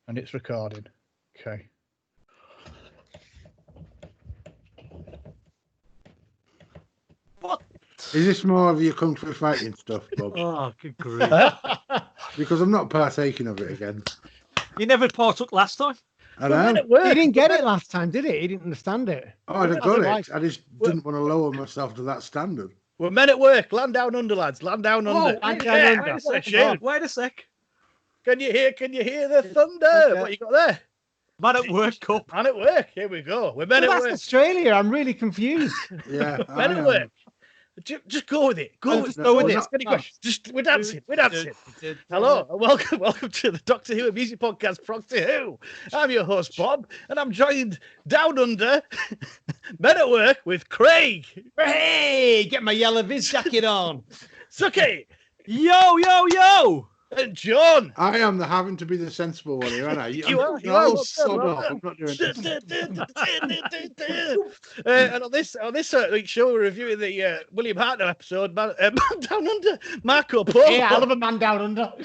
And it's recording. Okay. What? Is this more of your kung fu fighting stuff, Bob? Oh, good grief. Because I'm not partaking of it again. You never partook last time? I know. He didn't get it last time, did he? He didn't understand it. Oh, I'd have got it. I just didn't want to lower myself to that standard. We're men at work. Land down under, lads. Land down under. Land down under. Wait a sec. Can you hear the thunder? What you got there? Man at work cup. Man at work. Here we go. We're men Well, at that's work. Australia. I'm really confused. Yeah. Men at work. Just go with it. Go with it. Just we're dancing. We're dancing. Hello, and welcome to the Doctor Who music podcast, Progtor Who. I'm your host Bob, and I'm joined down under men at work with Craig. Hey, get my yellow viz jacket on. Suky Yo. and John. I am having to be the sensible one here, aren't I? You are. Sod off. I'm not doing this. And on this week's show, we're reviewing the William Hartnell episode, Man Down Under, Marco Polo. Yeah, I love a man down under. You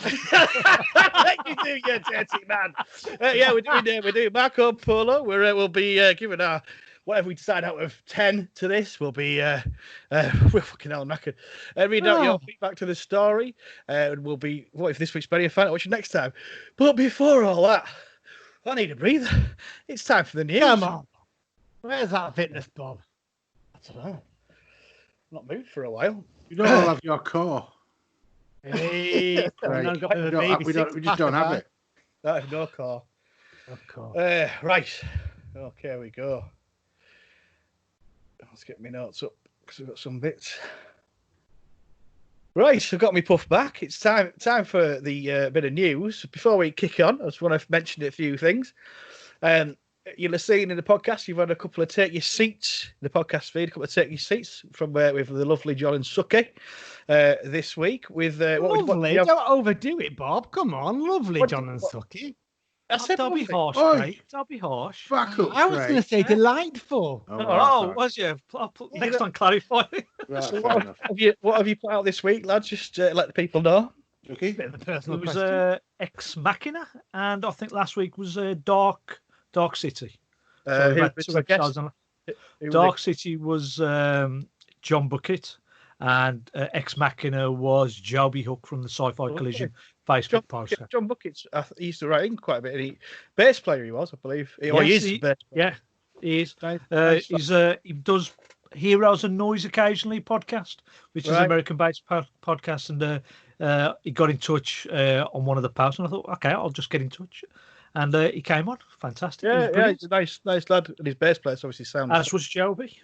do, you dirty man. We're doing Marco Polo. We'll be giving our whatever we decide out of 10 to this. We'll be we're fucking hell knackered. Reading out your feedback to the story. And we'll be what if this week's Benni find out what you next time. But before all that, I need a breather. It's time for the news. Come on. Where's that fitness, Bob? I don't know. Not moved for a while. You don't all have your core. Hey, Right. We just don't have it. I have no car. Of course. Right. Okay, here we go. Let's get my notes up because I've got some bits. Right, I've got my puff back. It's time for the bit of news. Before we kick on, I just want to mention a few things. You'll have seen in the podcast, you've had a couple of take your seats in the podcast feed, a couple of take your seats from with the lovely John and Suky this week. With lovely, don't overdo it, Bob. Come on, lovely John and Suky. I said Don't be harsh, Craig. Don't be harsh. Back up, I was going to say delightful. Was you? I'll put next time clarify. Right, So fair enough. what have you put out this week, lads? Just let the people know. Okay. Bit of a personal It was question. Ex Machina, and I think last week was Dark City. Who So was two the guest? episodes on- Who was Dark City was John Bucket, and Ex Machina was Joby Hook from the Sci-Fi Collision Facebook post. John Bucket's, he used to write in quite a bit. Bass player he was, I believe. He is. he- bass player. Yeah, he is. Nice He does Heroes and Noise occasionally podcast, which is an American-based podcast, and he got in touch on one of the posts, and I thought, okay, I'll just get in touch, and he came on. Fantastic. Yeah, he's a nice lad, and his bass player's obviously sound. As was Joby.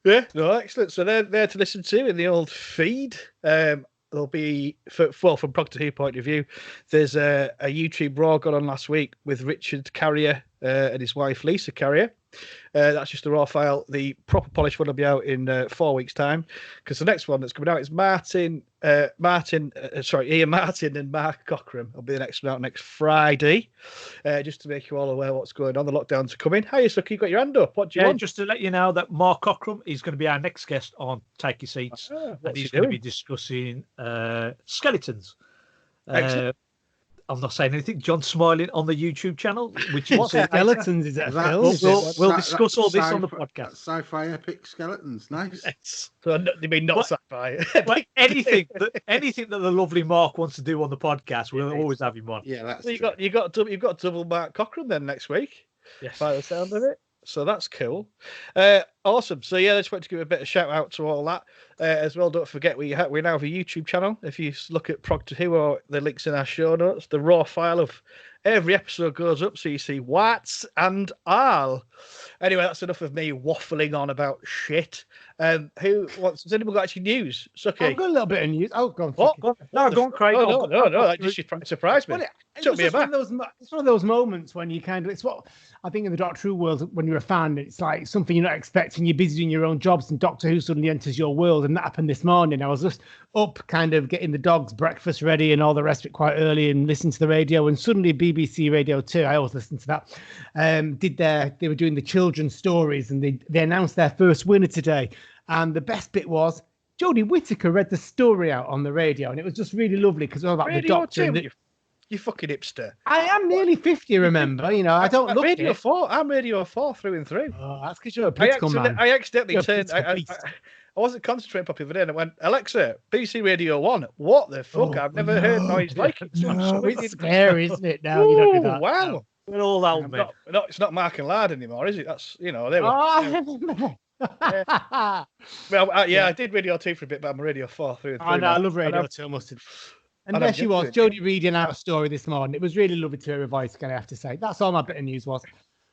Yeah, no, excellent. So they're there to listen to in the old feed. There'll be, from Progtor Who point of view, there's a YouTube Raw got on last week with Richard Carrier and his wife Lisa Carrier. That's just a raw file. The proper polished one will be out in 4 weeks' time, because the next one that's coming out is Ian Martin and Marc Cochran will be the next one out next Friday. Just to make you all aware what's going on. The lockdowns are coming. Hiya, Suky, you got your hand up. What do you want? Just to let you know that Marc Cochran is going to be our next guest on Take Your Seats, and he's going to be discussing skeletons. I'm not saying anything. John's smiling on the YouTube channel, which is Skeletons, is it a film? We'll discuss all this on the podcast. Sci-fi epic skeletons, nice. So you mean not sci-fi? Well, anything that the lovely Mark wants to do on the podcast, we'll always have him on. Yeah, that's. So you've got double Marc Cochran then next week. Yes. By the sound of it. So that's cool. Awesome. So yeah, I just want to give a bit of shout out to all that as well. Don't forget we now have a YouTube channel. If you look at Progtor Who or the links in our show notes, the raw file of every episode goes up, so you see whats and all. Anyway, that's enough of me waffling on about shit. Has anyone got actually news? Suky? I've got a little bit of news. Oh, go on. What? Suky. No, go on, Craig. No, that just surprised me. Well, Took it's me just aback. it's one of those moments when you kind of, it's what I think in the Doctor Who world, when you're a fan, it's like something you're not expecting. You're busy doing your own jobs, and Doctor Who suddenly enters your world. And that happened this morning. I was just up, kind of getting the dogs' breakfast ready and all the rest of it quite early, and listening to the radio. And suddenly, BBC Radio 2, I always listen to that, they were doing the children's stories, and they announced their first winner today. And the best bit was Jodie Whittaker read the story out on the radio, and it was just really lovely because all about the Doctor. You fucking hipster. I am nearly 50, remember? You know, I don't look Radio it. 4. I'm Radio 4 through and through. Oh, that's because you're a political man. I accidentally You're a turned. political I beast. wasn't concentrating properly the other day, and I went, Alexa, BBC Radio 1. What the fuck? Oh, I've never heard noise like it. So No, somebody it's did- scary, isn't it? Now you don't do Ooh, that. wow. We're all old men. It's not Marc and Lard anymore, is it? That's, you know, they were. Oh, Well, I did Radio 2 for a bit, but I'm Radio 4 through and through. I know, I now. love Radio And 2, I must have. and And I'm there she getting was, to it. Jodie reading out a story this morning. It was really lovely to hear her voice again, I have to say. That's all my bit of news was.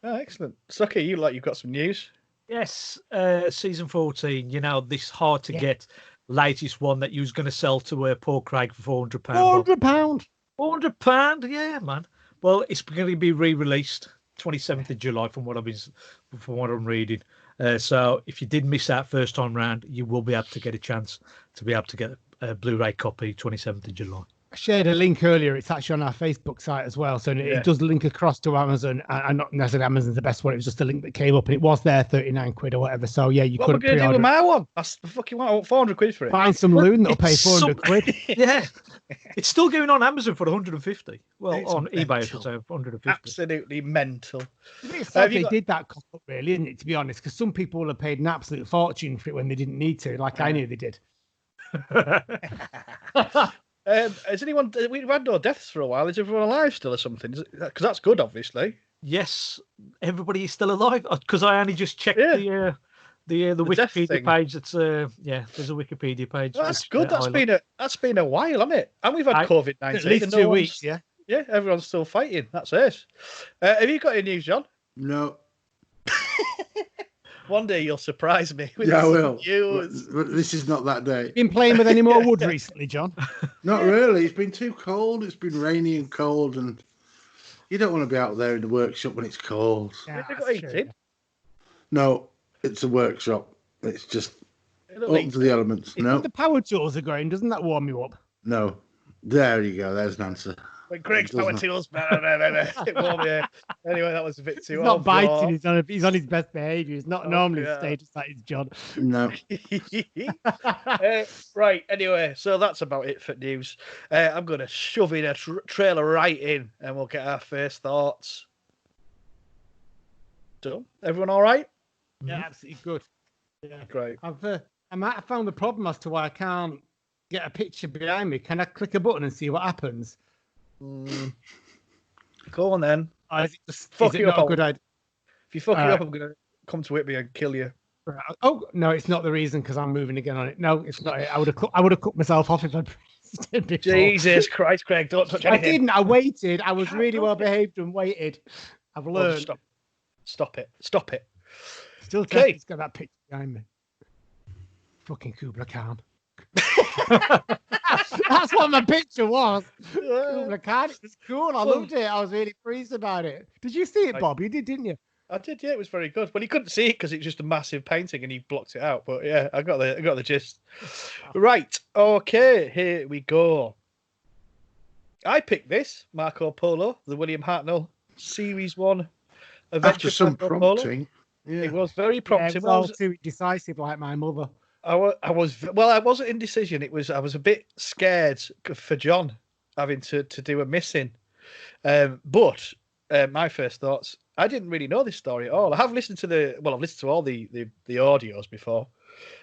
Oh, excellent. Sucky, you've got some news. Yes, season 14. You know, this hard to get latest one that you was going to sell to Paul Craig for £400. £400. £400, yeah, man. Well, it's going to be re-released 27th of July, from what I'm reading. So if you did miss out first time round, you will be able to get a chance to be able to get a Blu-ray copy 27th of July. I shared a link earlier. It's actually on our Facebook site as well. So it does link across to Amazon. And not necessarily Amazon's the best one. It was just a link that came up and it was there, 39 quid or whatever. So yeah, you What could am I going to do with my one? That's the fucking one. I want 400 quid for it. find some loon that'll pay It's 400 quid. Yeah, it's still going on Amazon for 150. Well, It's on eBay, I mental. should say, 150. Absolutely mental. It's Have sad you they got- did that cock up, really, isn't it, to be honest? Because some people will have paid an absolute fortune for it when they didn't need to, like I knew they did. Has anyone? We've had no deaths for a while. Is everyone alive still or something? Because that's good, obviously. Yes, everybody is still alive because I only just checked Yeah. the death Wikipedia thing. page. That's there's a Wikipedia page. Well, that's which, good. That's been a while, hasn't it? And we've had I- COVID-19. At least and 2 weeks, yeah. Yeah, everyone's still fighting. That's it. Have you got any news, John? No. One day you'll surprise me. With Yeah, I some will. news. But this is not that day. Been playing with any more wood recently, John? Not really. It's been too cold. It's been rainy and cold, and you don't want to be out there in the workshop when it's cold. Have you got that's true. heating? No, it's a workshop. It's just It'll open to the elements. If No, the power tools are going, doesn't that warm you up? no. There you go. There's an answer. When Greg's It doesn't. power tools. It won't be. Anyway, that was a bit too. He's not biting. hard. He's on his best behaviour. He's not Oh, normally yeah. a status that is John. No. Right. Anyway, so that's about it for news. I'm going to shove in a trailer right in, and we'll get our first thoughts. Done. Everyone all right? Yeah, absolutely good. Yeah. Great. I might have found the problem as to why I can't get a picture behind me. Can I click a button and see what happens? Go on then. Or is it just Fuck is it you not up, a good idea? If you fuck it Alright. up, I'm going to come to Whitby and kill you. Right. Oh no, it's not the reason because I'm moving again on it. No, it's not it. I would have cut myself off if I'd pressed it before. Jesus Christ, Craig! Don't touch I anything. didn't. I waited. I was really well behaved and waited. I've Oh, learned. Stop it! Stop it! Still, Okay. it's got that picture behind me. Fucking Kubla Khan. That's what my picture was. Kubla Khan. It was cool. I loved it. I was really pleased about it. Did you see it, Bob? You did, didn't you? I did, yeah. It was very good. Well, you couldn't see it because it's just a massive painting, and he blocked it out. But yeah, I got the gist. Right, okay, here we go. I picked this Marco Polo, the William Hartnell Series 1 adventure. After some Marco Polo. prompting. It Yeah. was very Yeah, prompting. it was all too decisive, like my mother. I wasn't indecision. I was a bit scared for John having to do a missing. But my first thoughts, I didn't really know this story at all. I've listened to all the audios before.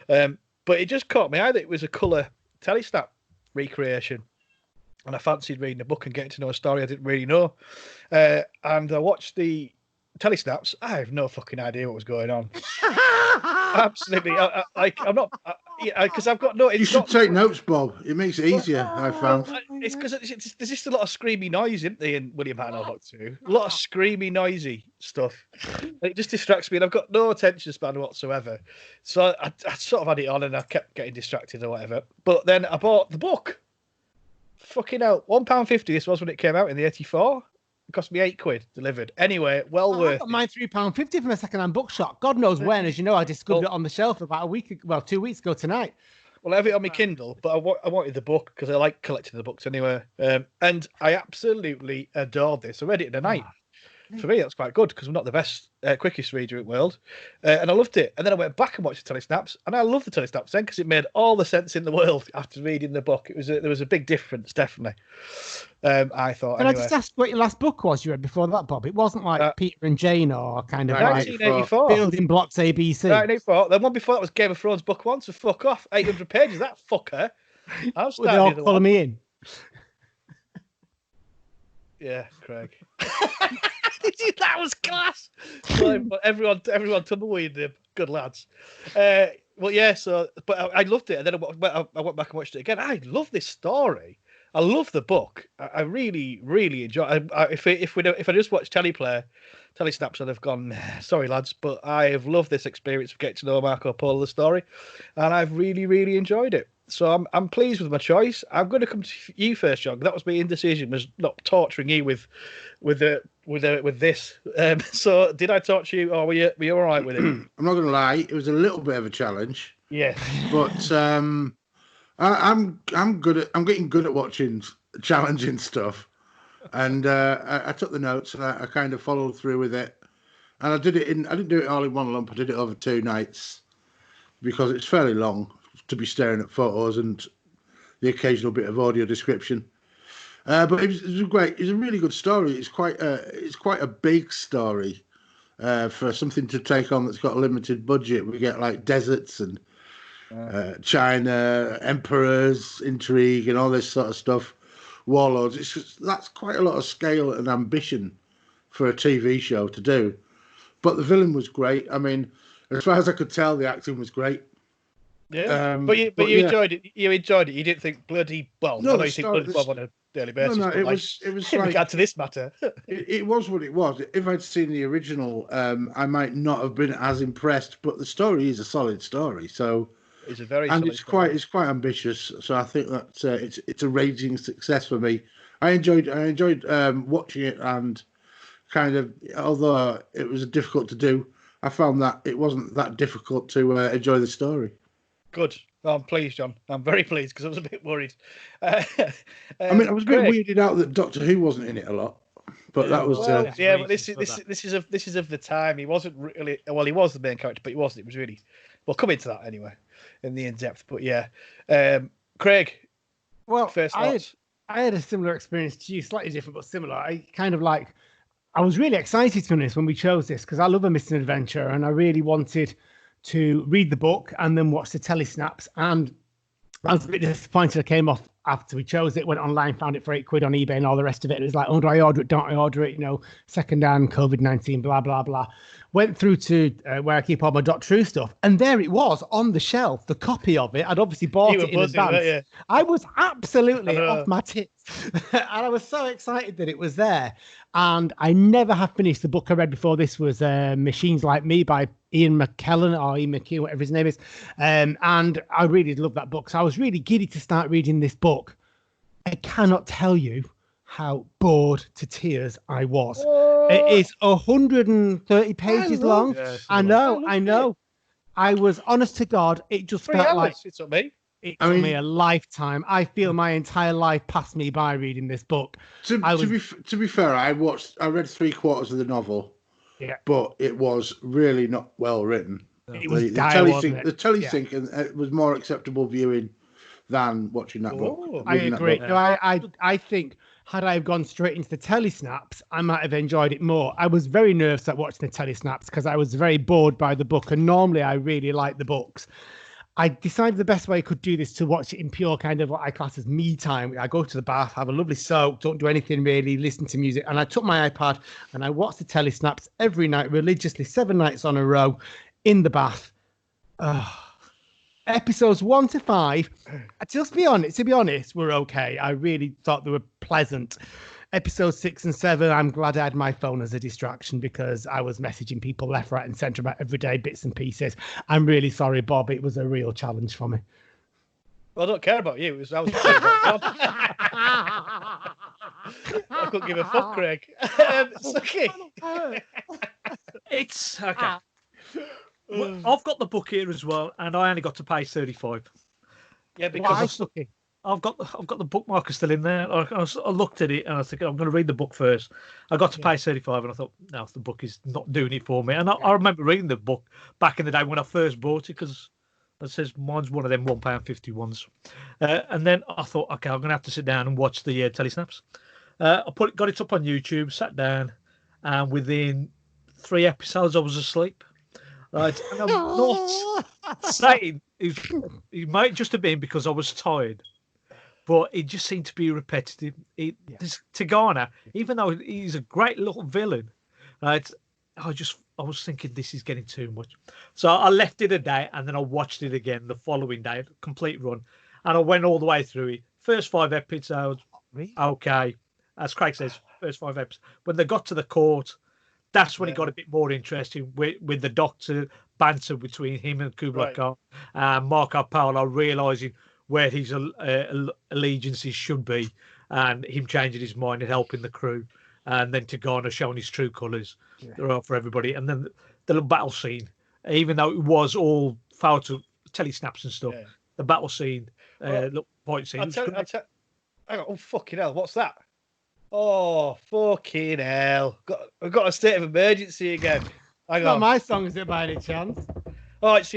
But it just caught my eye that it was a colour telesnap recreation. And I fancied reading a book and getting to know a story I didn't really know. And I watched the telesnaps. I have no fucking idea what was going on. Absolutely. I'm not, because I've got no. You should take notes, Bob. It makes it easier, I found. It's because there's just a lot of screamy noise, isn't there, in William Hartnell Book 2? A lot of screamy, noisy stuff. It just distracts me, and I've got no attention span whatsoever. So I sort of had it on, and I kept getting distracted or whatever. But then I bought the book. Fucking hell, £1.50 this was when it came out in the 84. It cost me £8 delivered. Anyway, well I worth got it. mine £3.50 from a second-hand bookshop. God knows when, as you know, I discovered it on the shelf about 2 weeks ago tonight. Well, I have it on my Kindle, but I wanted the book because I like collecting the books anyway. And I absolutely adored this. I read it in a night. for me, that's quite good because I'm not the best, quickest reader in the world. And I loved it. And then I went back and watched the telesnaps, and I loved the telesnaps then because it made all the sense in the world after reading the book. There was a big difference, definitely. I thought. Can anyway. I just ask what your last book was you read before that, Bob? It wasn't like Peter and Jane or kind of 1984. like Building Blocks ABC. 1984. The one before that was Game of Thrones book 1, so fuck off. 800 pages, that fucker. I'll Would they all follow me in? Yeah, Craig. That was class. Everyone tumbleweed them. Good lads. Well, yeah. So, but I loved it, and then I went back and watched it again. I love this story. I love the book. I really, really enjoy. If I just watch telesnaps, I'd have gone, sorry lads, but I have loved this experience of getting to know Marco Polo, the story, and I've really, really enjoyed it. So I'm pleased with my choice. I'm going to come to you first, John. That was my indecision, was not torturing you with this. So did I torture you, or were you all right with it? I'm not going to lie, it was a little bit of a challenge. Yeah, but I'm getting good at watching challenging stuff, and I took the notes and I kind of followed through with it, and I didn't do it all in one lump. I did it over 2 nights because it's fairly long to be staring at photos and the occasional bit of audio description. But it was great. It's a really good story. It's quite a big story for something to take on that's got a limited budget. We get like deserts and China, emperors, intrigue, and all this sort of stuff. Warlords. That's quite a lot of scale and ambition for a TV show to do. But the villain was great. I mean, as far as I could tell, the acting was great. Yeah, but you enjoyed it. You enjoyed it. You didn't think bloody well. No, I know you think bloody Bob on a daily basis. No, it was in like, regard to this matter. it was what it was. If I'd seen the original, I might not have been as impressed. But the story is a solid story. So it's a very it's quite ambitious. So I think that it's a raging success for me. I enjoyed watching it, and kind of, although it was difficult to do, I found that it wasn't that difficult to enjoy the story. Good. Well, I'm pleased, John. I'm very pleased because I was a bit worried. I mean, I was a bit weirded out that Doctor Who wasn't in it a lot, but that was but this is of the time. He wasn't really he was the main character, but he wasn't. It was really we'll come into that anyway in the in depth. But yeah, Craig. Well, first thoughts. I had a similar experience to you, slightly different but similar. I was really excited to be honest when we chose this because I love a missing adventure and I really wanted to read the book and then watch the telesnaps. And I was a bit disappointed I came off after we chose it, went online, found it for £8 on eBay and all the rest of it. It was like, oh, do I order it? Don't I order it? Second-hand, COVID-19, blah, blah, blah. Went through to where I keep all my Doctor Who stuff. And there it was on the shelf, the copy of it. I'd obviously bought it in advance. I was absolutely off my tits. And I was so excited that it was there. And I never have finished the book I read before this was Machines Like Me by Ian McKellen or Ian McKeown, whatever his name is. And I really love that book. So I was really giddy to start reading this book. I cannot tell you how bored to tears I was. It is 130 pages long. Yes, I know. I was honest to God. It just felt like it took me. It took me a lifetime. I feel my entire life passed me by reading this book. To be fair, I read 3/4 of the novel. Yeah, but it was really not well written. It was dire, the telesync and it was more acceptable viewing than watching that book. I agree. No, I think had I gone straight into the telesnaps, I might have enjoyed it more. I was very nervous at watching the telesnaps because I was very bored by the book, and normally I really like the books. I decided the best way I could do this to watch it in pure kind of what I class as me time. I go to the bath, have a lovely soak, don't do anything really, listen to music. And I took my iPad and I watched the telesnaps every night religiously, 7 nights on a row in the bath. Episodes 1 to 5, to be honest, were okay. I really thought they were pleasant. Episodes 6 and 7, I'm glad I had my phone as a distraction because I was messaging people left, right, and centre about everyday bits and pieces. I'm really sorry, Bob. It was a real challenge for me. Well, I don't care about you. I was talking about Bob. I couldn't give a fuck, Craig. It's okay. Well, I've got the book here as well, and I only got to page 35. Yeah, because Suky? I've got the bookmarker still in there. I looked at it and I was thinking I'm going to read the book first. I got to page 35 and I thought, no, the book is not doing it for me. And I remember reading the book back in the day when I first bought it because it says mine's one of them £1.50 ones. And then I thought, okay, I'm going to have to sit down and watch the telesnaps. I got it up on YouTube, sat down, and within 3 episodes I was asleep. Right, and I'm not saying it might just have been because I was tired. But it just seemed to be repetitive. Tigana, even though he's a great little villain, right? I was thinking this is getting too much. So I left it a day and then I watched it again the following day, complete run. And I went all the way through it. First 5 episodes, okay. As Craig says, first 5 episodes. When they got to the court, that's when it got a bit more interesting with the Doctor banter between him and Kublai Khan. Marco Polo realising where his allegiances should be, and him changing his mind and helping the crew, and then Tigana showing his true colours for everybody, and then the little battle scene, even though it was all foul to telesnaps and stuff, the battle scene, little point scene. Hang on, oh fucking hell, what's that? Oh fucking hell! I've got a state of emergency again. Hang on. Not my song, is it, by any chance? Oh, it's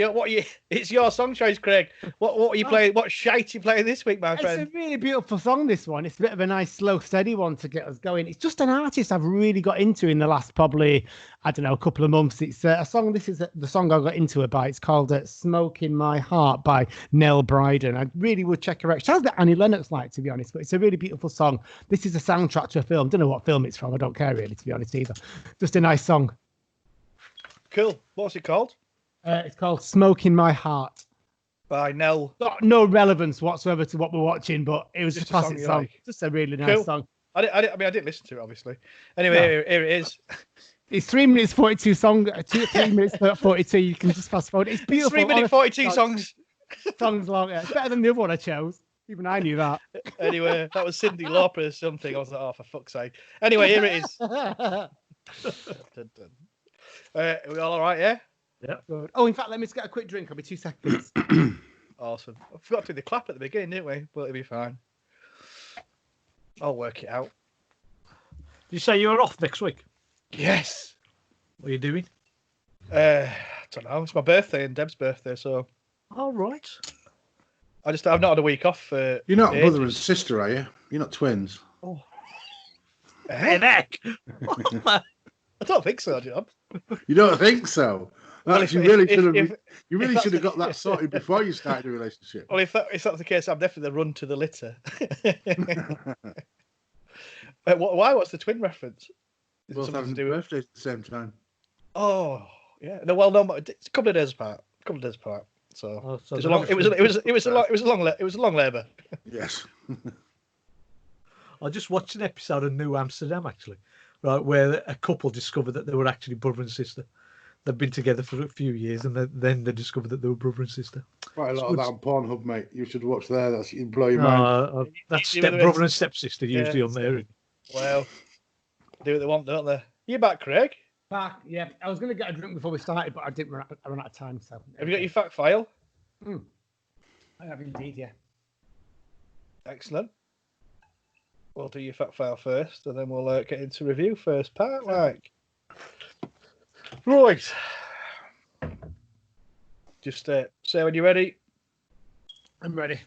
your song choice, Craig. What are you playing? What shite are you playing this week, my friend? It's a really beautiful song, this one. It's a bit of a nice, slow, steady one to get us going. It's just an artist I've really got into in the last probably, I don't know, a couple of months. It's a song. This is the song I got into it by. It's called "Smoke in My Heart" by Nell Bryden. I really would check her out. Sounds like Annie Lennox, like, to be honest, but it's a really beautiful song. This is a soundtrack to a film. Don't know what film it's from. I don't care really, to be honest, either. Just a nice song. Cool. What's it called? It's called "Smoke in My Heart" by Nell. Got no relevance whatsoever to what we're watching, but it was just a classic song. Like. Just a really nice song. I didn't listen to it, obviously. Anyway, here it is. It's 3 minutes 42 song. 3 minutes 42. You can just fast forward. It's beautiful. 3 minute 42 songs. Songs long. Yeah. It's better than the other one I chose. Even I knew that. Anyway, that was Cyndi Lauper or something. I was like, oh, for fuck's sake. Anyway, here it is. Are we all right? Yeah. Yeah. Good. Oh, in fact, let me just get a quick drink. I'll be 2 seconds. Awesome. I forgot to do the clap at the beginning, didn't we? But it'll be fine. I'll work it out. Did you say you were off next week? Yes. What are you doing? I don't know. It's my birthday and Deb's birthday, so. All right. I've not had a week off. You're not brother and sister, are you? You're not twins. Oh. Heck. I don't think so, John. You don't think so? You really should have got that sorted before you started a relationship. Well, if that's the case, I'm definitely the run to the litter. Why? What's the twin reference? Both having birthdays at the same time. Oh, yeah. No, well, no, it's a couple of days apart. So, so it was a long labour. Yes. I just watched an episode of New Amsterdam, actually, right, where a couple discovered that they were actually brother and sister. They've been together for a few years, and then they discovered that they were brother and sister. Quite a lot of that on Pornhub, mate. You should watch there. That's you blow your mind. That's stepbrother and stepsister usually on there. Well, do what they want, don't they? You back, Craig? Back, yeah. I was going to get a drink before we started, but I ran out of time. So have you got your fact file? I have indeed, yeah. Excellent. We'll do your fact file first, and then we'll get into review first part, like. Right. Just say when you're ready. I'm ready.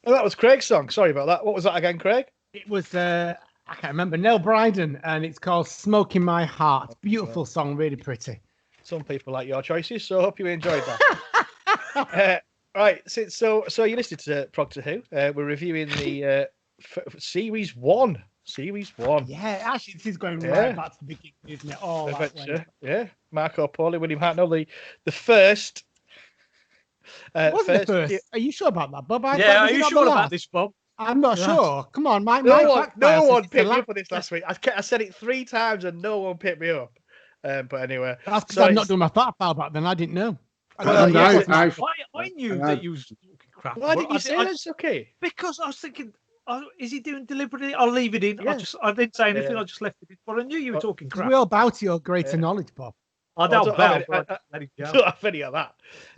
Oh, that was Craig's song. Sorry about that. What was that again, Craig? It was, I can't remember, Nell Bryden, and it's called "Smoke in My Heart." Beautiful song, really pretty. Some people like your choices, so I hope you enjoyed that. Right, so you listened to Progtor Who. We're reviewing the Series 1. Series 1. Yeah, actually, this is going right back to the beginning, isn't it? Oh, adventure. Yeah, Marco Polo, William Hartnell, the first. The first? Are you sure about that, Bob? Are you sure about this, Bob? I'm not sure. Come on, no one picked me up on this last week. I said it 3 times and no one picked me up. But anyway, that's because I'm not doing my fact file back then. I didn't know. I knew that you was talking crap. Why didn't you say that's okay? Because I was thinking, is he doing deliberately? I'll leave it in. Yeah. I didn't say anything. I just left it in. But I knew you were talking crap. We all bow to your greater knowledge, Bob. I don't I let it go. don't have any of that.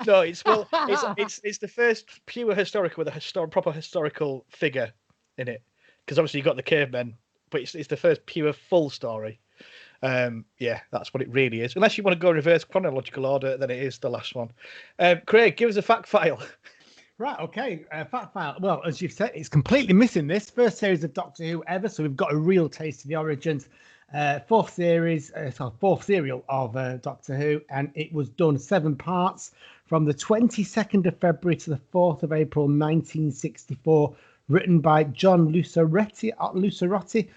No, it's the first pure historical with a proper historical figure in it. Because obviously you got the cavemen, but it's the first pure full story. Yeah, that's what it really is. Unless you want to go reverse chronological order, then it is the last one. Craig, give us a fact file. Right, okay. Fact file. Well, as you've said, it's completely missing this first series of Doctor Who ever, so we've got a real taste of the origins. Fourth serial of Doctor Who, and it was done 7 parts from the 22nd of February to the 4th of April 1964, written by John Lucerotti,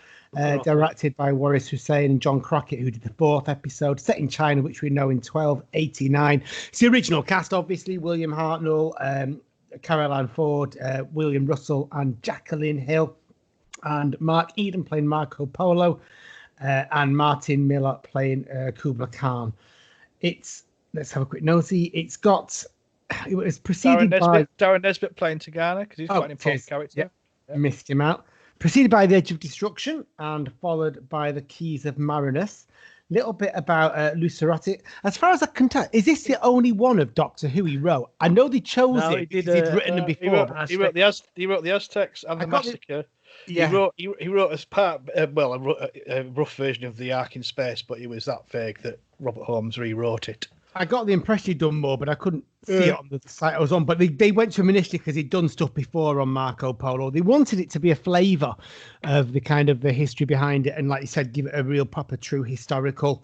directed by Waris Hussein and John Crockett, who did the 4th episode, set in China, which we know in 1289. It's the original cast, obviously: William Hartnell, Caroline Ford, William Russell, and Jacqueline Hill, and Mark Eden playing Marco Polo, and Martin Miller playing Kubla Khan. Let's have a quick nosy. It was preceded by Darren Nesbitt playing Tagana, because he's quite an important character. Yeah. Missed him out. Preceded by The Edge of Destruction and followed by The Keys of Marinus. Little bit about Lucerotti. As far as I can tell, is this the only one of Doctor Who he wrote? I know they chose it because he'd written them before. He wrote the Aztecs and the Massacre. Yeah. He wrote as part. I wrote a rough version of the Ark in Space, but it was that vague that Robert Holmes rewrote it. I got the impression he'd done more, but I couldn't see it on the site I was on. But they went to him initially because he'd done stuff before on Marco Polo. They wanted it to be a flavour of the history behind it, and like you said, give it a real proper, true historical.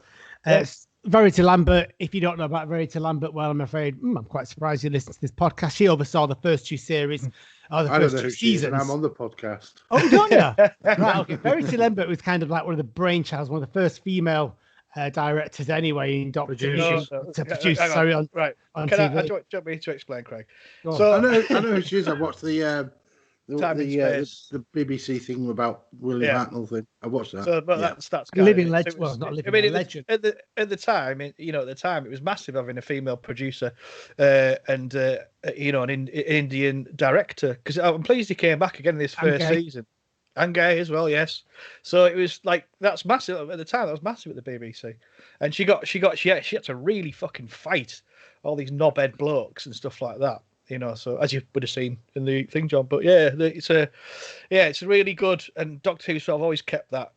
Verity Lambert. If you don't know about Verity Lambert, well, I'm afraid I'm quite surprised you listened to this podcast. She oversaw the first 2 series, the first 2 seasons. I'm on the podcast. Oh, don't you? Right, okay. Verity Lambert was kind of like one of the brainchilds, one of the first female directors anyway in Doctor Who to produce on TV. Do you want me to explain, Craig? So I know who she is. I watched the BBC thing about William Hartnell thing. I watched that. So, but that's living legend. Well, not living legend. At the time, it was massive having a female producer, and an Indian director. Because I'm pleased he came back again in this first season. And gay as well, yes. So it was like, that's massive at the time. That was massive at the BBC, and she had to really fucking fight all these knobhead blokes and stuff like that. So as you would have seen in the thing, John. But it's really good. And Doctor Who sort of always kept that,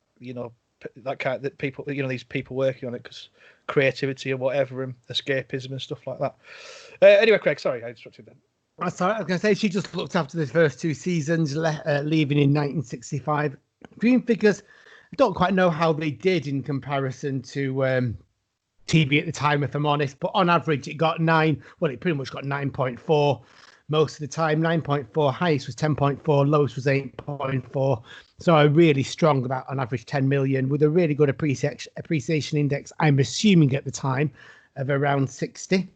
that kind of, that people, these people working on it because creativity or whatever and escapism and stuff like that. Anyway, Craig, sorry I interrupted then. Sorry, I was going to say she just looked after the first 2 seasons, leaving in 1965. Dream Figures, I don't quite know how they did in comparison to TV at the time, if I'm honest, but on average it got 9. Well, it pretty much got 9.4 most of the time. 9.4, highest was 10.4, lowest was 8.4. So a really strong, about on average 10 million, with a really good appreciation index, I'm assuming at the time, of around 60.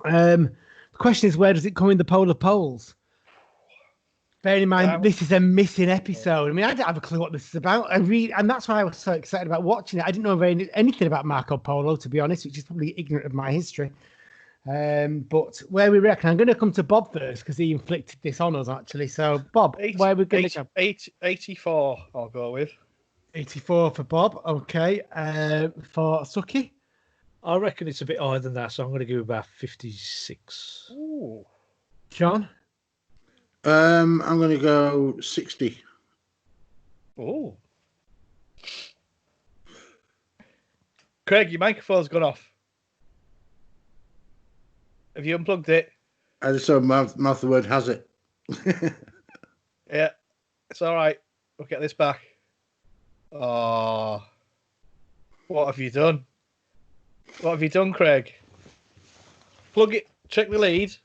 The question is, where does it come in the polar poles? Bearing in mind, this is a missing episode. I mean, I don't have a clue what this is about. And that's why I was so excited about watching it. I didn't know anything about Marco Polo, to be honest, which is probably ignorant of my history. But where we reckon, I'm going to come to Bob first because he inflicted this on us, actually. So, Bob, where are we going to go? 84, I'll go with. 84 for Bob. Okay. For Suky? I reckon it's a bit higher than that, so I'm going to give about 56. Ooh. John? I'm going to go 60. Oh. Craig, your microphone's gone off. Have you unplugged it? I just saw mouth the word has it. Yeah, it's all right. We'll get this back. Oh, what have you done? What have you done, Craig? Plug it. Check the lead.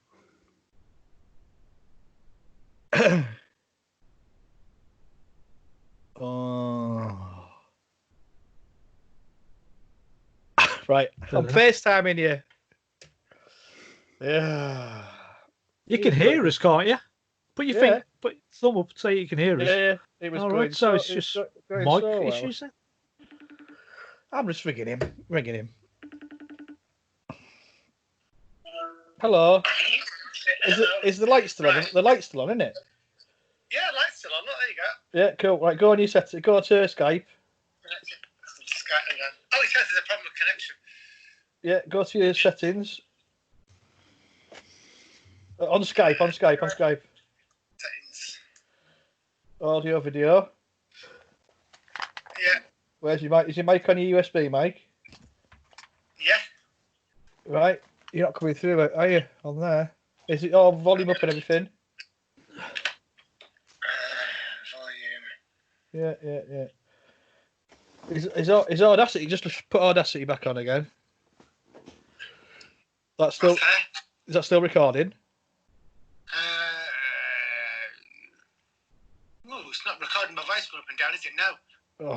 Oh. Right. I'm FaceTiming you. Yeah. You can hear us, can't you? Put your thumb up so you can hear us. Yeah. It was all going right, so it's just mic issues then? I'm just ringing him. Hello. Is the light still on? The light's still on, isn't it? Yeah, light's still on. Look, there you go. Yeah, cool. Right, go on. You set it. Go to Skype. Skype again. Oh, it says there's a problem with connection. Yeah, go to your settings. On Skype. Settings. Audio, video. Yeah. Where's your mic? Is your mic on your USB mic? Yeah. Right. You're not coming through it, are you? On there. Is it all volume up and everything? Volume. Yeah. Is Audacity, just put Audacity back on again. That's still, is that still recording? No, it's not recording my voice going up and down, is it? No.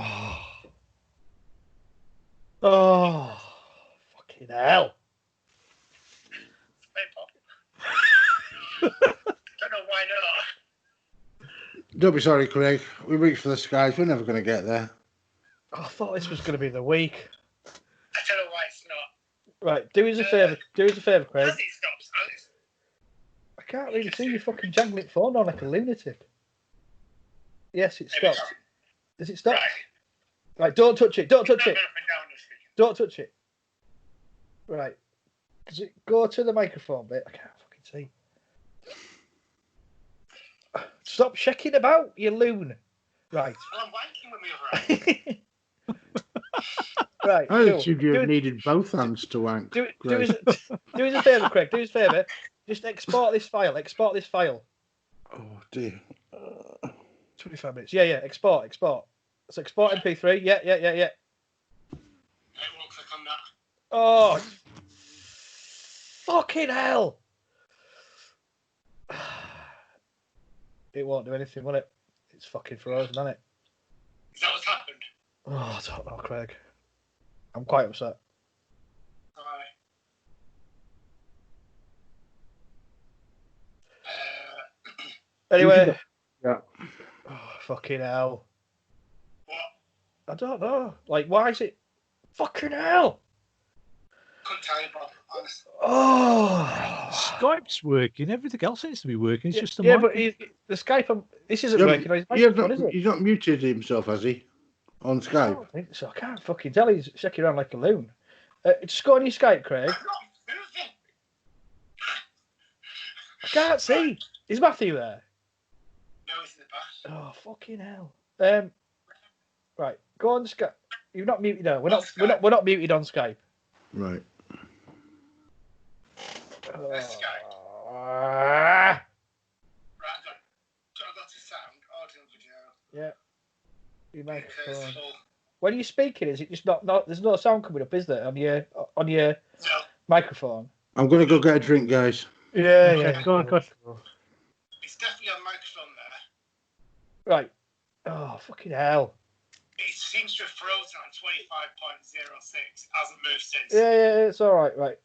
Oh, fucking hell. Don't know why not. Don't be sorry, Craig. We reached for the skies. We're never going to get there. I thought this was going to be the week. I don't know why it's not. Right, do us a favour. Do us a favour, Craig. As it stops, Alex. I can't really see your fucking jangling phone on like a lunatic. Yes, it stopped. Does it stop? Right, don't touch it. Don't touch it. Don't touch it. Right. Does it go to the microphone bit? I can't fucking see. Stop shaking about, you loon. Right. Well, I'm wanking with my other hand. Right. I cool. assumed you needed both hands to wank. Do us a favour, Craig. Do us a favour. Just export this file. Oh, dear. 25 minutes. Yeah. Export. So export MP3. Yeah. I won't click on that. Oh, fucking hell. It won't do anything, will it? It's fucking frozen, isn't it? Is that what's happened? Oh, I don't know, Craig. I'm quite upset. Anyway. Yeah. Oh, fucking hell. What? I don't know. Like, why is it fucking hell? Couldn't tell you, bro. Honestly. Oh. Skype's working. Everything else seems to be working. It's just the yeah, mic. but the Skype. This isn't working. He's not muted himself, has he? On I Skype. don't think so. I can't fucking tell. He's shaking around like a loon. Just go on your Skype, Craig. I can't see. Is Matthew there? No, it's in the past. Oh, fucking hell. Right, go on Skype. You're not muted now. We're not muted on Skype. Right. Let's Skype. Right, Right, I've got to sound, audio and video. yeah. Your microphone. Full. When you're speaking, is it just not? There's no sound coming up, is there, on your No. microphone? I'm going to go get a drink, guys. Yeah, Okay, go on. It's definitely on microphone there. Right. Oh, fucking hell. It seems to have frozen on 25.06. Hasn't moved since. Yeah, it's all right. Right.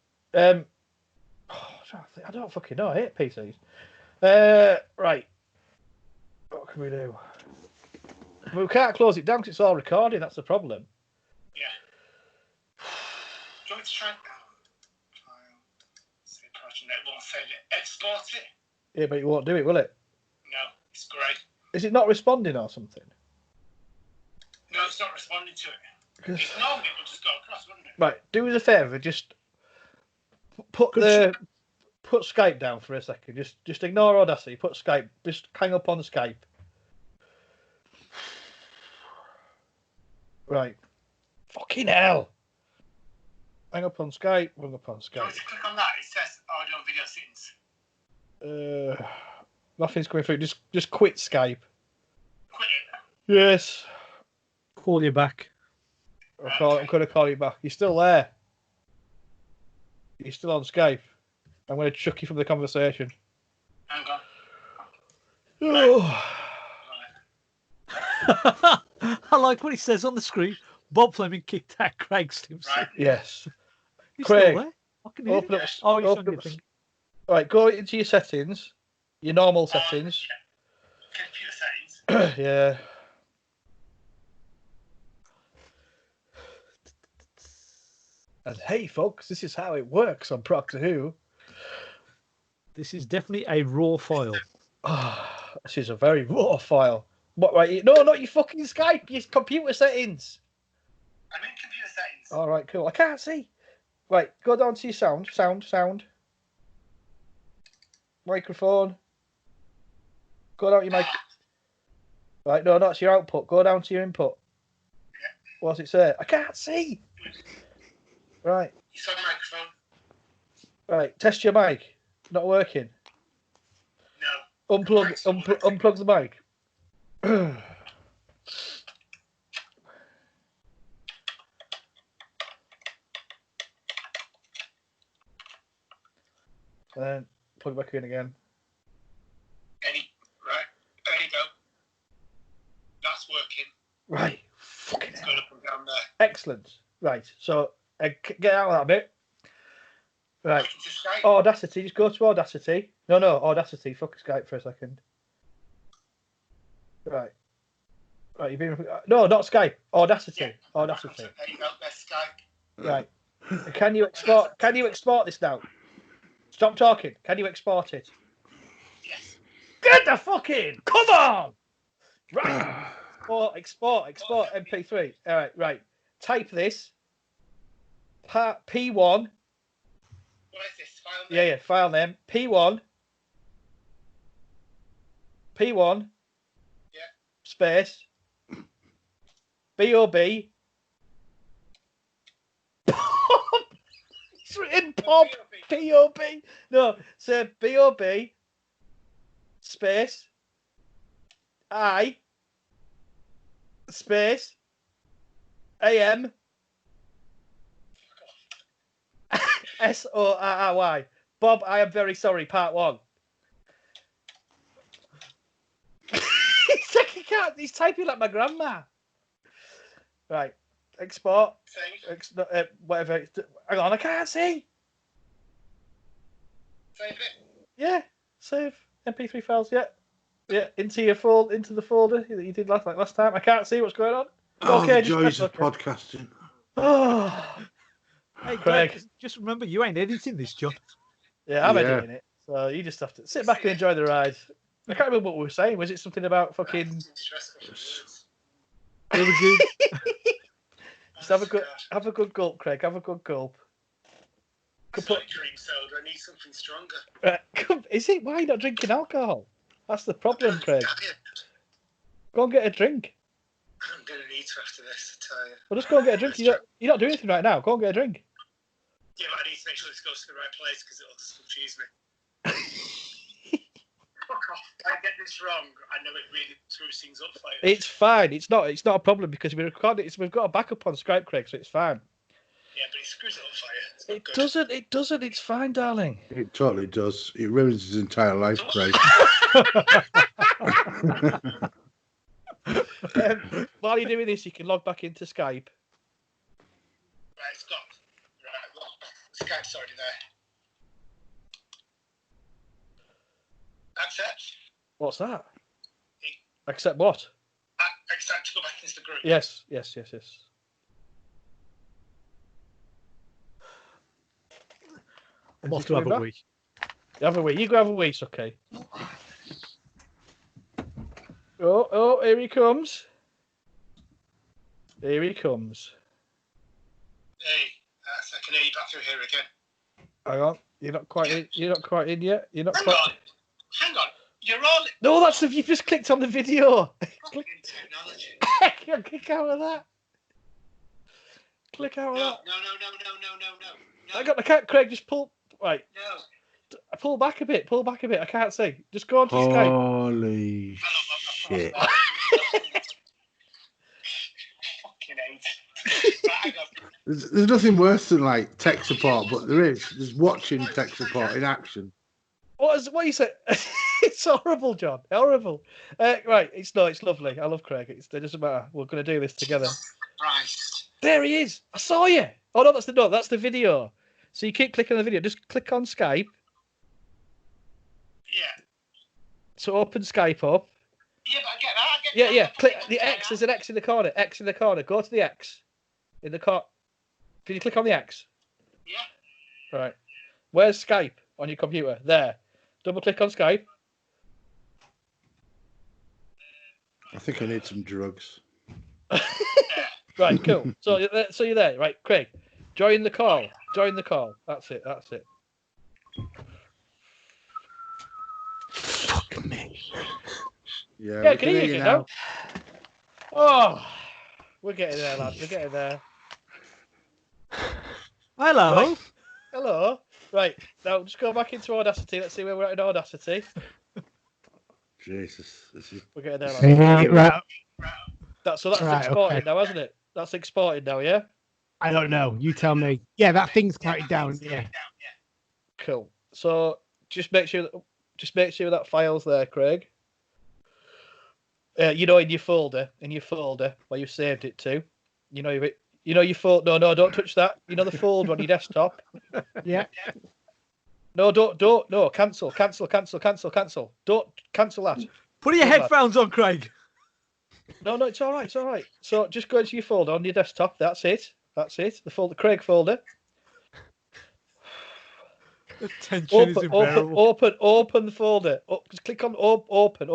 I don't fucking know. I hate PCs. Right. What can we do? We can't close it down because it's all recording. That's the problem. Yeah. Do you want me to try it down? File. Say project. It won't save it. Export it. Yeah, but it won't do it, will it? No, it's great. Is it not responding or something? No, it's not responding to it. It's normally it would just go across, wouldn't it? Right. Do us a favour. Just put Skype down for a second. Just ignore Audacity. Put Skype. Just hang up on Skype. Right. Fucking hell. Hang up on Skype. Hang up on Do you want Skype. to click on that? It says audio and video settings. Nothing's coming through. Just quit Skype. Quit it. Yes. Call you back. I'm going to call you back. You're still there. You're still on Skype. I'm going to chuck you from the conversation. Hang on. Oh. I like what he says on the screen. Bob Fleming kicked out Craig Stimson. Right. Yes. He's Craig, still there. I can hear Open him. up. Oh, he's open on up. your thing. Right, go into your settings. Your normal settings. Computer settings. Yeah. And hey, folks, this is how it works on Progtor Who. This is definitely a raw file. This is a very raw file. What? Right? No, not your fucking Skype. Your computer settings. I'm in computer settings. All right, cool. I can't see. Right, go down to your sound. Microphone. Go down to your mic. Right, no, that's your output. Go down to your input. Yeah. What's it say? I can't see. Right. You saw the microphone? Right, test your mic. Not working. No. Unplug the mic. And then plug it back in again. Right, there you go. That's working. Right. Fucking It's hell. going up and down there. Excellent. Right, so get out of that bit. Right. Back into Skype. Audacity. Just go to Audacity. No, Audacity. Fuck Skype for a second. Right. Right, you've been... No, not Skype. Audacity. Yeah. Audacity. There you go, there's Skype. Right. Can you export this now? Stop talking. Can you export it? Yes. Get the fuck in! Come on! Right. Export MP3. All right. Type this. Part P1. What is this? File name? Yeah. File name. P1. P1. Yeah. Space. BOB. It's written Bob. POB. No, say BOB. Space. I. Space. AM. SORRY. Bob, I am very sorry. Part 1. He's typing like my grandma. Right. Export. Save. Whatever. Hang on, I can't see. Save it. Yeah. Save MP3 files. Yeah. Into the folder that you did last time. I can't see what's going on. The joys of podcasting. Oh. Hey, Craig. just remember, you ain't editing this, John. Yeah, I'm editing it. So you just have to sit back and enjoy the ride. I can't remember what we were saying. Was it something about fucking... There we go. Just have a good gulp, Craig. Have a good gulp. It's not cream soda. I need something stronger. Is it? Why are you not drinking alcohol? That's the problem, Craig. Go and get a drink. I'm going to need to after this, I tell you. Well, just go and get a drink. You're not doing anything right now. Go and get a drink. Yeah, but I need to make sure this goes to the right place because it'll just confuse me. Fuck off. If I get this wrong, I know it really screws things up for you. It's fine. It's not a problem because we recorded it. We've got a backup on Skype, Craig, so it's fine. Yeah, but it screws it up for you. It's not It good. doesn't. It doesn't. It's fine, darling. It totally does. It ruins his entire life, Craig. While you're doing this, you can log back into Skype. Right, it's gone. Right, well, Skype's already there. Accept. What's that? Accept what? Accept to go back into the group. Yes. I'm off to have a wee. Have a wee. You go have a wee, okay. Oh, here he comes. Here he comes. Hey, I can hear you back through here again. Hang on. You're not quite in. You're not quite in yet. You're not Hang quite. on. Hang on. You're all No, that's if you just clicked on the video. fucking technology. Click out of that. Click out of that. No. I can't. Craig, just pull. Right. No. Pull back a bit. I can't see. Just go onto Skype. Holy shit. Fucking hate. Hang on. There's nothing worse than like tech support, but there's watching tech support in action. What you said? It's horrible, John. Horrible. Right. It's lovely. I love Craig. It doesn't matter. We're going to do this together. Christ. There he is. I saw you. Oh no, that's the video. So you keep clicking on the video. Just click on Skype. Yeah. So open Skype up. Yeah, but I get that. Yeah. Click the X. There's an X in the corner. X in the corner. Go to the X. In the corner. Can you click on the X? Yeah. Right. Where's Skype on your computer? There. Double click on Skype. I think I need some drugs. Right. Cool. So you're there, right, Craig? Join the call. Join the call. That's it. That's it. Fuck me. Yeah, Yeah, we can hear you now. now. Oh, we're getting there, lads. We're getting there. Hello. Right. Hello. Right. Now, just go back into Audacity. Let's see where we're at in Audacity. Jesus, this is... We're getting there, lads. Right. That's Right, exported okay. now, hasn't it? That's exported now, yeah? I don't know. You tell me. Yeah, that thing's counted down. Yeah. Cool. So just make sure that file's there, Craig. In your folder where you saved it to. Your folder. No, don't touch that. You know the folder on your desktop. Yeah. No, don't. No, cancel. Don't cancel that. Put your headphones on, Craig. No, it's all right. It's all right. So just go into your folder on your desktop. That's it. The folder, Craig folder. The tension is unbearable. Open the folder. Just click on open.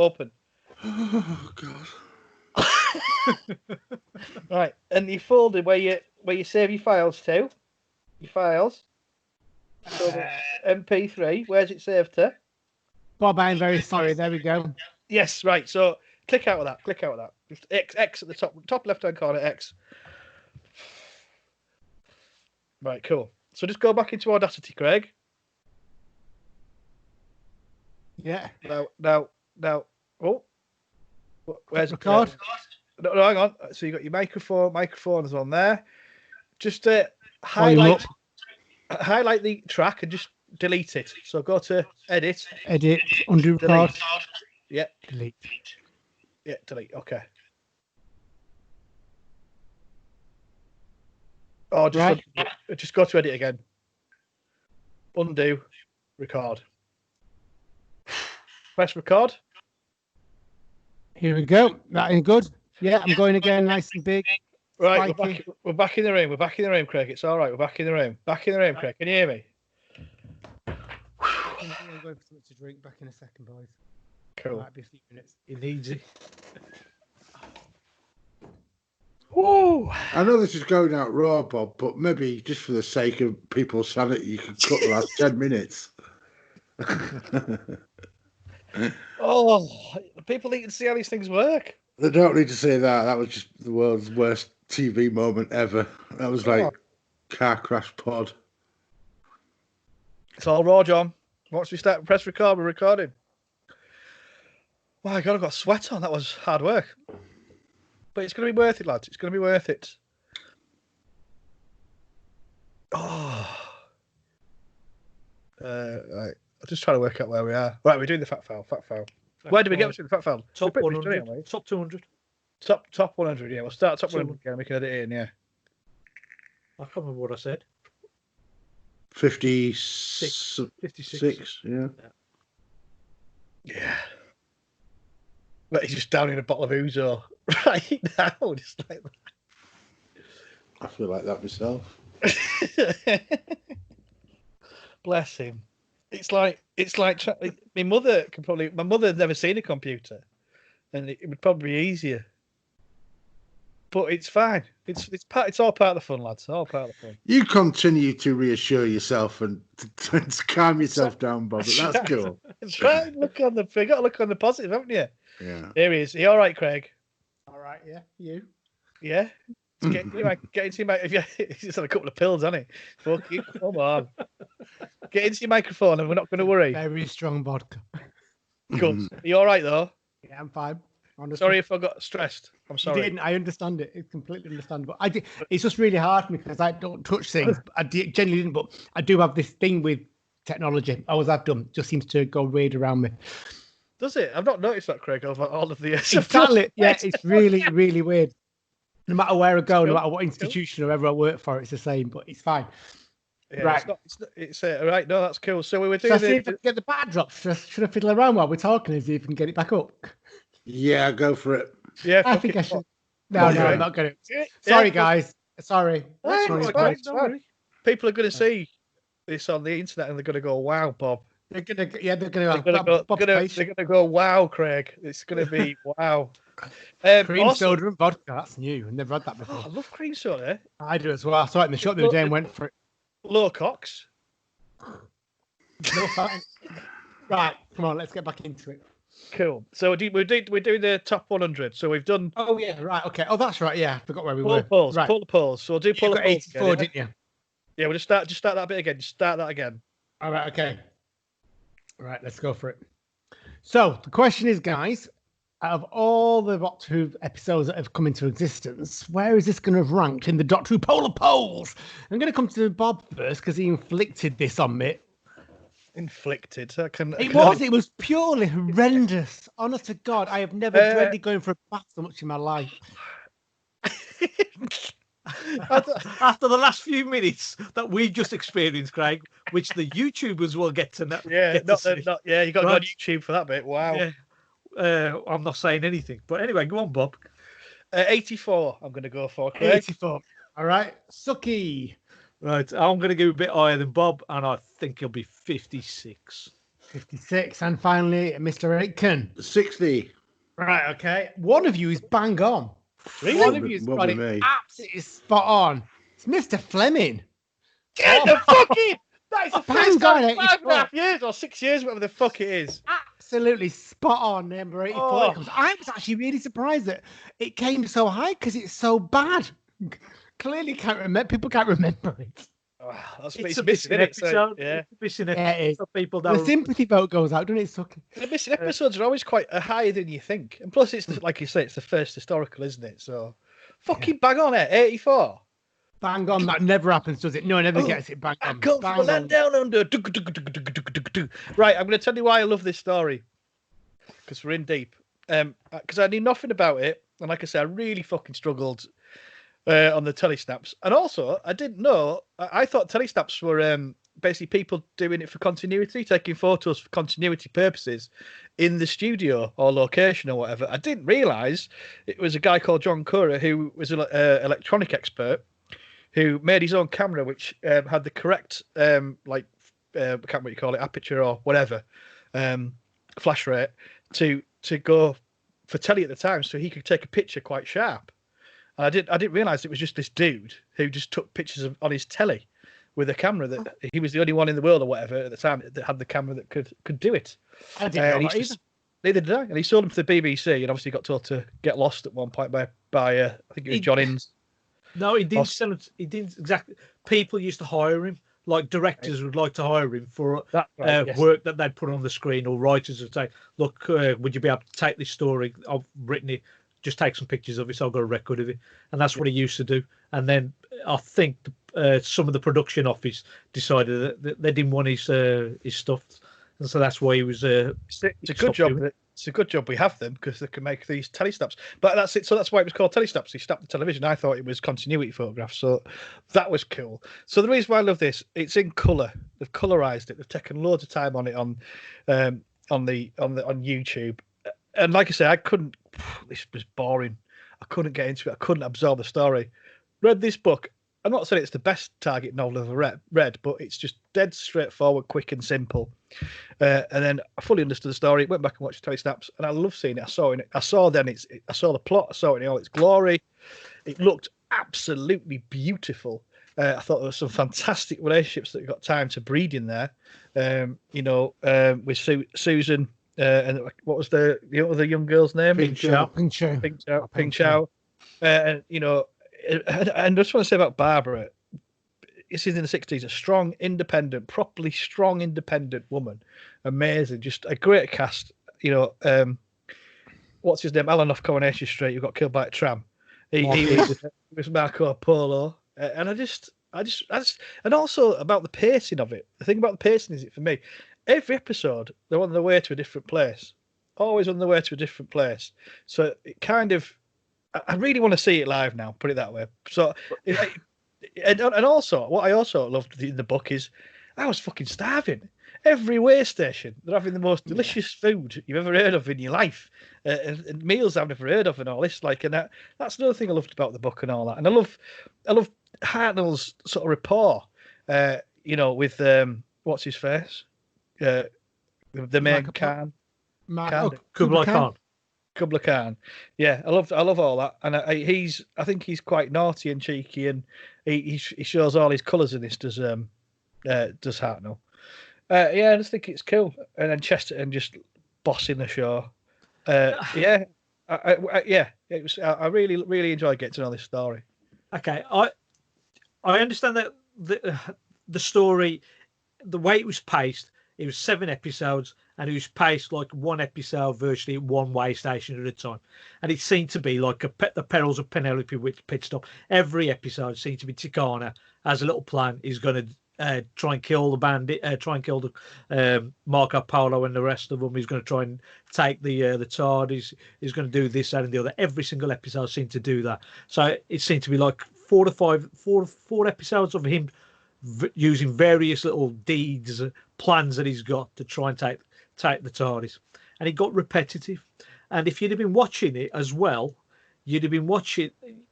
Oh God. Right, and the folder where you save your files to. Your files. So the MP3. Where's it saved to? Bob, I'm very sorry. There we go. Yes, right. So click out of that. Just X at the top left-hand corner. X. Right, cool. So just go back into Audacity, Craig. Yeah. Now. Oh, where's record? No, hang on. So you got your microphone is on there. Just highlight the track and just delete it. So go to edit, undo record. Yeah, Delete. Yeah, delete. Okay. Oh, just go to edit again. Undo, record. Press record. Here we go. That ain't good. Yeah, I'm going again, nice and big. Right, we're back in the room. We're back in the room, Craig. It's all right. We're back in the room. Craig. Can you hear me? I'm going for something to drink. Back in a second, boys. Cool. Might be a few minutes. He needs it. Woo! I know this is going out raw, Bob, but maybe just for the sake of people's sanity, you could cut the last 10 minutes. Oh, people need to see how these things work. They don't need to say that. That was just the world's worst TV moment ever. That was like car crash pod. It's all raw, John. Once we start press record, we're recording. My God, I've got sweat on. That was hard work. But it's going to be worth it, lads. It's going to be worth it. Oh. Right. I'm just trying to work out where we are. Right, we're doing the fact file. Where did we get to the fact file? Top 100. Top 200. Top 100, yeah. We'll start top 100 again. We can edit it in, yeah. I can't remember what I said. 56. 56. Yeah. Yeah. But he's just downing a bottle of ooze right now, just like that. I feel like that myself. Bless him. It's like my mother had never seen a computer, and it would probably be easier. But it's fine. It's all part of the fun, lads. All part of the fun. You continue to reassure yourself and to calm yourself down, Bob. But that's cool. That's right. You got to look on the positive, haven't you? Yeah. There he is. Are you all right, Craig? All right, yeah. You? Yeah. Get into your mic. He's just had a couple of pills, hasn't he? Fuck you. Come on. Get into your microphone, and we're not going to worry. Very strong vodka. Good. Are you all right though? Yeah, I'm fine. Honestly. Sorry if I got stressed. I'm sorry. You didn't. I understand it. It's completely understandable. It's just really hard for me because I don't touch things. I generally didn't, but I do have this thing with technology. Always have done. Just seems to go weird around me. Does it? I've not noticed that, Craig, over all of the years. Exactly. Yeah, it's really, really weird. No matter where I go, no matter what institution or wherever I work for, it's the same, but it's fine. Yeah, right. It's right. No, that's cool. So we were doing. Should I see if I can get the batter drop? Should I fiddle around while we're talking and see if we can get it back up? Yeah, go for it. Yeah, I think I should. No, I'm not going to. Sorry, guys. Sorry. Sorry. People are going to see this on the internet and they're going to go, "Wow, Bob." They're going to go, "Wow, Craig." It's going to be wow. Cream soda and vodka. That's new. I've never had that before. I love cream soda. I do as well. I saw it in the shop the other day and went for it. Lowcocks. No, fine. Right, come on, let's get back into it. Cool. So we're doing the top 100. So we've done Oh yeah, right, okay. Oh, that's right. Yeah, I forgot where we polar were. polls. Right, Polar polls. So we'll do you polar got polls. 84, again, didn't you? Yeah, we'll just start that bit again. Just start that again. All right, okay. All right, let's go for it. So the question is, guys, out of all the Doctor Who episodes that have come into existence, where is this going to have ranked in the Doctor Who polar polls? I'm going to come to Bob first because he inflicted this on me. Inflicted. It was purely horrendous. Honest to God, I have never dreaded going for a bath so much in my life. After the last few minutes that we just experienced, Craig, which the YouTubers will get to know. Yeah, you got to go on YouTube for that bit. Wow. Yeah. I'm not saying anything, but anyway, go on, Bob. 84. I'm going to go for Craig. 84. All right, Suky. Right, I'm going to go a bit higher than Bob, and I think he'll be 56. 56, and finally, Mr. Aitken. 60. Right, okay. One of you is bang on. Really? One of you has got it absolutely spot on. It's Mr. Fleming. Get the fucking... That is the first time 5.5 years or 6 years, whatever the fuck it is. Absolutely spot on, number 84. I was actually really surprised that it came so high because it's so bad. Clearly people can't remember it. It's a missing episode. Yeah. It's a missing episode. So people don't... The sympathy vote goes out, doesn't it, Sucky? The missing episodes are always quite higher than you think. And plus, it's like you say, it's the first historical, isn't it? So, fucking bang on it, 84. Bang on, that never happens, does it? No one ever gets it bang on. Come from the land down under. Right, I'm going to tell you why I love this story. Because we're in deep. Because I knew nothing about it. And like I said, I really fucking struggled on the telesnaps. And also, I didn't know, I thought telesnaps were basically people doing it for continuity, taking photos for continuity purposes in the studio or location or whatever. I didn't realise it was a guy called John Cura who was an electronic expert who made his own camera, which had the correct, I can't remember what you call it, aperture or whatever, flash rate to go for telly at the time, so he could take a picture quite sharp. And I didn't realise it was just this dude who just took pictures on his telly with a camera that he was the only one in the world or whatever at the time that had the camera that could do it. I didn't know that either. Neither did I. And he sold them to the BBC, and obviously got told to get lost at one point by I think it was John Innes. No, he didn't sell it. He didn't exactly. People used to hire him. Like directors would like to hire him for work that they'd put on the screen, or writers would say, "Look, would you be able to take this story? I've written it. Just take some pictures of it. So I've got a record of it." And that's what he used to do. And then I think some of the production office decided that they didn't want his stuff, and so that's why he was. It's a good job. It's a good job we have them because they can make these telesnaps. But that's it. So that's why it was called telesnaps. He snapped the television. I thought it was continuity photographs. So that was cool. So the reason why I love this, it's in colour. They've colourised it. They've taken loads of time on it on YouTube. And like I say, I couldn't. This was boring. I couldn't get into it. I couldn't absorb the story. Read this book. I'm not saying it's the best Target novel I've ever read, but it's just dead straightforward, quick and simple. And then I fully understood the story. Went back and watched telesnaps, and I love seeing it. I saw the plot. I saw it in all its glory. It looked absolutely beautiful. I thought there were some fantastic relationships that got time to breed in there. With Susan and what was the other young girl's name? Ping Chow. And I just want to say about Barbara, this is in the 60s, a strong, independent, properly strong, independent woman. Amazing. Just a great cast. What's his name? Alan off Coronation Street, who got killed by a tram. He was Marco Polo. And I just, and also about the pacing of it. The thing about the pacing is, for me, every episode, they're on their way to a different place. Always on their way to a different place. So it kind of, I really want to see it live now, put it that way. So, and also, what I also loved in the book is I was fucking starving. Every way station, they're having the most delicious food you've ever heard of in your life, and meals I've never heard of, and all this. And that's another thing I loved about the book and all that. And I love Hartnell's sort of rapport, with what's his face, the main Khan, Kubla Khan. Yeah, I love all that, and I think he's quite naughty and cheeky, and he shows all his colours in this. Does does Hartnell. Yeah, I just think it's cool. And then Chesterton just bossing the show. Yeah, yeah. It was. I really, really enjoyed getting to know this story. Okay, I understand that the story, the way it was paced, it was 7 episodes, and it was paced like one episode virtually at one way station at a time, and it seemed to be like the perils of Penelope with pit stop. Every episode seemed to be Tikana has a little plan. He's going to try and kill the bandit, try and kill the Marco Polo and the rest of them. He's going to try and take the TARDIS. He's going to do this, that, and the other. Every single episode seemed to do that. So it seemed to be like 4 episodes of him using various little deeds, plans that he's got to try and take the TARDIS, and it got repetitive. And if you'd have been watching it as well, you'd have been watching,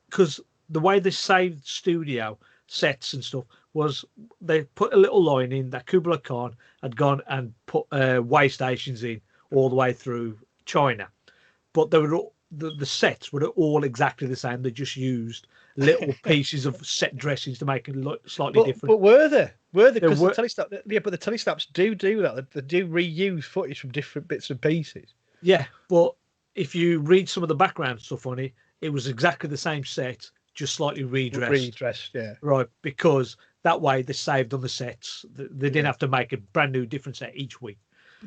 because the way they saved studio sets and stuff was they put a little line in that Kublai Khan had gone and put way stations in all the way through China, but they were all, the sets were all exactly the same. They just used little pieces of set dressings to make it look slightly different. But were they? Because the telesnap, yeah, but the telesnaps do that. They do reuse footage from different bits and pieces. Yeah, but if you read some of the background stuff on it, it was exactly the same set, just slightly redressed. Yeah. Right, because that way they saved on the sets. They didn't have to make a brand new different set each week.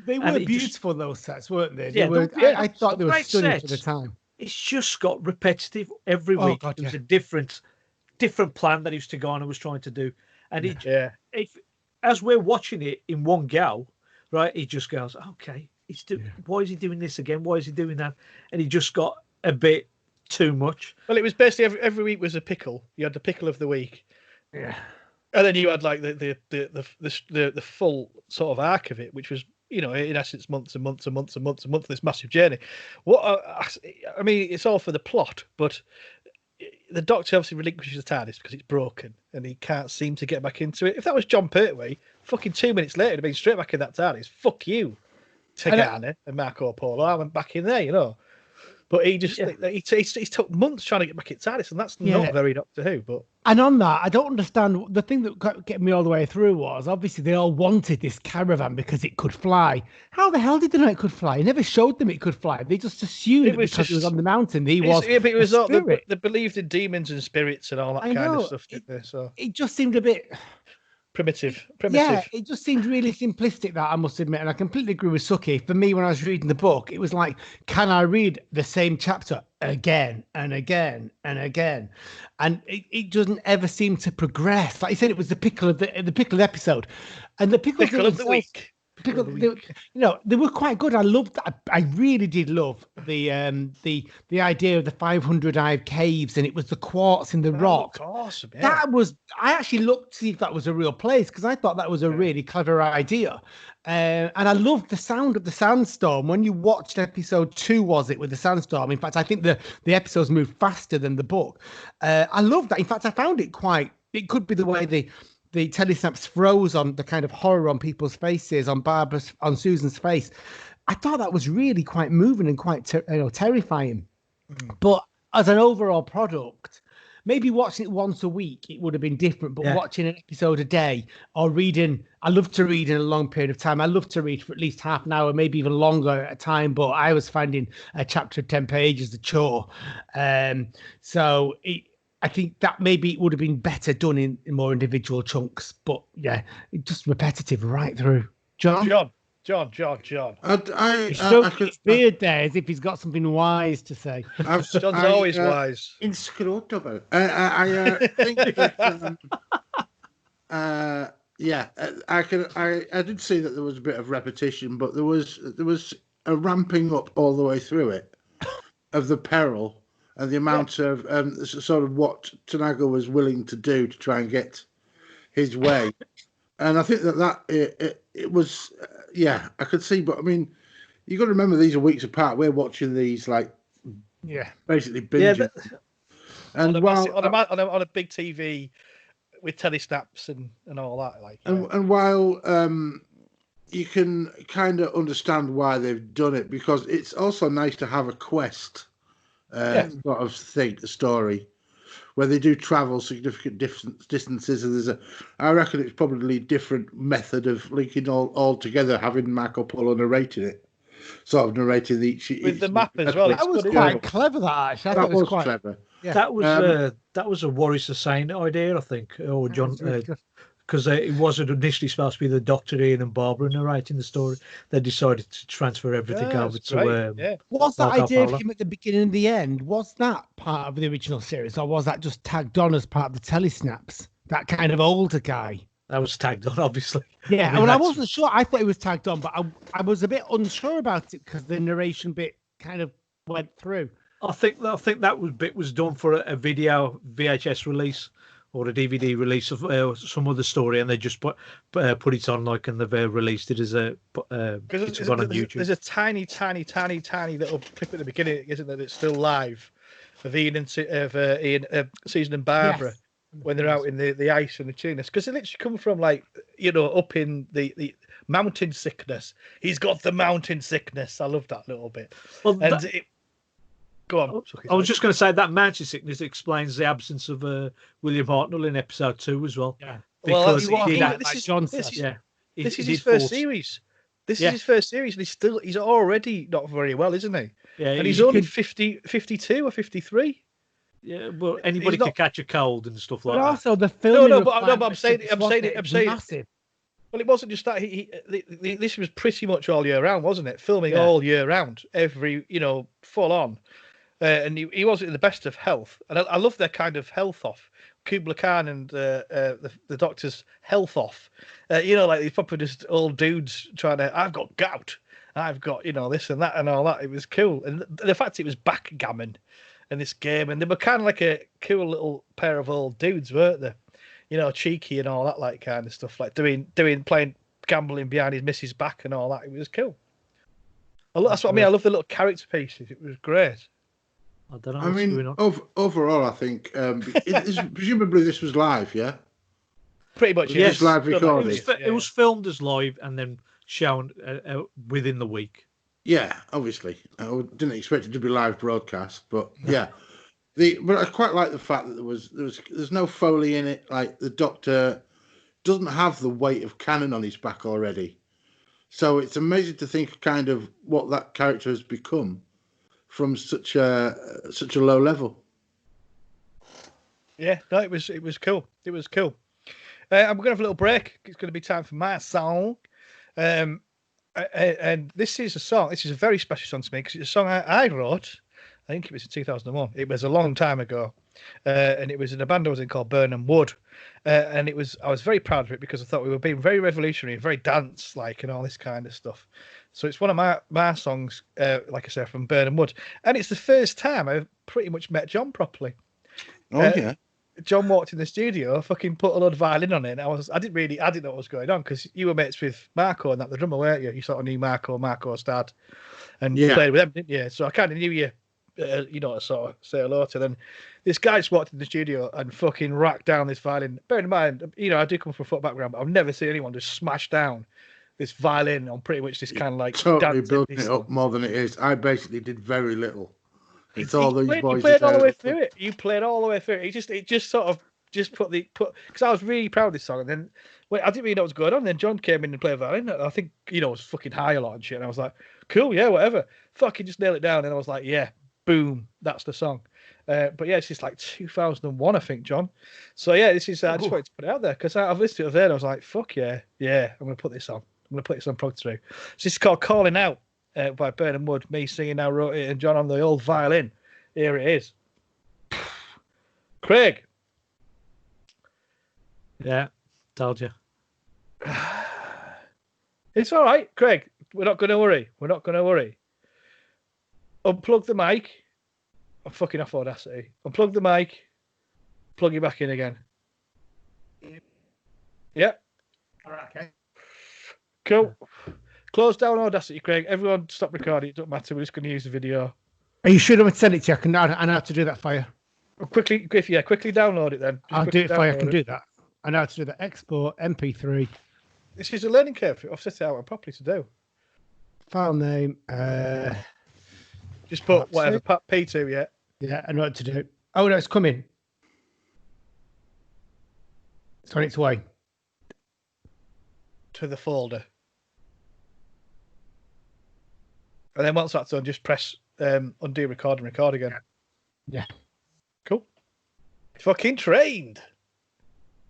They were beautiful, those sets, weren't they? Yeah, I thought they were stunning sets. for the time. It's just got repetitive every week. God, it was a different plan that Tigana was trying to do. And if as we're watching it in one go, right, he just goes, okay, why is he doing this again? Why is he doing that? And he just got a bit too much. Well, it was basically every week was a pickle. You had the pickle of the week. Yeah. And then you had like the full sort of arc of it, which was, you know, in essence, months and months and months and months and months of this massive journey. I mean, it's all for the plot, but the Doctor obviously relinquishes the TARDIS because it's broken and he can't seem to get back into it. If that was John Pertwee, fucking 2 minutes later, he'd have been straight back in that TARDIS. Fuck you, Tigana and Marco Polo. I went back in there, you know. But he just he took months trying to get back at TARDIS, and that's not very Doctor Who. But and on that, I don't understand. The thing that got me all the way through was obviously they all wanted this caravan because it could fly. How the hell did they know it could fly? He never showed them it could fly. They just assumed it because he was on the mountain. He was. Yeah, but it was all, they believed in demons and spirits and all that kind of stuff, didn't they? So it just seemed a bit primitive. Yeah, it just seemed really simplistic, that I must admit, and I completely agree with Suki. For me, when I was reading the book, it was like, can I read the same chapter again and again and again? And it doesn't ever seem to progress. Like you said, it was the pickle of the episode, and the pickle of the week. They were quite good. I loved that. I really did love the idea of the 500 Hive caves, and it was the quartz in the rock. Awesome, yeah. That was. I actually looked to see if that was a real place because I thought that was a really clever idea. And I loved the sound of the sandstorm. When you watched episode 2, was it, with the sandstorm? In fact, I think the episodes moved faster than the book. I loved that. In fact, I found it quite. It could be the way the telesnaps froze on the kind of horror on people's faces, on Susan's face. I thought that was really quite moving and quite terrifying. But as an overall product, maybe watching it once a week, it would have been different. But watching an episode a day or reading, I love to read in a long period of time. I love to read for at least half an hour, maybe even longer at a time. But I was finding a chapter of 10 pages a chore. I think that maybe it would have been better done in more individual chunks, but yeah, it's just repetitive right through. John. He's stroking his beard there as if he's got something wise to say. John's always wise. Inscrutable. I think that, I did see that there was a bit of repetition, but there was a ramping up all the way through it of the peril. And the amount of sort of what Tanaga was willing to do to try and get his way, and I think it was I could see. But I mean, you got to remember these are weeks apart. We're watching these basically binging. And on a big TV with telesnaps and all that, and while you can kind of understand why they've done it, because it's also nice to have a quest. Sort of think the story where they do travel significant distances, and I reckon it's probably a different method of linking all together, having Marco Polo narrating it, sort of narrating each with the map as well. That was quite clever. That actually, I thought it was quite clever. Yeah. That was a Warris Hussain idea, I think, or John, because it wasn't initially supposed to be the Doctor, Ian, and Barbara narrating the story. They decided to transfer everything over to. Was that Marco idea of Polo. him at the beginning and the end? Was that part of the original series, or was that just tagged on as part of the telesnaps? That kind of older guy. That was tagged on, obviously. Yeah, I wasn't sure. I thought it was tagged on, but I was a bit unsure about it because the narration bit kind of went through. I think that bit was done for a video VHS release or a DVD release of some other story, and they just put it on and they've released it as a because on YouTube. There's a tiny little clip at the beginning, isn't there? That's still live of Ian and Susan and Barbara when they're out in the ice and the tunas, because it literally come from up in the mountain sickness. He's got the mountain sickness. I love that little bit. Well, go on. I was just going to say that mountain sickness explains the absence of William Hartnell in episode 2 as well. Yeah. Because this is his first series. This is his first series, and he's already not very well, isn't he? Yeah, and he's only 52 or 53. Yeah, well, anybody can catch a cold and stuff like that. But also the film. But I'm saying massive. Well, it wasn't just that. This was pretty much all year round, wasn't it? Filming all year round, every full on. And he wasn't in the best of health, and I love their kind of health off. Kubla Khan and the Doctor's health off. Like these proper just old dudes trying to. I've got gout. I've got this and that and all that. It was cool, and the fact it was backgammon, in this game, and they were kind of like a cool little pair of old dudes, weren't they? Cheeky and all that kind of stuff, like playing gambling behind his missus' back and all that. It was cool. That's what I mean. I love the little character pieces. It was great. I don't know what's going on. Overall, I think presumably this was live, yeah? Pretty much, yes. Live recording. It was filmed as live and then shown within the week. Yeah, obviously. I didn't expect it to be live broadcast, but yeah. But I quite like the fact that there's no Foley in it. Like, the Doctor doesn't have the weight of canon on his back already. So it's amazing to think kind of what that character has become from such a low level. Yeah, no, it was cool. It was cool. I'm gonna have a little break. It's gonna be time for my song, and this is a song. This is a very special song to me because it's a song I wrote. I think it was in 2001. It was a long time ago, and it was in a band I was in called Burnham Wood, and I was very proud of it because I thought we were being very revolutionary, very dance-like, and all this kind of stuff. So it's one of my songs, like I said, from Burnham Wood, and it's the first time I've pretty much met John properly. Oh yeah. John walked in the studio, fucking put a load of violin on it, and I didn't know what was going on because you were mates with Marco and that, the drummer, weren't you? You sort of knew Marco's dad, and played with them, didn't you? So I kind of knew you. To sort of say hello to. Then this guy just walked in the studio and fucking racked down this violin. Bear in mind, I do come from a foot background, but I've never seen anyone just smash down this violin on pretty much this kind of like totally building it up more than it is. I basically did very little. It's all these boys. You played all the way through it. You played all the way through it. It just sort of put because I was really proud of this song, and then I didn't really know what was going on. And then John came in and played violin. And I think was fucking high a lot and shit. And I was like, cool, yeah, whatever. Fucking just nail it down. And I was like, yeah. Boom, that's the song. But yeah, it's just like 2001, I think, John. So yeah, this is I just wanted to put it out there because I've listened to it there and I was like, fuck yeah, I'm gonna put this on. I'm gonna put this on Progtor Who. This is called Calling Out by Burnham Wood. Me singing, now wrote it, and John on the old violin. Here it is. Craig. Yeah, told you. It's all right, Craig. We're not gonna worry. Unplug the mic. I'm fucking off Audacity. Unplug the mic. Plug it back in again. Yeah. All right, okay. Cool. Close down Audacity, Craig. Everyone stop recording. It doesn't matter. We're just going to use the video. Are you sure I'm going to send it to you? I know how to do that for you. Quickly download it then. I'll do it for you. I can do that. I know how to do that. Export MP3. This is a learning curve. I've set it out properly to do. File name. Just put whatever, P2, yeah? Yeah, I know what to do. Oh, no, it's coming. It's on its way. To the folder. And then once that's done, just press undo record and record again. Yeah. Cool. Fucking trained.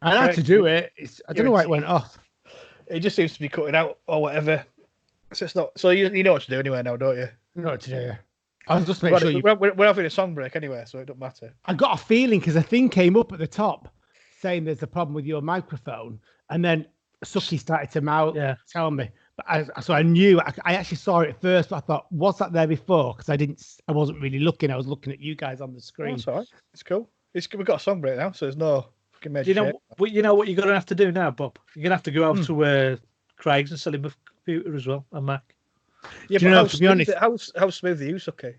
I had to do it. I don't know why it went off. It just seems to be cutting out or whatever. So it's not. So you know what to do anyway now, don't you? You know what to do. I'll just make sure we're having a song break anyway, so it don't matter. I got a feeling because a thing came up at the top saying there's a problem with your microphone, and then Suky started to tell me. But so I knew. I actually saw it first, but I thought, was that there before? Because I wasn't really looking. I was looking at you guys on the screen. That's all right. It's cool. We've got a song break now, so there's no fucking major. You know what you're going to have to do now, Bob? You're going to have to go out to Craig's and sell him a computer as well, and Mac. Yeah, but to be honest, how smooth are you, Suky?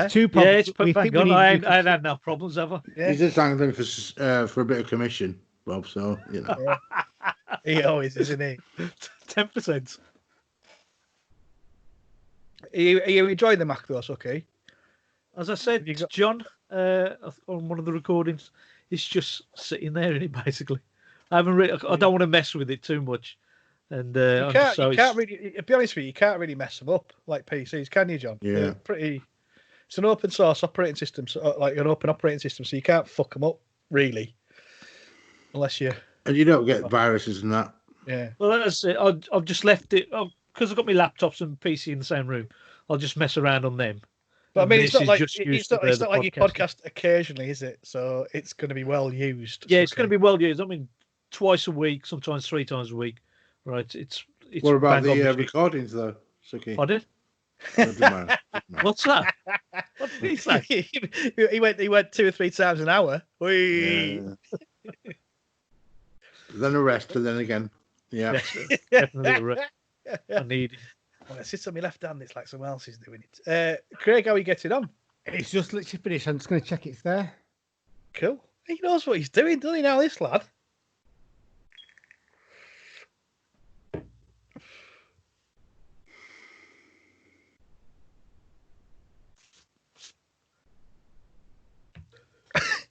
Two problems. I ain't had no problems ever. Yeah. He's just angling for a bit of commission, Bob. So you know, he always is, isn't he? 10%. Are you enjoying the Mac though, Suky? As I said, John on one of the recordings, it's just sitting there in it basically. I don't want to mess with it too much. And you can't really. To be honest with you, you can't really mess them up like PCs, can you, John? Yeah. They're pretty. It's an open source operating system, so like an open operating system, so you can't fuck them up really, unless you. And you don't get viruses and that. Yeah. Well, that's it. I've just left it because I've got my laptops and PC in the same room. I'll just mess around on them. But I mean, it's not like you podcast occasionally, is it? So it's going to be well used. Yeah, it's going to be well used. I mean, twice a week, sometimes 3 times a week. Right? It's what about the recordings though, Suky? Pardon? What's that? What did he say? he went 2 or 3 times an hour. Yeah. Then a rest, and then again. Yeah. Definitely a rest. I need it. When I sit on my left hand, it's like someone else is doing it. Craig, how are you getting on? It's just literally finished. I'm just going to check it's there. Cool. He knows what he's doing, doesn't he, now, this lad?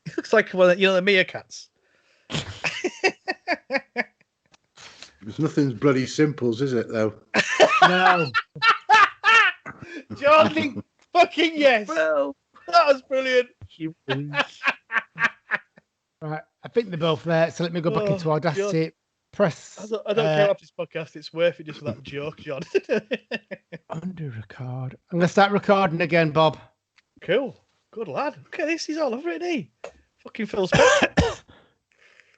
He looks like one of the meerkats. There's nothing bloody simples, is it, though? No. Jordan, fucking yes. Well, that was brilliant. Right, I think they're both there. So let me go back into Audacity. John, Press. I don't care about this podcast. It's worth it just for that joke, John. Undo record. I'm going to start recording again, Bob. Cool. Good lad. Look at this. He's all over it, he? Fucking Phil Spencer.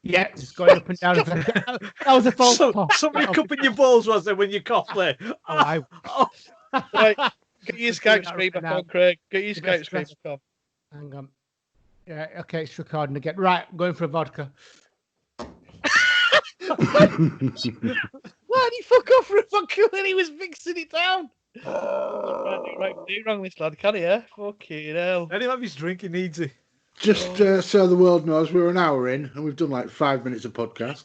Yeah, just going up and down. That was a false cough. Somebody cupping your balls, was there, when you cough there? Right. Get your Skype screen back on, Craig. Get your Skype screen back on. Hang on. Yeah, okay, it's recording again. Right, I'm going for a vodka. Why did he fuck off for a vodka when he was mixing it down? Right, do wrong this lad, can he? Fucking hell. Any of his drinking needs it. Just so the world knows, we're an hour in and we've done like 5 minutes of podcast.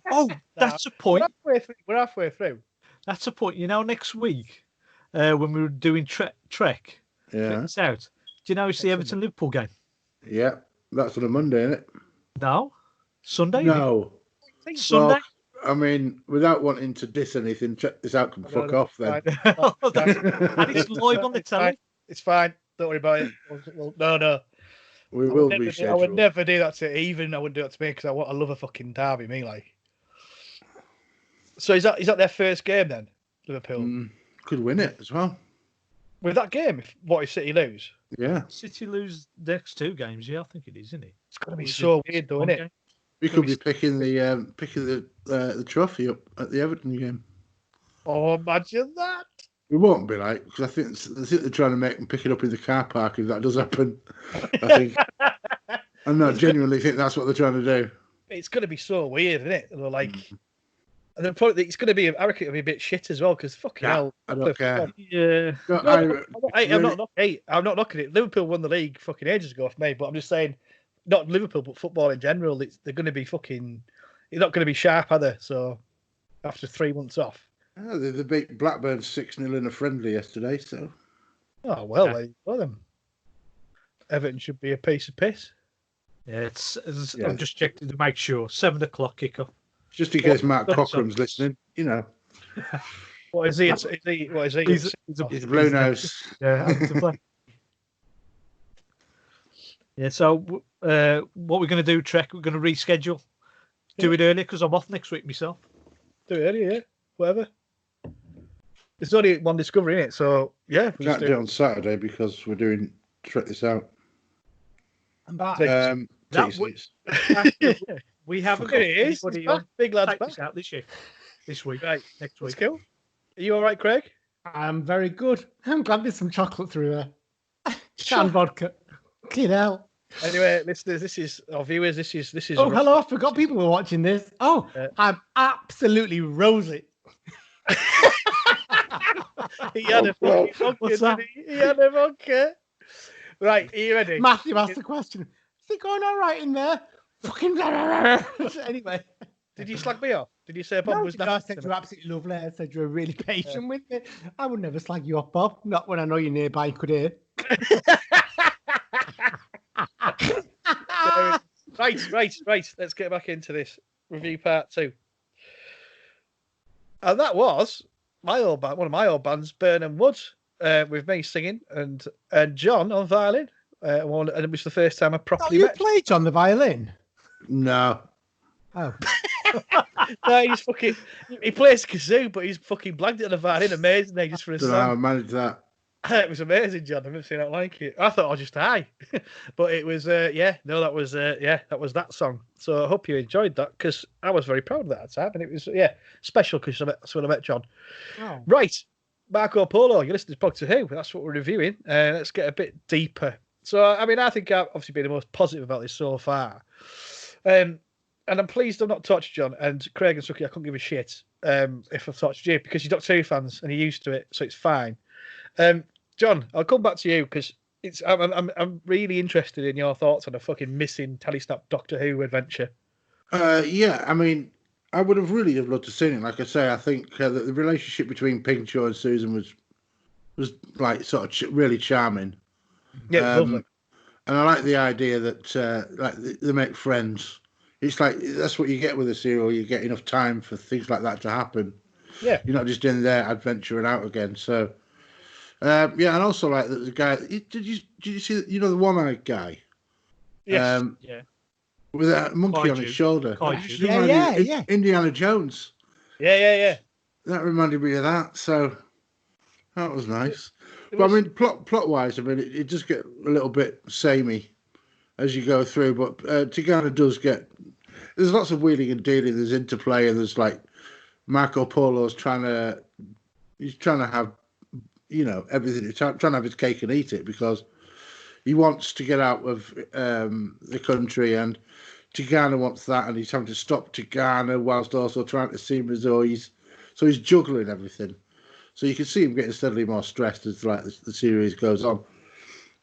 Oh, that's a point. We're halfway through. That's a point. You know, next week when we were doing Trek, it's out. Do you know it's the Everton Liverpool game? Yeah, that's on a Monday, isn't it? No, Sunday. No, Sunday. Well, I mean, without wanting to diss anything, check this out. Can fuck off then. And it's live on the telly. It's fine. Don't worry about it. No. We will reschedule. I would never do that to even. I wouldn't do that to me because I love a fucking derby. Me like. So is that their first game then? Liverpool could win it as well. With that game, if City lose? Yeah. City lose next 2 games. Yeah, I think it is, isn't it? It's going to be so weird, though, isn't it? We could be picking the trophy up at the Everton game. Oh, imagine that! We won't be like, because I think they're trying to make them pick it up in the car park if that does happen. I think. I'm not genuinely think that's what they're trying to do. It's going to be so weird, isn't it? They're like, and then probably it's going to be. I reckon it'll be a bit shit as well because fucking hell. I don't care. Yeah. I'm not knocking it. Liverpool won the league fucking ages ago for me, but I'm just saying, not Liverpool, but football in general. They're going to be fucking. They're not going to be sharp, are they? So after 3 months off. Oh, they beat Blackburn 6-0 in a friendly yesterday, so. Oh, well, there you go then. Everton should be a piece of piss. Yeah, I'm just checking to make sure. 7 o'clock kickoff. Just in case Mark Cochrane's listening, you know. What is he? What is he? He's a blue nose. Yeah, yeah. So, what we're going to do, Trek? We're going to reschedule. Do it earlier because I'm off next week myself. Do it earlier, yeah. Whatever. There's only one Discovery in it, so yeah. We can't do it on Saturday because we're doing Trek This Out. I'm back. We haven't Look got at it is. anybody It's back. on Big lad's Take back. this out this week, Right. next Let's week. go. Are you all right, Craig? I'm very good. I'm glad there's some chocolate through there. Canned vodka. Kid hell. Anyway, listeners, this is our viewers. This is. Oh, hello! I forgot people were watching this. Oh, I'm absolutely rosy. He had a fucking vodka. What's that? He had a vodka. Right, are you ready? Matthew asked the question. Is it going all right in there? Fucking. Anyway. Did you slag me off? Did you say Bob No, was I said you were absolutely lovely. I said you were really patient with me. I would never slag you off, Bob. Not when I know you're nearby and could hear. Right. Let's get back into this review part 2. And that was my old band, one of my old bands, Burnham Wood, with me singing and John on violin. And it was the first time I properly you met. played John the violin? No. Oh. No, he plays kazoo, but he's fucking blagged it on the violin amazingly just for a Don't know how I song. managed that. It was amazing, John. I've never seen that like it. I thought I was just high, but it was that was that song. So I hope you enjoyed that because I was very proud of that time, and it was special because that's when I met John. Oh. Right, Marco Polo, you're listening to Progtor Who. That's what we're reviewing. Let's get a bit deeper. So I mean, I think I've obviously been the most positive about this so far. And I'm pleased I've not touched John and Craig and Suky. I couldn't give a shit if I've touched you because you're Doctor Who fans and you're used to it, so it's fine. John, I'll come back to you because I'm really interested in your thoughts on a fucking missing Telesnap Doctor Who adventure. Yeah, I mean, I would have really loved to see it. Like I say, I think that the relationship between Pinkshaw and Susan was like sort of really charming. Yeah, lovely. And I like the idea that like they make friends. It's like that's what you get with a serial. You get enough time for things like that to happen. Yeah, you're not just in there adventuring out again. So yeah, and also like the guy. Did you see the one-eyed guy? Yes. Yeah. With a monkey on his shoulder. Yeah. Indiana Jones. Yeah. That reminded me of that. So that was nice. But I mean, plot-wise, I mean, it does get a little bit samey as you go through. But Tigana does get. There's lots of wheeling and dealing. There's interplay, and there's like Marco Polo's trying to have, everything. He's trying to have his cake and eat it because he wants to get out of the country, and Tigana wants that, and he's having to stop Tigana whilst also trying to see Mazois. So he's juggling everything. So you can see him getting steadily more stressed as like the series goes on.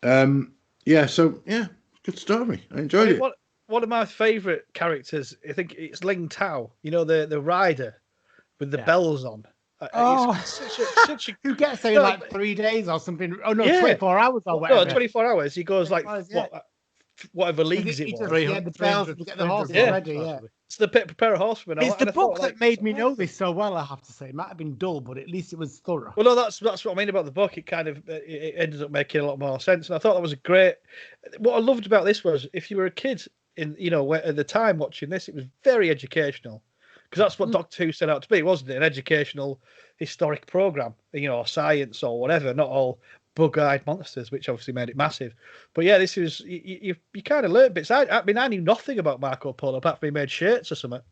Good story. I enjoyed it. One of my favourite characters, I think it's Ling Tao. You know, the rider with the bells on. Such a who gets there in like 3 days or something? Oh no, 24 hours or whatever. No, 24 hours. He goes like whatever leagues it was. Yeah, the bells to get the horse ready. Yeah. It's the Prepare a Horseman. It's the book that made me know this so well. I have to say, it might have been dull, but at least it was thorough. Well, no, that's what I mean about the book. It kind of it ended up making a lot more sense, and I thought that was a great. What I loved about this was if you were a kid at the time watching this, it was very educational because that's what Doctor Who set out to be, wasn't it? An educational historic program, science or whatever, not all bug-eyed monsters, which obviously made it massive. But yeah, this is you kind of learned bits. I knew nothing about Marco Polo apart from he made shirts or something.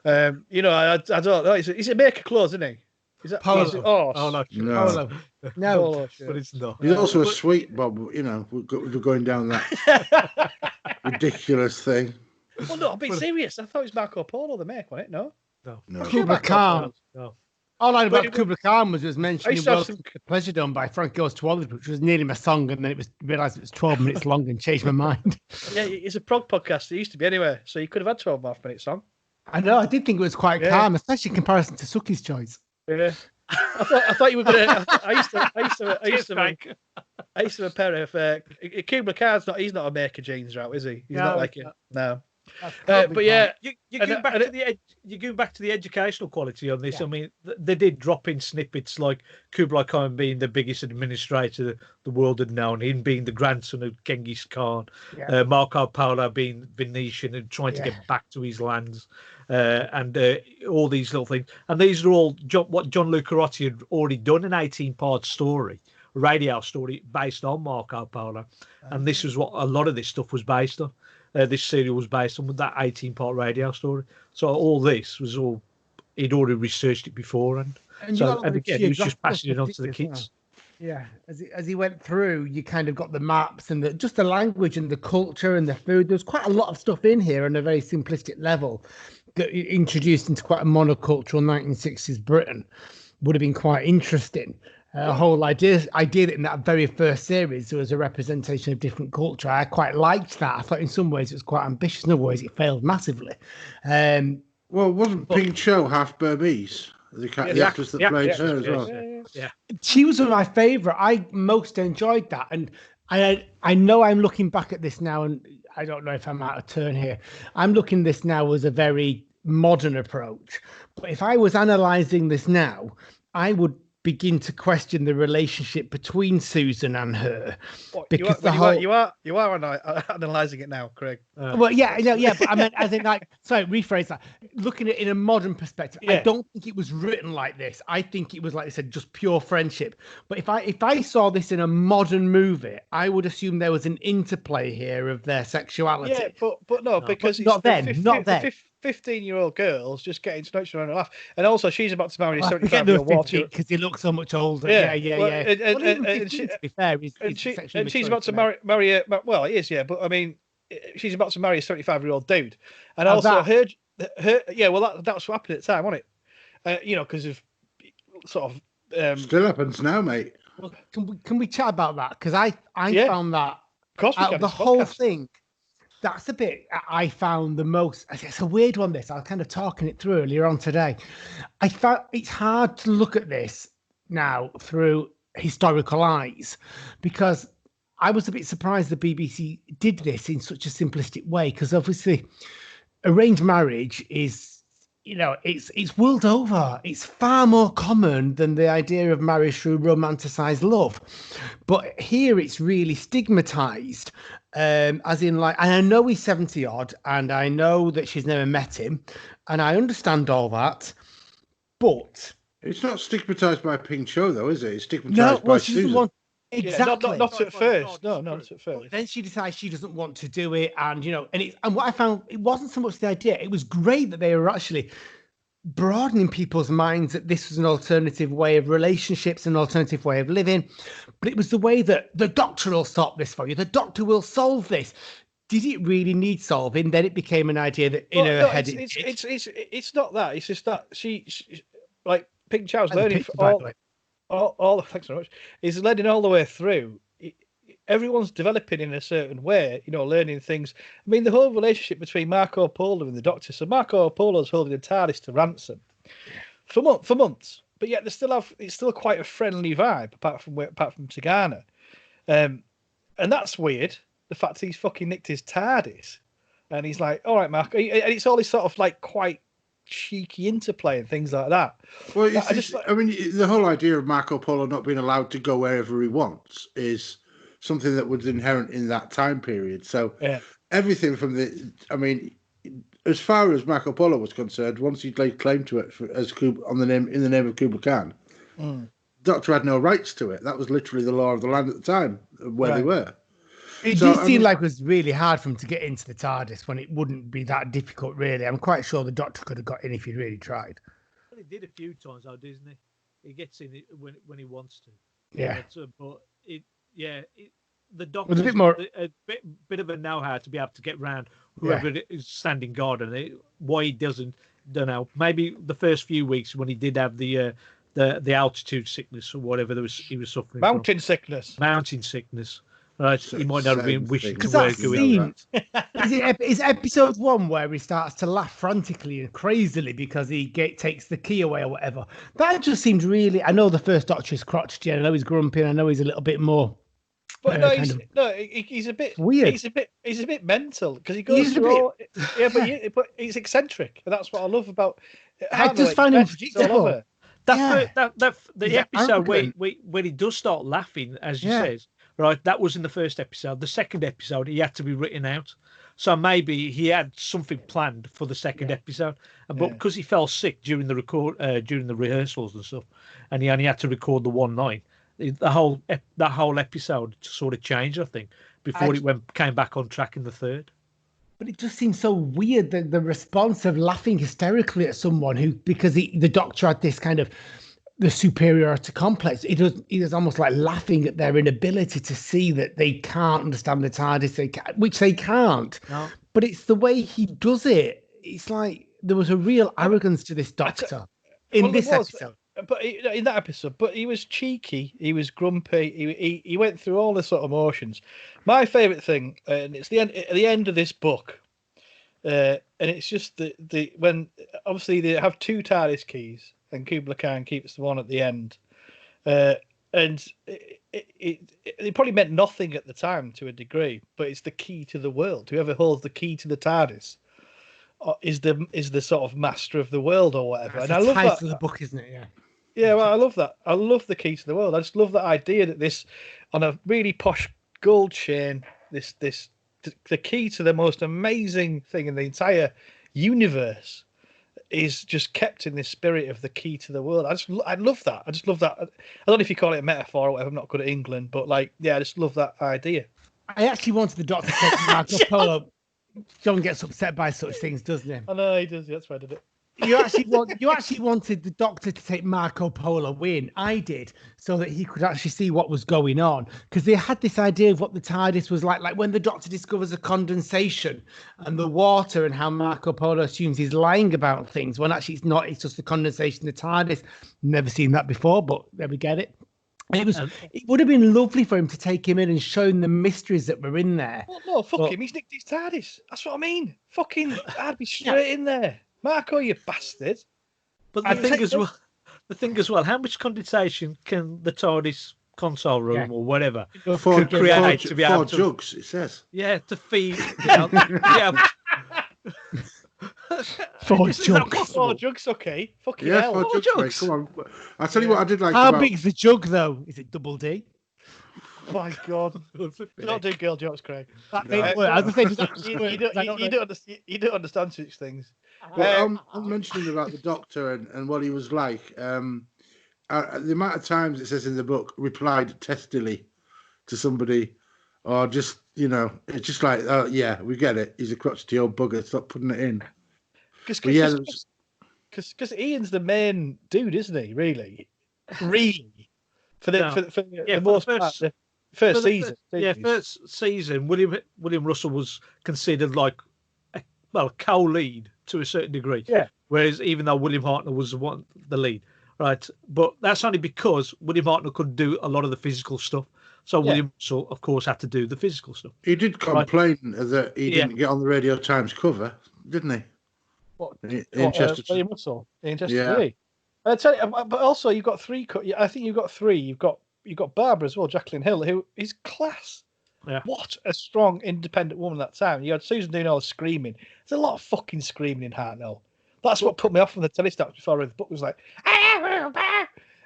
I don't know. He's a maker clothes, isn't he? Is that Polo? Oh No. No, but it's not. He's also a sweet Bob. We're going down that ridiculous thing. Well, no, I'm being serious. I thought it was Marco Polo the make, wasn't it? No. Kubla Khan. No. All I know about Kubla Khan was mentioning Welcome to Pleasure Done by Frank Goes to Hollywood, which was nearly my song, and then realised it was 12 minutes long and changed my mind. Yeah, it's a prog podcast. It used to be anyway, so you could have had 12.5 minute song. I know. I did think it was quite calm, especially in comparison to Suki's choice. Yeah. I thought you were gonna. I used to. I used to have a pair of Kubla Khan's not. He's not a maker jeans route, is he? He's No, not like he's it. not. No. But But yeah, You're going back to the educational quality on this. Yeah. I mean, they did drop in snippets like Kublai Khan being the biggest administrator the world had known, him being the grandson of Genghis Khan, Marco Polo being Venetian and trying to get back to his lands, and all these little things. And these are all what John Lucarotti had already done, an 18-part story, a radio story based on Marco Polo. And this was what a lot of this stuff was based on. This serial was based on with that 18-part radio story. So all this was all he'd already researched it beforehand. And again, he was just passing it on to the kids. Well. Yeah, as he went through, you kind of got the maps and just the language and the culture and the food. There's quite a lot of stuff in here on a very simplistic level that introduced into quite a monocultural 1960s Britain. Would have been quite interesting. Whole idea that in that very first series there was a representation of different culture. I quite liked that. I thought in some ways it was quite ambitious, in other ways it failed massively. Well, wasn't Ping Cho half Burmese? The actress that played her as well. Yeah, she was one of my favourite. I most enjoyed that, and I know I'm looking back at this now, and I don't know if I'm out of turn here. I'm looking at this now as a very modern approach, but if I was analysing this now, I would begin to question the relationship between Susan and her. Because you are analysing it now, Craig. Well, yeah, but I meant as in rephrase that. Looking at it in a modern perspective, I don't think it was written like this. I think it was, like I said, just pure friendship. But if I saw this in a modern movie, I would assume there was an interplay here of their sexuality. Yeah, but no, because it's not then. 15-year-old girls just getting to know each other and laugh, and also she's about to marry a 75-year-old water because he looks so much older. Yeah. And to be fair, she's about to marry a well, he is, but I mean, she's about to marry a 75-year-old dude, and also her that's what happened at the time, wasn't it? Because of sort of still happens now, mate. Well, can we chat about that? Because I found that of course out of the whole thing. That's the bit I found the most. It's a weird one. This I was kind of talking it through earlier on today. I found it's hard to look at this now through historical eyes because I was a bit surprised the BBC did this in such a simplistic way. Because obviously, arranged marriage is, it's world over. It's far more common than the idea of marriage through romanticized love. But here it's really stigmatized. As in, like, and I know he's 70 odd, and I know that she's never met him, and I understand all that, but it's not stigmatized by Ping Cho, though, is it? It's stigmatized by Susan. Exactly. Not at first. No, not at first. Then she decides she doesn't want to do it, and and what I found, it wasn't so much the idea. It was great that they were actually broadening people's minds that this was an alternative way of relationships, an alternative way of living. But it was the way that the doctor will stop this for you. The doctor will solve this. Did it really need solving? Then it became an idea that in her head. It's not that. It's just that she like Ping Chow's learning all. Thanks very much. He's learning all the way through. Everyone's developing in a certain way, learning things. I mean, the whole relationship between Marco Polo and the Doctor. So Marco Polo's holding the TARDIS to ransom for months, but yet it's still quite a friendly vibe apart from Tagana, and that's weird. The fact that he's fucking nicked his TARDIS, and he's like, "All right, Mark," and it's all this sort of like quite cheeky interplay and things like that. Well, the whole idea of Marco Polo not being allowed to go wherever he wants is something that was inherent in that time period. So everything from as far as Marco Polo was concerned, once he'd laid claim to it in the name of Kublai Khan, Doctor had no rights to it. That was literally the law of the land at the time where they were. It did seem like it was really hard for him to get into the TARDIS when it wouldn't be that difficult, really. I'm quite sure the Doctor could have got in if he really tried. Well, he did a few times, though, doesn't he? He gets in it when he wants to. Yeah. The Doctor was a bit of a know-how to be able to get round whoever is standing guard, and why he don't know. Maybe the first few weeks when he did have the altitude sickness or whatever he was suffering mountain from. sickness. Right, he might not have been wishing because to that scene is episode 1 where he starts to laugh frantically and crazily because he takes the key away or whatever. That just seemed really. I know the first Doctor is crotchety. I know he's grumpy. And I know he's a little bit more But no, kind of he's a bit weird. He's a bit mental because he goes through all. Yeah, but he's eccentric, and that's what I love about. I just find him predictable. The episode where he does start laughing, as you says, right? That was in the first episode. The second episode, he had to be written out. So maybe he had something planned for the second episode, but because he fell sick during the during the rehearsals and stuff, and he only had to record the one line, that whole episode sort of changed, I think, before it came back on track in the third. But it just seems so weird that the response of laughing hysterically at someone who, because the Doctor had this kind of the superiority complex, it was almost like laughing at their inability to see that they can't understand the TARDIS, which they can't. No. But it's the way he does it. It's like there was a real arrogance to this Doctor in this episode. But in that episode, but he was cheeky, he was grumpy, he went through all the sort of emotions. My favourite thing, and it's at the end of this book, and it's just the when obviously they have two TARDIS keys, and Kubla Khan keeps the one at the end, and it probably meant nothing at the time to a degree, but it's the key to the world. Whoever holds the key to the TARDIS is the sort of master of the world or whatever. That's and I love that. The book, isn't it? Yeah. Yeah, well, I love that. I love the key to the world. I just love that idea that this, on a really posh gold chain, the key to the most amazing thing in the entire universe is just kept in this spirit of the key to the world. I love that. I just love that. I don't know if you call it a metaphor or whatever. I'm not good at England, but like, yeah, I just love that idea. I actually wanted the Doctor to take Marco Polo. John gets upset by such things, doesn't he? I know he does. That's why I did it. You actually wanted the Doctor to take Marco Polo in. I did, so that he could actually see what was going on, because they had this idea of what the TARDIS was like when the Doctor discovers a condensation and the water, and how Marco Polo assumes he's lying about things when actually it's not. It's just the condensation of the TARDIS. Never seen that before, but there we get it. It would have been lovely for him to take him in and show him the mysteries that were in there. Well, no, fuck him. He's nicked his TARDIS. That's what I mean. Fucking, I'd be straight in there. Marco, you bastard. But the thing as well, how much condensation can the TARDIS console room or whatever create to be able to... 4 jugs, it says. Yeah, to feed... 4 jugs. 4 jugs, okay. Fucking hell. 4 jugs. Come on. I'll tell you what I did like How about... big's the jug, though? Is it double D? My God. Don't do girl jokes, Craig. You don't understand such things. Well, I'm mentioning about the Doctor and what he was like. The amount of times it says in the book, replied testily to somebody, or just, it's just like, oh, yeah, we get it. He's a crotchety old bugger. Stop putting it in. Because Ian's the main dude, isn't he? Really? For the most part. First season. Yeah, first season, William Russell was considered like a co-lead to a certain degree. Yeah. Whereas even though William Hartnell was the lead, right? But that's only because William Hartnell couldn't do a lot of the physical stuff. So William Russell, of course, had to do the physical stuff. He did complain that he didn't get on the Radio Times cover, didn't he? William Russell in Chester 3. I tell you, but also you've got 3. I think you've got 3. You've got Barbara as well, Jacqueline Hill, who is class. Yeah. What a strong, independent woman at that time. You had Susan doing all the screaming. There's a lot of fucking screaming in Hartnell. That's what put me off from the telestats before I read the book. Was like,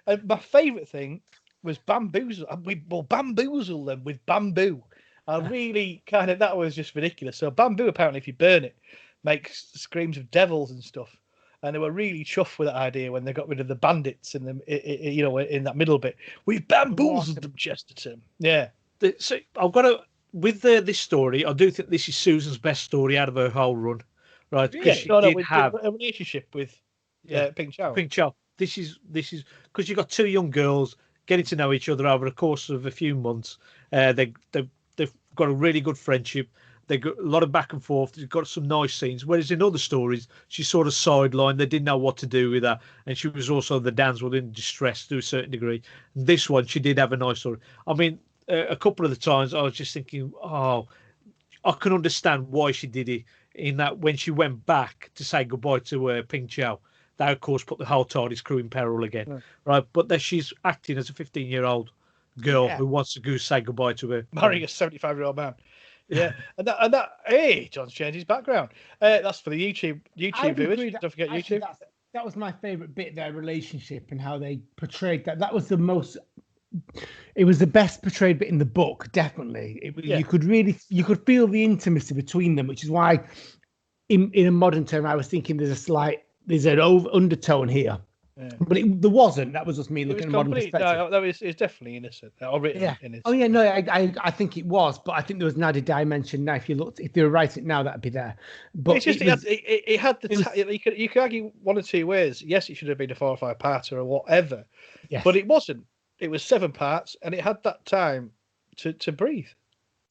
and my favourite thing was bamboozle. We'll bamboozle them with bamboo. I really that was just ridiculous. So bamboo, apparently, if you burn it, makes screams of devils and stuff. And they were really chuffed with that idea when they got rid of the bandits in that middle bit. We've bamboozled them, Chesterton. Yeah. So I've got to, with this story, I do think this is Susan's best story out of her whole run, right? Because she did have a relationship with Ping Chow. Ping Chow. This is because you've got 2 young girls getting to know each other over the course of a few months. They've got a really good friendship. They got a lot of back and forth. They've got some nice scenes. Whereas in other stories, she's sort of sidelined. They didn't know what to do with her. And she was also, the damsel in distress to a certain degree. And this one, she did have a nice story. I mean, a couple of the times I was just thinking, I can understand why she did it. In that when she went back to say goodbye to Ping Chow, that of course put the whole TARDIS crew in peril again. Right? But that she's acting as a 15-year-old girl who wants to go say goodbye to her. Marrying a 75-year-old man. Yeah, and that. Hey, John's changed his background. That's for the YouTube viewers. Don't forget YouTube. That was my favourite bit, their relationship and how they portrayed that. That was the most. It was the best portrayed bit in the book, definitely. You could feel the intimacy between them, which is why, in a modern term, I was thinking there's an undertone here. Yeah. But there wasn't. That was just me looking at modern perspective. No, that was definitely innocent. Or written innocent. Oh yeah, no, I think it was, but I think there was an added dimension. Now, if they were writing it now, that'd be there. But it's just it had the you could argue one or two ways. Yes, it should have been a 4 or 5 parter or whatever. Yes. But it wasn't. It was 7 parts, and it had that time to breathe.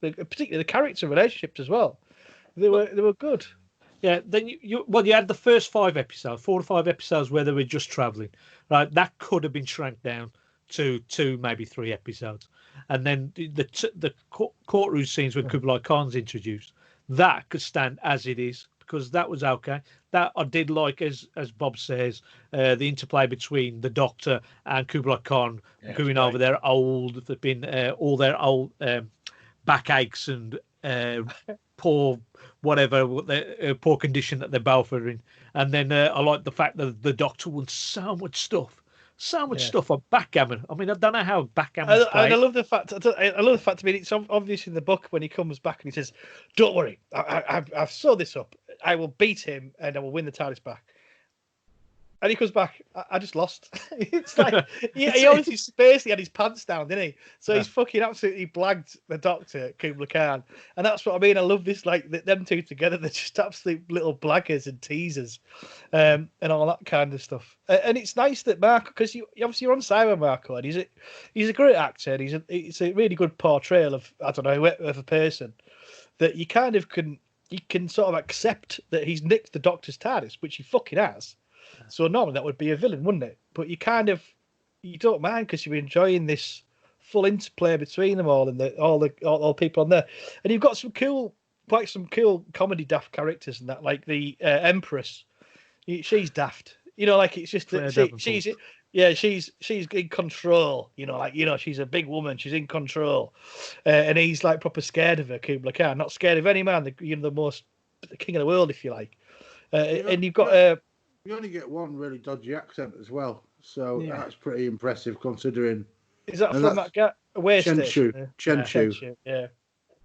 Particularly the character relationships as well. They were good. Yeah, then you had the first 5 episodes, 4 to 5 episodes where they were just travelling, right? That could have been shrank down to 2, maybe 3 episodes, and then the courtroom scenes when Kublai Khan's introduced, that could stand as it is because that was okay. That I did like, as Bob says, the interplay between the Doctor and Kublai Khan going over their old, all their old backaches and poor poor condition that they're both are in. And then I like the fact that the Doctor wants so much stuff on backgammon. I mean, I don't know how backgammon. I love the fact. I mean, it's obvious in the book when he comes back and he says, "Don't worry, I've sewn this up. I will beat him and I will win the TARDIS back." And he comes back, I just lost. It's like he always spaced. He had his pants down, didn't he? So he's fucking absolutely blagged the Doctor, Kublai Khan, and that's what I mean. I love this, like them two together. They're just absolute little blaggers and teasers, and all that kind of stuff. And it's nice that Marc, because you're on side with Marco, and he's a great actor, and it's a really good portrayal of of a person that you kind of can sort of accept that he's nicked the Doctor's TARDIS, which he fucking has. So normally that would be a villain, wouldn't it? But you don't mind because you're enjoying this full interplay between them all and all people on there. And you've got some cool comedy daft characters and that, like the Empress. She's daft, like it's just that she's in control. She's a big woman. She's in control, and he's like proper scared of her. Kublai Khan, not scared of any man. The king of the world, if you like. And you've got. You only get one really dodgy accent as well, so that's pretty impressive considering. Is that from that guy? Chenchu. Yeah.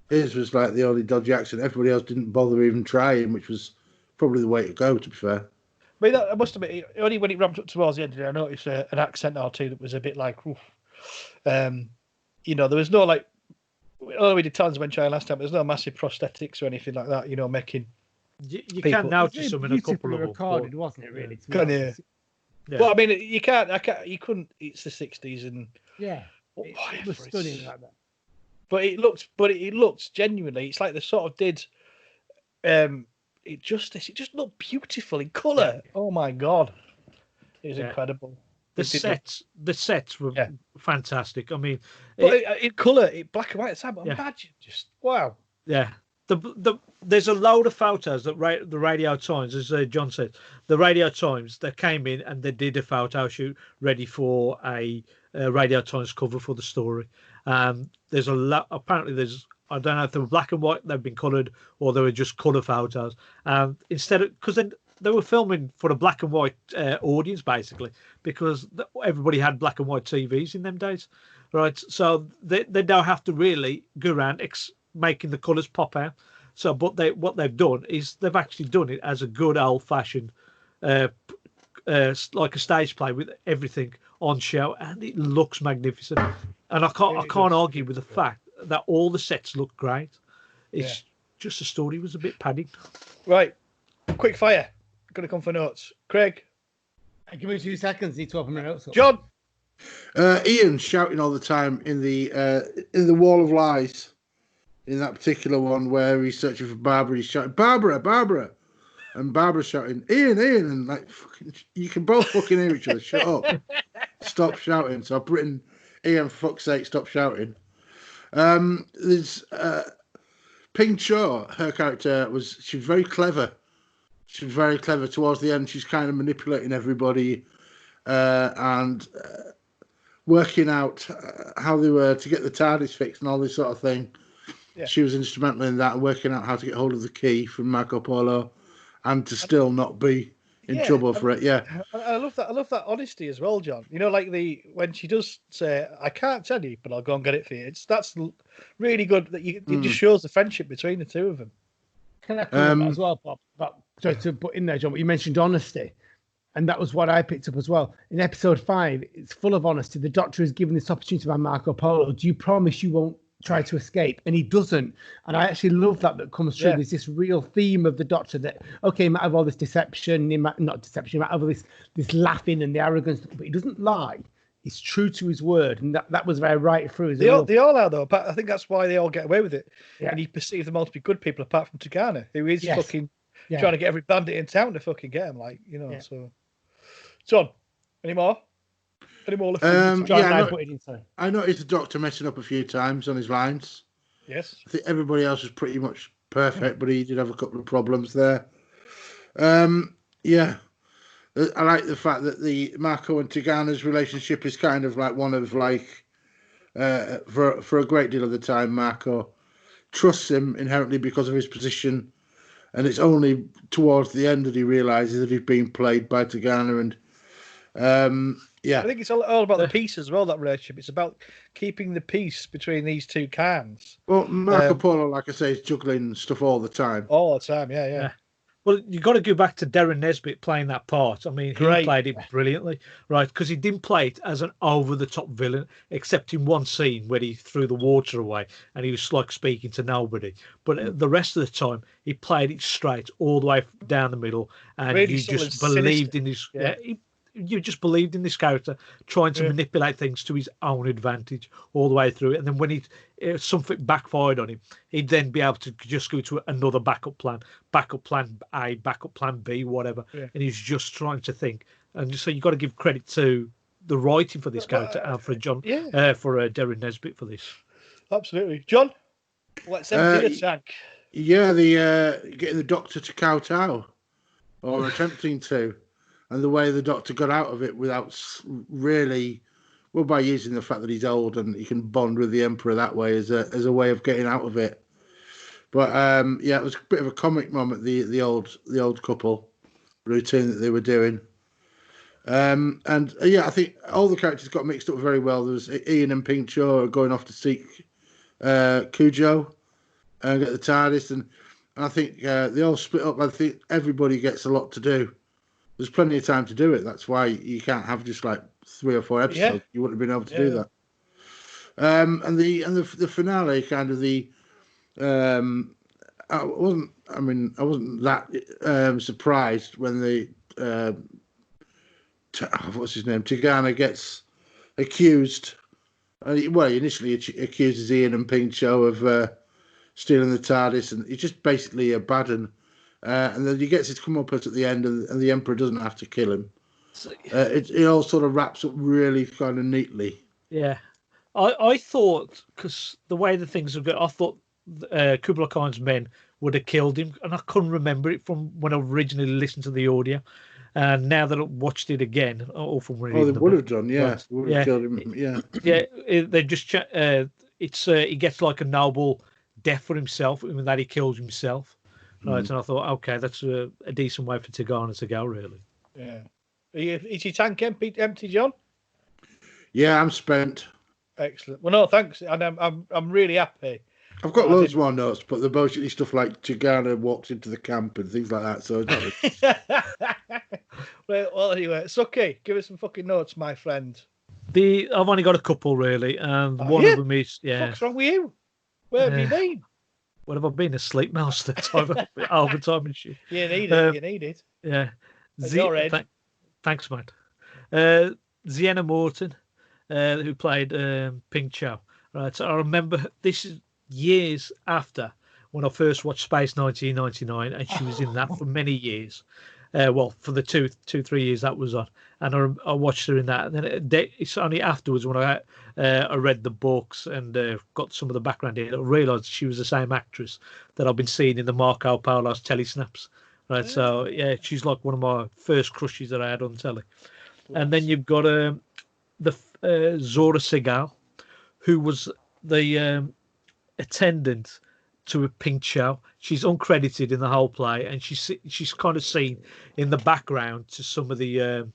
His was like the only dodgy accent. Everybody else didn't bother even trying, which was probably the way to go, to be fair. I mean, that must have been only when it ramped up towards the end. I noticed an accent or two that was a bit like, there was no like. Although we did tons when trying last time, there's no massive prosthetics or anything like that. Making. You can notice them in a couple of recorded, wasn't it? Really? Yeah. Well, I mean, you couldn't. It's the 60s, and it was stunning like that. But it looked genuinely. It's like they sort of did. It just looked beautiful in colour. Yeah. Oh my god, it was incredible. The sets were fantastic. I mean, in colour, black and white at the time. But imagine, just wow. Yeah. There's a load of photos that the Radio Times, as John said, the Radio Times, they came in and they did a photo shoot ready for a Radio Times cover for the story. There's a lot. Apparently, I don't know if they were black and white, they've been coloured, or they were just colour photos. Instead of, because they were filming for a black and white audience basically, because everybody had black and white TVs in them days, right? So they don't have to really go around making the colours pop out. So, but what they've done is they've actually done it as a good old-fashioned, like a stage play with everything on show, and it looks magnificent. And I can't argue with the fact that all the sets look great. It's just the story was a bit padding. Right, quick fire. Gonna come for notes. Craig, give me 2 seconds. Need to open my notes up. John, Ian shouting all the time in the Wall of Lies. In that particular one where he's searching for Barbara, he's shouting, Barbara. And Barbara's shouting, Ian. And like, fucking, you can both fucking hear each other. Shut up. Stop shouting. So I've written, Ian, for fuck's sake, stop shouting. There's Ping Cho, her character, she's very clever. She was very clever towards the end. She's kind of manipulating everybody. And working out how they were to get the TARDIS fixed and all this sort of thing. Yeah. She was instrumental in that, working out how to get hold of the key from Marco Polo, and to still not be in trouble for it. Yeah, I love that. I love that honesty as well, John. You know, like when she does say, "I can't tell you, but I'll go and get it for you." That's really good. That it just shows the friendship between the two of them. Can I comment as well, Bob? Sorry to put in there, John, but you mentioned honesty. And that was what I picked up as well. In episode 5, it's full of honesty. The Doctor is given this opportunity by Marco Polo. Do you promise you won't try to escape? And he doesn't. And I actually love that comes through. Yeah. There's this real theme of the Doctor that, okay, he might have all this deception, he might have all this laughing and the arrogance, but he doesn't lie. He's true to his word. And that was very right through. They all are, though. But I think that's why they all get away with it. Yeah. And he perceives them all to be good people, apart from Tegana, who is fucking trying to get every bandit in town to fucking get him, so... John, any more? I noticed the Doctor messing up a few times on his lines. Yes. I think everybody else was pretty much perfect, but he did have a couple of problems there. I like the fact that the Marco and Tegana's relationship is kind of like one of for a great deal of the time, Marco trusts him inherently because of his position, and it's only towards the end that he realises that he's being played by Tegana. And I think it's all about the peace as well, that relationship. It's about keeping the peace between these two cans. Well, Marco Polo, like I say, is juggling stuff all the time. Yeah. Well, you've got to go back to Darren Nesbitt playing that part. I mean, he played it brilliantly, right? Because he didn't play it as an over-the-top villain, except in one scene where he threw the water away and he was like speaking to nobody. But the rest of the time, he played it straight all the way down the middle, and really you just believed in this. You just believed in this character trying to manipulate things to his own advantage all the way through it. And then when something backfired on him, he'd then be able to just go to another backup plan A, backup plan B, whatever. Yeah. And he's just trying to think. And so you've got to give credit to the writing for this character and for John, for Darren Nesbitt for this. Absolutely. John, let's empty the tank. Yeah, the getting the Doctor to kowtow, or attempting to. And the way the Doctor got out of it without really, by using the fact that he's old and he can bond with the Emperor that way as a way of getting out of it. But it was a bit of a comic moment, the old couple routine that they were doing. I think all the characters got mixed up very well. There was Ian and Pinchot going off to seek Cujo and get the TARDIS, and I think they all split up. I think everybody gets a lot to do. There's plenty of time to do it. That's why you can't have just like 3 or 4 episodes. Yeah. You wouldn't have been able to do that. And the finale, kind of I wasn't that surprised when what's his name? Tegana gets accused. He initially accuses Ian and Pinchot of stealing the TARDIS, and he's just basically a bad un. And then he gets his comeuppance at the end, and the Emperor doesn't have to kill him. So, it all sort of wraps up really kind of neatly. Yeah, I thought, because the way the things have gone, I thought Kublai Khan's men would have killed him, and I couldn't remember it from when I originally listened to the audio. And now that I watched it again, from reading they would have done, would have killed him, They just he gets like a noble death for himself, in that he kills himself. Right, and I thought, okay, that's a decent way for Tegana to go, really. Yeah. Is your tank empty, John? Yeah, I'm spent. Excellent. Well, no, thanks, and I'm really happy. I've got loads more notes, but the bullshitty stuff like Tegana walks into the camp and things like that. So it's not. Well, anyway, it's okay. Give us some fucking notes, my friend. I've only got a couple, really, and one of them is What's wrong with you? Where have you been? What have I been asleep most of the time? Overtime and shit. You need it. You need it. Yeah. Thanks, mate. Sienna Morton, who played Pinchot. Right. So I remember this is years after when I first watched Space 1999, and she was in that for many years. For the 3 years that was on, and I watched her in that. And then it's only afterwards when I read the books and got some of the background in, I realised she was the same actress that I've been seeing in the Marco Polo's telesnaps. Right, so she's like one of my first crushes that I had on telly. And then you've got Zora Segal, who was the attendant to a Pink show. She's uncredited in the whole play, and she's kind of seen in the background to some of the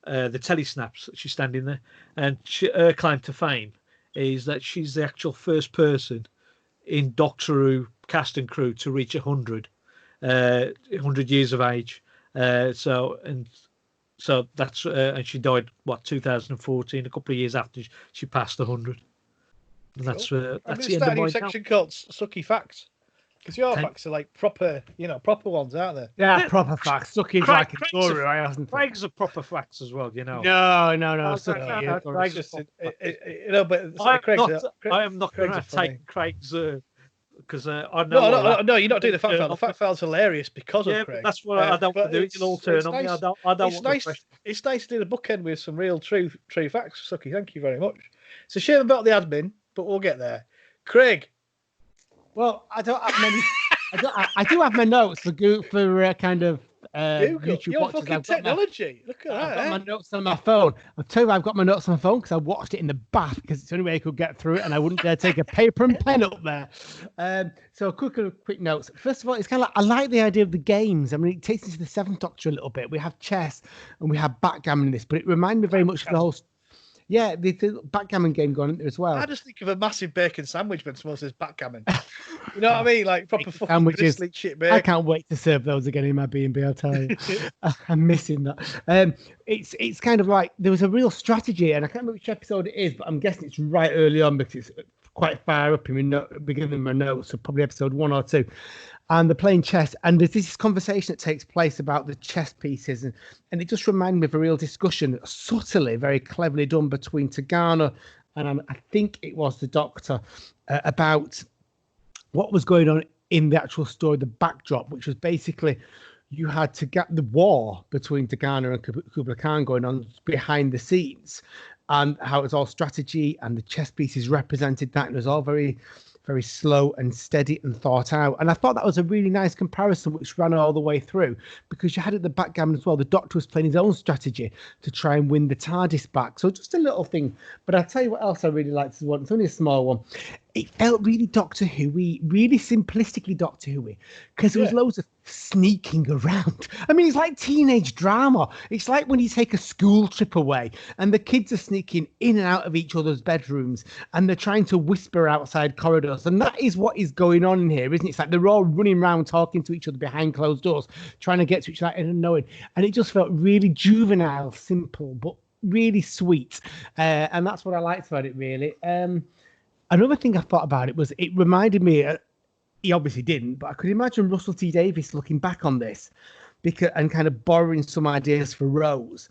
telesnaps. She's standing there, and her claim to fame is that she's the actual first person in Doctor Who cast and crew to reach 100 years of age. So that's and she died 2014, a couple of years after she passed 100. And that's the end of my section called Sucky Facts. Because your facts are like proper ones, aren't they? Yeah, proper facts. Sucky's like a story, right? Craig's are proper facts as well, No. Craig's I am not going to take Craig's because I know. No, you're not doing the fact file. The fact file's hilarious because of Craig. That's what I don't want to do. You'll all turn on me. I don't want nice. It's nice to do the bookend with some real true facts, Sucky. Thank you very much. It's a shame about the admin, but we'll get there. Craig. Well, I don't have many. I do have my notes for kind of YouTube your watches. Fucking technology. Look at that. I've got my notes on my phone. I'll tell you, I've got my notes on my phone because I watched it in the bath because it's the only way I could get through it, and I wouldn't dare take a paper and pen up there. So quick notes. First of all, it's kind of like I like the idea of the games. I mean, it takes us to the Seventh Doctor a little bit. We have chess and we have backgammon in this, but it reminded me very much of the whole. Yeah, the backgammon game going in there as well. I just think of a massive bacon sandwich when someone says backgammon. You know what I mean? Like proper fucking sandwiches. Shit bacon. I can't wait to serve those again in my B&B, I'll tell you. I'm missing that. It's kind of like there was a real strategy, and I can't remember which episode it is, but I'm guessing it's right early on because it's quite far up in my beginning of my notes, so probably episode 1 or 2. And they're playing chess, and there's this conversation that takes place about the chess pieces, and it just reminded me of a real discussion, subtly, very cleverly done between Tagana and I think it was the Doctor, about what was going on in the actual story, the backdrop, which was basically you had to get the war between Tagana and Kublai Khan going on behind the scenes, and how it was all strategy, and the chess pieces represented that, and it was all very very slow and steady and thought out. And I thought that was a really nice comparison, which ran all the way through, because you had at the backgammon as well, the Doctor was playing his own strategy to try and win the TARDIS back. So just a little thing. But I'll tell you what else I really liked as well. It's only a small one. It felt really Doctor Who-y, really simplistically Doctor Who-y, because there was loads of sneaking around. I mean, it's like teenage drama. It's like when you take a school trip away and the kids are sneaking in and out of each other's bedrooms and they're trying to whisper outside corridors. And that is what is going on in here, isn't it? It's like they're all running around talking to each other behind closed doors, trying to get to each other and knowing. And it just felt really juvenile, simple, but really sweet. And that's what I liked about it, really. Another thing I thought about it was it reminded me, he obviously didn't, but I could imagine Russell T Davies looking back on this and kind of borrowing some ideas for Rose.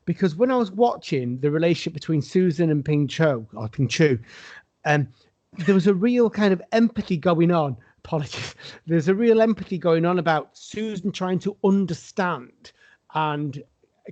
Because when I was watching the relationship between Susan and Ping Chu, there was a real kind of empathy going on. Apologies. There's a real empathy going on about Susan trying to understand and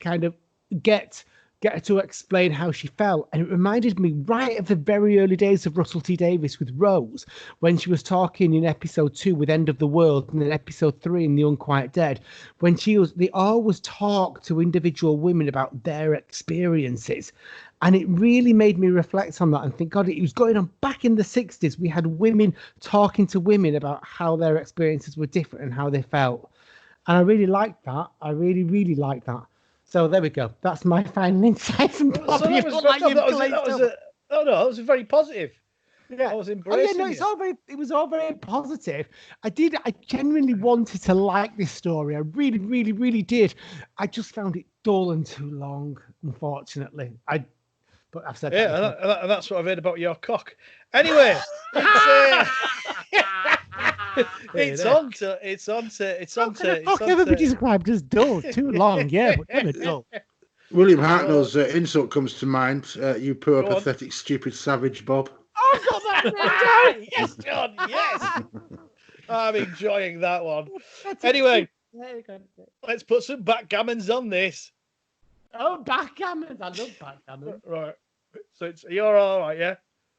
kind of get her to explain how she felt. And it reminded me right of the very early days of Russell T Davies with Rose, when she was talking in episode 2 with End of the World, and then episode 3 in The Unquiet Dead, when they always talk to individual women about their experiences. And it really made me reflect on that and think, God, it was going on back in the 60s. We had women talking to women about how their experiences were different and how they felt. And I really liked that. I really, really liked that. So there we go. That's my final insight from Bobby. That was very positive. Yeah, I was embracing it was all very positive. I genuinely wanted to like this story. I really, really, really did. I just found it dull and too long, unfortunately. But I've said that. Yeah, and that's what I've heard about your cock. Anyway, it's on to. Cock never be described as dull. Too long, yeah, but never dull. William Hartnell's insult comes to mind. You poor, pathetic, stupid savage, Bob. I've got that right. Yes, John. Yes. I'm enjoying that one. Anyway, let's put some backgammons on this. Oh, backgammons! I love backgammon. Right. So you're all right, yeah?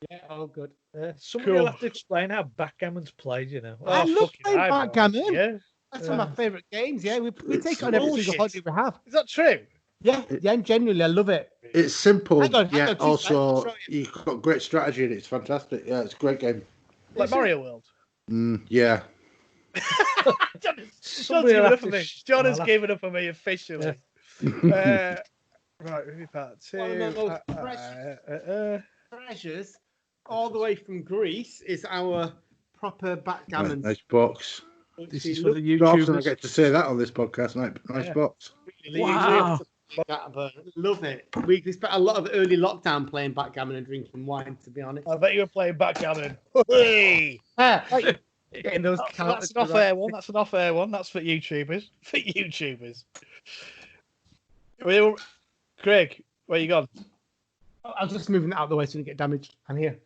Yeah, all good. Somebody will have to explain how backgammon's played, you know. I love playing backgammon. Yeah. That's one of my favourite games. Yeah, we take on every single holiday we have. Is that true? Yeah, genuinely, I love it. It's simple, Hang on, yet 2 also seconds. you've got great strategy and it's fantastic. Yeah, it's a great game. Like Mario World. Yeah. John's given up on me. John has given up on me officially. Yeah. Right, maybe part 2. One of those treasures, all the way from Greece, is our proper backgammon. Nice box. This is for the Not often I YouTubers. get to say that on this podcast. Nice box. Wow. Love it. We spent a lot of early lockdown playing backgammon and drinking wine, to be honest. I bet you were playing backgammon. Hey! Getting those That's an off-air one. That's an off-air one. That's for YouTubers. For YouTubers. Craig, where you gone? I was just moving it out of the way so you don't get damaged. I'm here.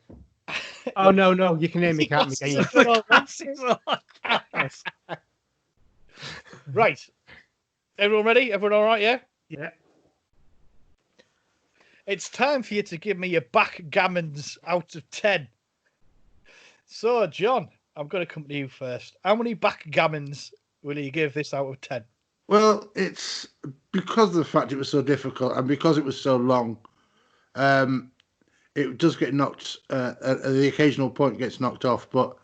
Oh no, you can hear me, can't you? Right. Everyone ready? Everyone all right, yeah? Yeah. It's time for you to give me your backgammons out of 10. So, John, I'm going to come to you first. How many backgammons will you give this out of 10? Well, it's because of the fact it was so difficult and because it was so long. It does get knocked. The occasional point gets knocked off, but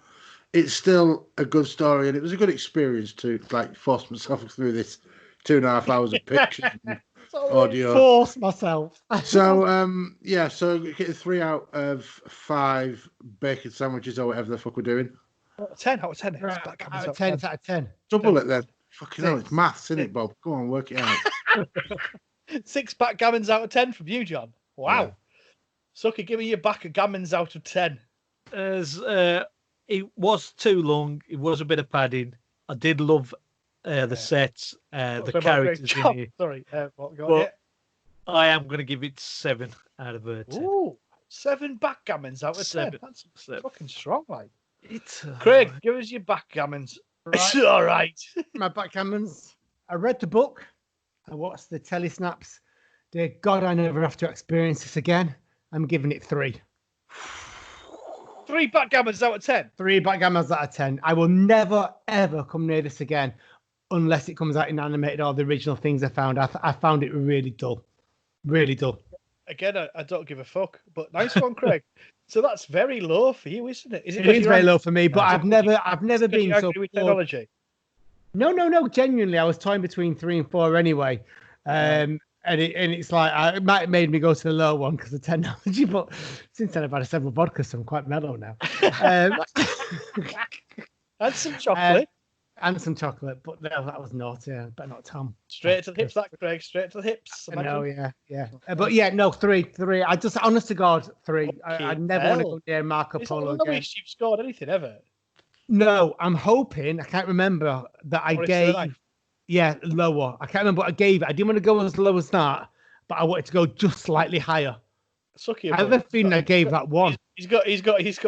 it's still a good story, and it was a good experience to force myself through this 2.5 hours of pictures and audio. Force myself. So so getting 3 out of 5 bacon sandwiches or whatever the fuck we're doing. 10 out of 10. Right, out of 10, it's out of 10. Double it then. Fucking hell, it's maths, isn't it, Bob? Go on, work it out. 6 backgammons out of 10 from you, John. Wow. Yeah. Sucky, give me your backgammons out of 10. As it was too long, it was a bit of padding. I did love the sets, the characters in here. Sorry, what got But it? I am going to give it 7 out of 10. Ooh, 7 backgammons out of 10. 7. That's 7. fucking strong, like. It's Craig, give us your backgammons. It's Right. all right. My backgammons. I read the book. I watched the telesnaps. Dear God, I never have to experience this again. I'm giving it 3. 3 backgammons out of 10. 3 backgammons out of 10. I will never, ever come near this again unless it comes out in animated or the original things I found. I found it really dull. Really dull. Again, I don't give a fuck, but nice one, Craig. So that's very low for you, isn't it? It is very low for me, but I've never been so with technology. No. Genuinely, I was toying between 3 and 4 anyway. And it's like it might have made me go to the low one because of technology, but since then I've had several vodkas, so I'm quite mellow now. And some chocolate. And some chocolate, but no, that was naughty. Yeah, better not Tom. Straight to the hips, that Craig. Straight to the hips. I know, yeah. But yeah, no, 3. I just, honest to God, 3. I never want to go near Marco Polo again. You've scored anything ever. No, I'm hoping. I can't remember that I gave. Yeah, lower. I can't remember what I gave it. I didn't want to go as low as that, but I wanted to go just slightly higher. Sucky. I have a feeling I gave that 1. He's got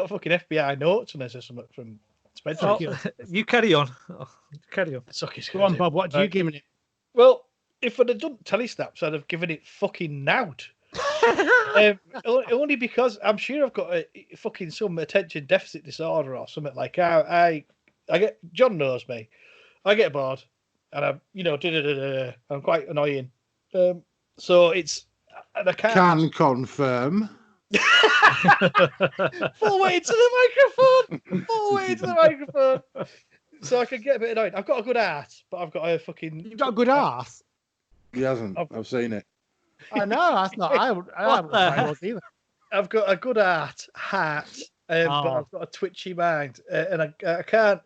fucking FBI notes on this or something from Spencer. Oh, you carry on. Carry on. Sucky's Go on, Bob. What do you give it? Well, if I'd have done telesnaps, I'd have given it fucking nout. Only because I'm sure I've got a fucking some attention deficit disorder or something like that. I get, John knows me. I get bored and I'm I'm quite annoying. So it's, and I can't. Can confirm. Full way to the microphone. Full way to the microphone. So I can get a bit annoyed. I've got a good ass, but I've got a fucking. You've got a good ass. He hasn't. I've seen it. I know. That's not. I wouldn't say it was either. I've got a good heart, but I've got a twitchy mind, and I can't.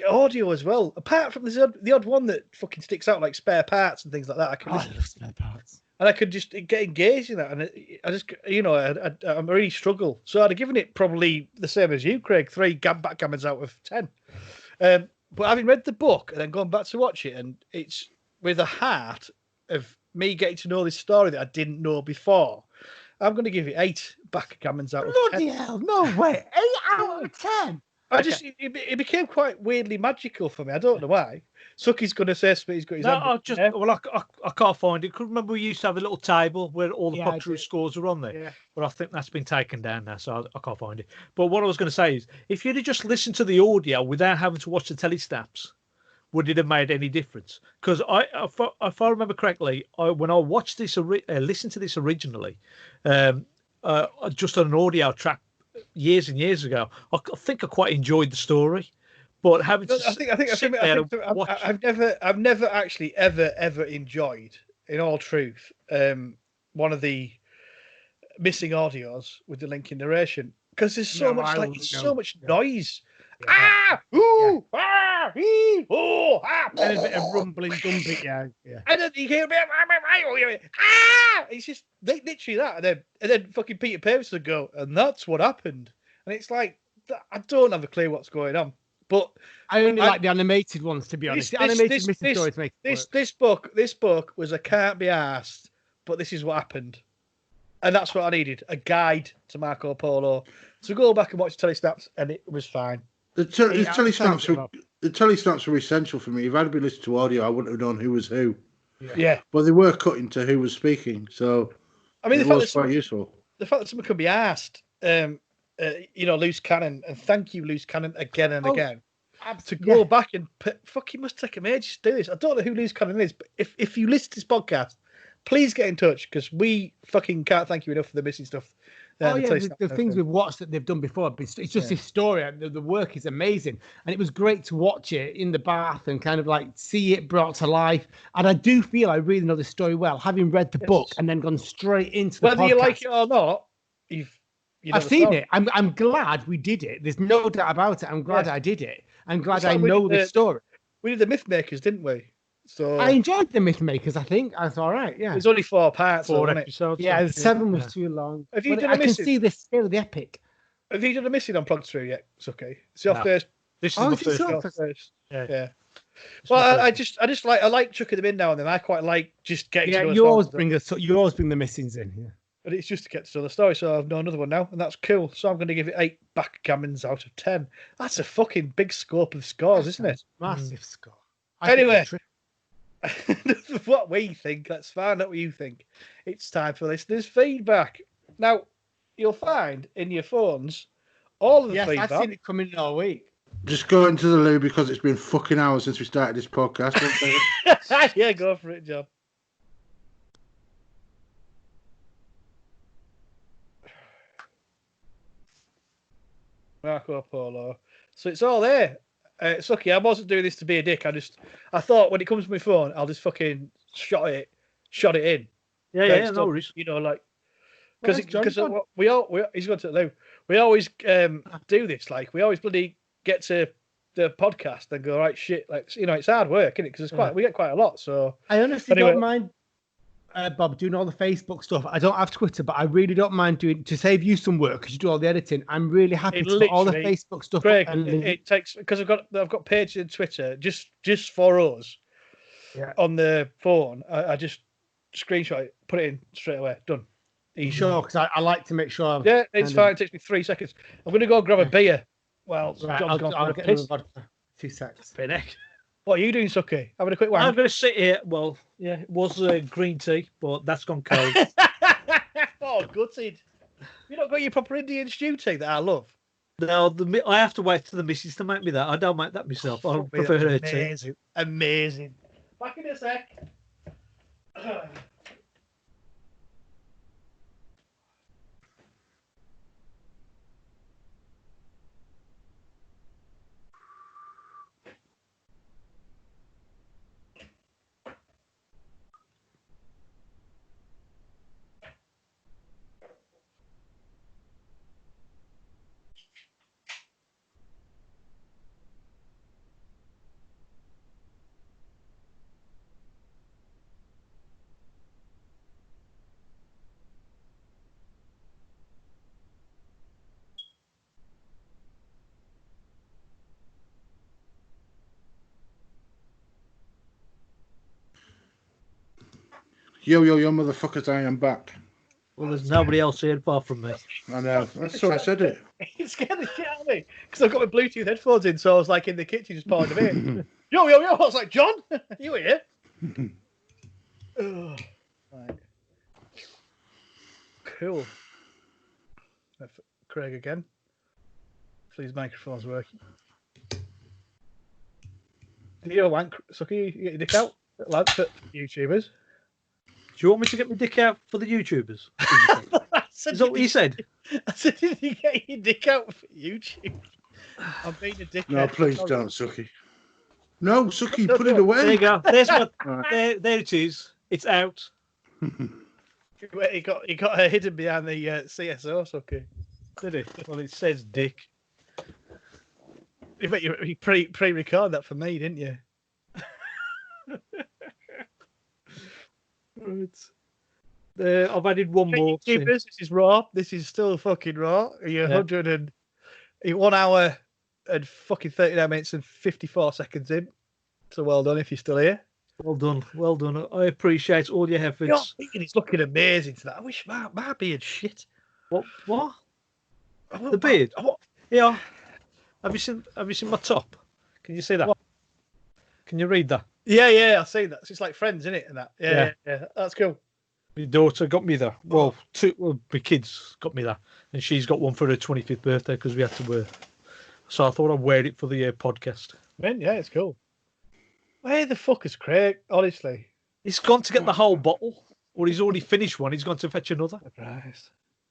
Audio as well. Apart from the odd one that fucking sticks out like spare parts and things like that, I love spare parts. And I could just get engaged in that, and I just, I really struggle. So I'd have given it probably the same as you, Craig, 3 backgammons out of 10. But having read the book and then gone back to watch it, and it's with a heart of me getting to know this story that I didn't know before, I'm going to give it 8 backgammons out of 10. Bloody hell! No way! 8 out of 10. It became quite weirdly magical for me. I don't know why. Sucky's going to say he's got his hand. I can't find it. Could remember we used to have a little table where all the Progtor scores are on there. Yeah. But I think that's been taken down now, so I can't find it. But what I was going to say is, if you'd have just listened to the audio without having to watch the telesnaps, would it have made any difference? Because if I remember correctly, when I watched this, listened to this originally, just on an audio track years and years ago, I think I quite enjoyed the story. But having to sit there and watch... I've never actually ever enjoyed, in all truth, one of the missing audios with the Lincoln narration, because there's so much noise. Yeah. Ooh, ee, oh, And a bit of rumbling, dumping, yeah. And then you hear it's just literally that, and then fucking Peter Pavis would go, and that's what happened, and it's like I don't have a clue what's going on. But I only like the animated ones, to be honest. The animated missing stories make this book was a can't be asked, but this is what happened. And that's what I needed, a guide to Marco Polo. So go back and watch the telesnaps, and it was fine. The telesnaps were essential for me. If I'd been listening to audio, I wouldn't have known who was who. Yeah. But they were cutting to who was speaking, so I mean, it was quite useful. The fact that someone could be asked, loose cannon, and thank you, loose cannon, again and again. To go back and fucking must take a ages to do this. I don't know who loose cannon is, but if you listen to this podcast, please get in touch, because we fucking can't thank you enough for the missing stuff. The things we've watched that they've done before, it's just this story. The work is amazing, and it was great to watch it in the bath and kind of like see it brought to life. And I do feel I really know this story well, having read the book and then gone straight into the podcast. Whether you like it or not, I've seen it. I'm glad we did it. There's no doubt about it. I'm glad I did it. I'm glad I know the story. We did the Myth Makers, didn't we? So I enjoyed the Myth Makers. I think that's all right. Yeah, there's only 4 parts. 4 episodes. Yeah, 7 was too long. Have you done I can see the scale of the epic. Have you done a missing on Progtor Who yet? It's okay. It's your first. This is the first. Yeah. Well, I like chucking them in now and then. I quite like just getting. Yeah, you always bring the missings in. Yeah. But it's just to get to the story, so I've known another one now, and that's cool. So I'm going to give it 8 backgammons out of 10. That's a fucking big scope of scores, isn't it? Massive score. Anyway, what we think. Let's find out what you think. It's time for listeners' feedback. Now, you'll find in your phones all of the feedback. I've seen it coming all week. Just go into the loo because it's been fucking hours since we started this podcast. Yeah, go for it, John. Marco Polo. So it's all there. Sucky, I wasn't doing this to be a dick. I thought when it comes to my phone, I'll just fucking shot it in. Yeah, no worries. You know, like because we he's going to the loo. We always do this. Like we always bloody get to the podcast and go, right, shit. Like it's hard work, isn't it? Because we get quite a lot. So I honestly don't mind. Bob, doing all the Facebook stuff. I don't have Twitter, but I really don't mind doing to save you some work because you do all the editing. I'm really happy to put all the Facebook stuff. Greg, it takes because I've got pages in Twitter just for us. Yeah. On the phone, I just screenshot it, put it in straight away. Done. Easy. Sure, because I like to make sure. Yeah, it's fine. It takes me 3 seconds. I'm going to go grab a beer. Well, right, I'll get a vodka. 2 seconds. What are you doing, Sucky? Having a quick one? I'm going to sit here. Well, yeah, it was green tea, but that's gone cold. Oh, gutted. You not got your proper Indian stew tea that I love? No, I have to wait for the missus to make me that. I don't make that myself. I prefer her tea. Amazing. Back in a sec. Yo, motherfuckers, I am back. Well, there's nobody else here apart from me. I know. That's why I said it. It scared the shit out of me because I've got my Bluetooth headphones in, so I was like in the kitchen just pouring them in. Yo. I was like, John, you here? Right. Cool. Craig again. Hopefully his microphone's working. You know, wank, Sucky, you get your dick out, lads, for YouTubers. Do you want me to get my dick out for the YouTubers? Is that what you said? I said, did you get your dick out for YouTube? I'm being a dickhead. No, please don't, Sucky. No, Sucky, No, put it no. away. There you go. There's what. Right. There it is. It's out. He got her hidden behind the CSO, Sucky. Did he? Well, it says dick. You pre-recorded that for me, didn't you? Right. I've added one more. This is raw. This is still fucking raw. You're 1 hour and fucking 39 minutes and 54 seconds in. So well done if you're still here. Well done. Well done. I appreciate all your efforts. You're thinking he's looking amazing to that. I wish my beard's shit. What? The beard? Yeah. Have you seen my top? Can you see that? What? Can you read that? Yeah, I've seen that. It's like Friends, isn't it? And that. Yeah. That's cool. My daughter got me that. Well, my kids got me that, and she's got one for her 25th birthday because we had to wear. So I thought I'd wear it for the podcast. Man, yeah, it's cool. Where the fuck is Craig? Honestly, He's gone to get the whole bottle, or he's already finished one. He's gone to fetch another. Christ.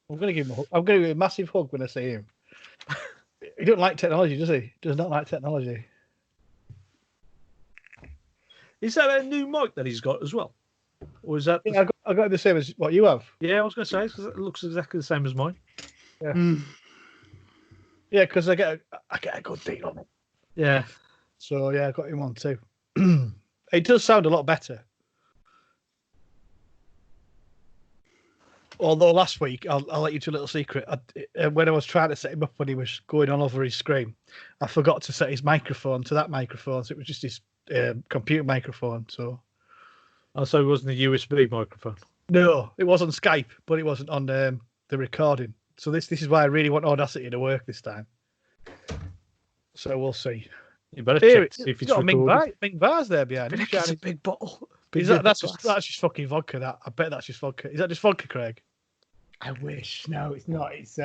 I'm going to give him a massive hug when I see him. He don't like technology, does he? Does not like technology. Is that a new mic that he's got as well? Or is that... Yeah, I got the same as what you have. Yeah, I was going to say, because it looks exactly the same as mine. Yeah. Yeah, because I get a good deal on it. Yeah. So, yeah, I got him on too. It does sound a lot better. Although last week, I'll let you to a little secret. When I was trying to set him up when he was going on over his screen, I forgot to set his microphone to that microphone. So it was just his computer microphone. So it wasn't a USB microphone. No, it was on Skype, but it wasn't on the recording. So this is why I really want Audacity to work this time. So we'll see. You better check see if it's recorded. Ming Bar's there behind him. It's a big bottle. That's just fucking vodka. That I bet that's just vodka. Is that just vodka, Craig? I wish. No, it's not. It's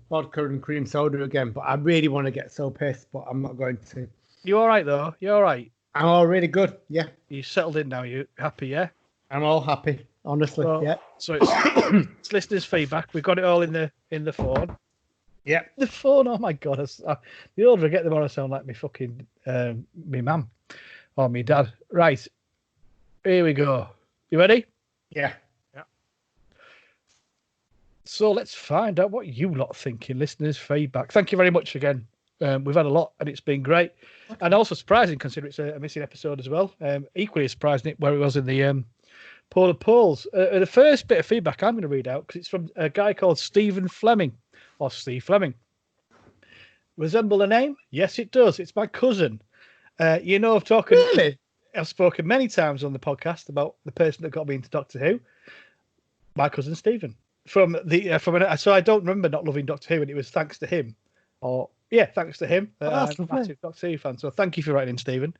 vodka and cream soda again. But I really want to get so pissed, but I'm not going to. You all right though? You all right? I'm all really good. Yeah. You settled in now. You happy? Yeah. I'm all happy. Honestly. Well, yeah. So it's listeners' feedback. We've got it all in the phone. Yeah. The phone. Oh my god! The older I get, the more I sound like me fucking me mum or me dad. Right. Here we go. You ready? Yeah. So let's find out what you lot think in listeners' feedback. Thank you very much again. We've had a lot and it's been great. And also surprising considering it's a missing episode as well. Equally surprising where it was in the Polo polls. The first bit of feedback I'm going to read out because it's from a guy called Stephen Fleming or Steve Fleming. Resemble a name? Yes, it does. It's my cousin. I've talked. Really? I've spoken many times on the podcast about the person that got me into Doctor Who. My cousin Stephen. So I don't remember not loving Doctor Who, and it was thanks to him. Thanks to him. I'm a massive Doctor Who fan. So thank you for writing in, Stephen.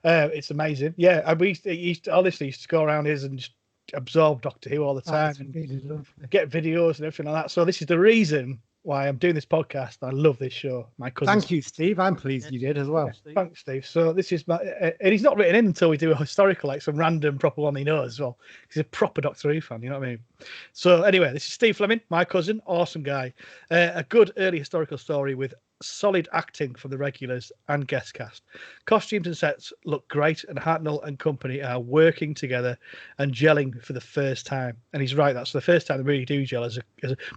It's amazing. Yeah, and we used to go around here and just absorb Doctor Who all the time and really get videos and everything like that. So this is the reason why I'm doing this podcast. I love this show. My cousin. Thank you, Steve. I'm pleased you did as well. Steve. Thanks, Steve. So this is and he's not written in until we do a historical, like some random proper one he knows as well. He's a proper Doctor Who fan, you know what I mean? So anyway, this is Steve Fleming, my cousin, awesome guy. A good early historical story with solid acting from the regulars and guest cast. Costumes and sets look great, and Hartnell and company are working together and gelling for the first time. And he's right, that's the first time they really do gel.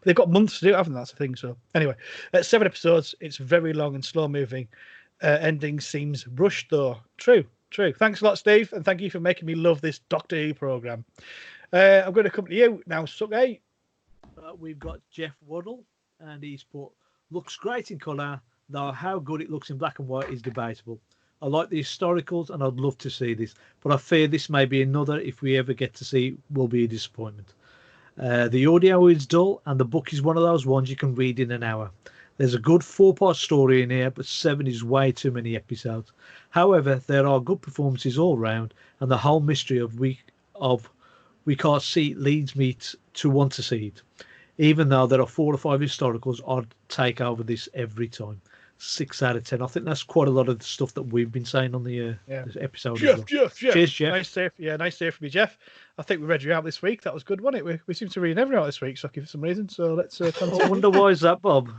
They've got months to do it, haven't they? That's the thing. So anyway, 7 episodes. It's very long and slow moving. Ending seems rushed though. True. Thanks a lot, Steve, and thank you for making me love this Doctor Who program. I'm going to come to you now, Sucky. We've got Jeff Waddle, and he's put, looks great in colour, though how good it looks in black and white is debatable. I like the historicals, and I'd love to see this, but I fear this may be another, if we ever get to see, will be a disappointment. The audio is dull, and the book is one of those ones you can read in an hour. There's a good 4-part story in here, but 7 is way too many episodes. However, there are good performances all round, and the whole mystery of we can't see it leads me to want to see it. Even though there are 4 or 5 historicals, I'd take over this every time. 6 out of 10. I think that's quite a lot of the stuff that we've been saying on the this episode. Jeff, as well. Jeff. Cheers, Jeff. Nice to hear from you, Jeff. I think we read you out this week. That was good, wasn't it? We seem to read everyone out this week, Sucky, for some reason. So let's continue. I wonder why is that, Bob?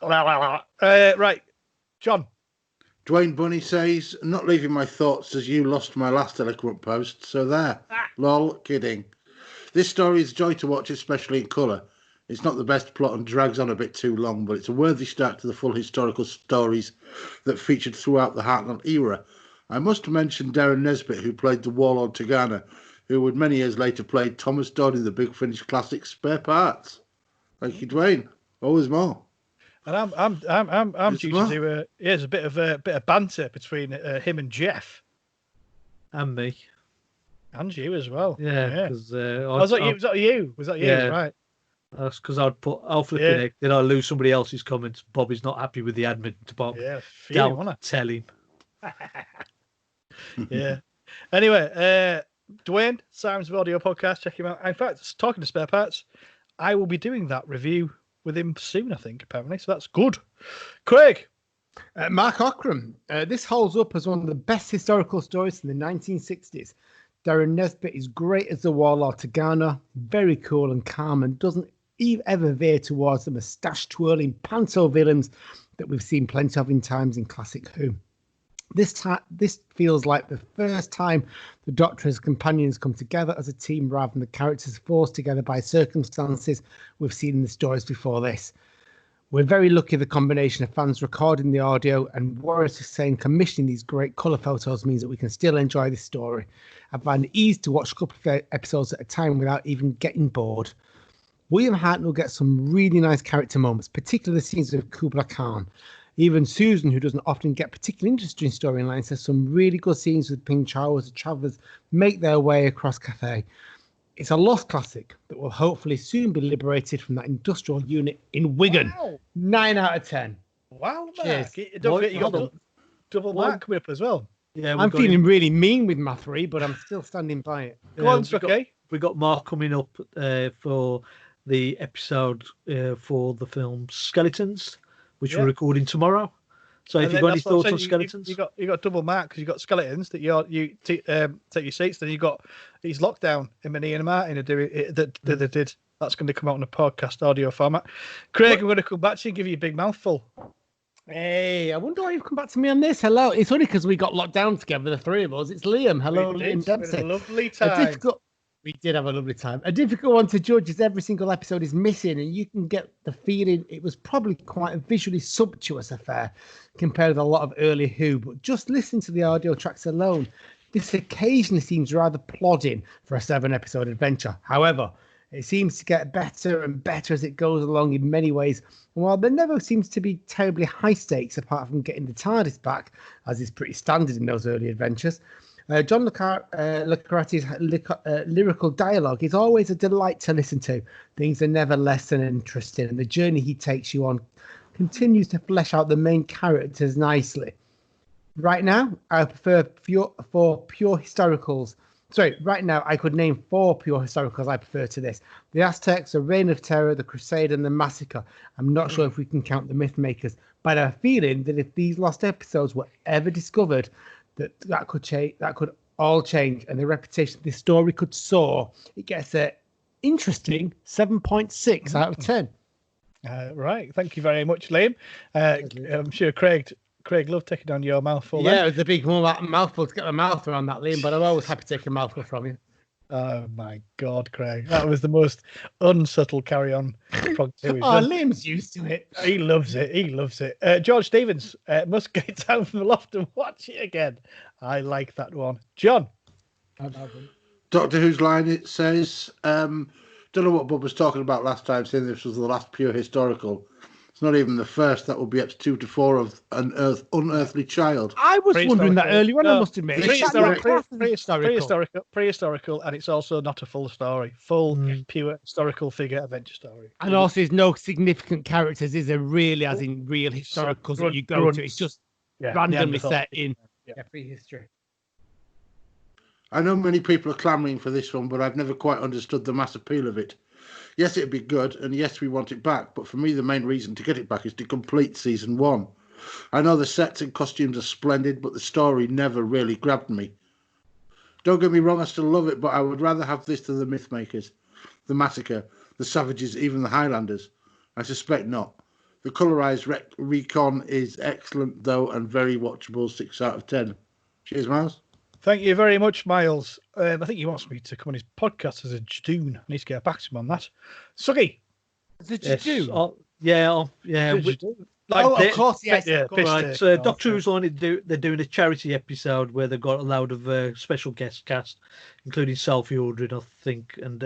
Right, John. Dwayne Bunny says, not leaving my thoughts as you lost my last eloquent post. So there. Lol, kidding. This story is a joy to watch, especially in colour. It's not the best plot and drags on a bit too long, but it's a worthy start to the full historical stories that featured throughout the Hartnell era. I must mention Darren Nesbitt, who played the warlord Tagana, who would many years later played Thomas Dodd in the Big Finish classic Spare Parts. Thank you, Dwayne. Always more. And I'm due to do there's a bit of banter between him and Jeff, And me. and you as well. Yeah. Was that you? Was that you? Yeah. Right. That's because I'll flip it. Then I lose somebody else's comments. Bobby's not happy with the admin department. Yeah. Don't tell him. Yeah. Anyway, Dwayne, Simons of Audio Podcast, check him out. In fact, talking to Spare Parts, I will be doing that review with him soon, I think, apparently. So that's good. Craig. Marc Ockram. This holds up as one of the best historical stories from the 1960s. Darren Nesbitt is great as the warlord Tagana, very cool and calm, and doesn't ever veer towards the moustache-twirling panto villains that we've seen plenty of in times in classic Who. This feels like the first time the Doctor's companions come together as a team rather than the characters forced together by circumstances we've seen in the stories before this. We're very lucky the combination of fans recording the audio and Warren Hussein commissioning these great colour photos means that we can still enjoy this story. I find it easy to watch a couple of episodes at a time without even getting bored. William Hartnell gets some really nice character moments, particularly the scenes with Kubla Khan. Even Susan, who doesn't often get particularly interesting storylines, has some really good scenes with Ping Chao as the travellers make their way across Cathay. It's a lost classic that will hopefully soon be liberated from that industrial unit in Wigan. Wow. 9 out of 10. Wow, Cheers. Marc. Don't forget you got double Marc coming up as well. Yeah, I'm feeling really mean with my 3, but I'm still standing by it. Go on, okay. We got Marc coming up for the episode for the film Skeletons, which we're recording tomorrow. So if you've got any thoughts on Skeletons, you got double Marc because you got Skeletons that you take your seats. Then you got these Lockdown. Him and Ian Martin are doing it. That they did. That's going to come out in a podcast audio format. Craig, I'm going to come back to you and give you a big mouthful. Hey, I wonder why you've come back to me on this. Hello. It's only because we got locked down together, the 3 of us. It's Liam. Hello, Liam Dempsey. A lovely time. We did have a lovely time. A difficult one to judge as every single episode is missing, and you can get the feeling it was probably quite a visually sumptuous affair compared with a lot of early Who. But just listen to the audio tracks alone. This occasionally seems rather plodding for a 7-episode adventure. However, it seems to get better and better as it goes along in many ways. And while there never seems to be terribly high stakes apart from getting the TARDIS back, as is pretty standard in those early adventures, John Le Carre's lyrical dialogue is always a delight to listen to. Things are never less than interesting, and the journey he takes you on continues to flesh out the main characters nicely. Right now, I prefer pure historicals. Right now, I could name 4 pure historicals I prefer to this. The Aztecs, the Reign of Terror, the Crusade, and the Massacre. I'm not sure if we can count the Mythmakers, but I have a feeling that if these lost episodes were ever discovered, that could change. That could all change, and the reputation of this story could soar. It gets an interesting 7.6 out of 10. Right, thank you very much, Liam. I'm sure Craig loved taking on your mouthful. Yeah, it was a big mouthful to get my mouth around that, Liam. But I'm always happy to take a mouthful from you. Oh my God, Craig, that was the most unsubtle carry on. Liam's used to it. He loves it. George Stevens, must get down from the loft and watch it again. I like that one. John. Doctor Who's line, it says, don't know what Bob was talking about last time, saying this was the last pure historical. It's not even the first. That will be up to 2 to 4 of an unearthly child. I was wondering that earlier on, I must admit. Prehistorical, and it's also not a full story. Pure historical figure adventure story. And also, there's no significant characters, is there really, as in real historicals that you go to? It's just randomly set in prehistory. I know many people are clamouring for this one, but I've never quite understood the mass appeal of it. Yes, it'd be good, and yes, we want it back, but for me, the main reason to get it back is to complete season 1. I know the sets and costumes are splendid, but the story never really grabbed me. Don't get me wrong, I still love it, but I would rather have this than the Mythmakers, the Massacre, the Savages, even the Highlanders. I suspect not. The colorized recon is excellent, though, and very watchable. 6 out of 10. Cheers, Miles. Thank you very much, Miles. I think he wants me to come on his podcast as a Jdoon. I need to get back to him on that. Suki. Is it Jdoon? Yeah. Of course, yes. Yeah, of course. Right, so Doctor Who's on it. They're doing a charity episode where they've got a load of special guest cast, including Sophie Aldrin, I think, and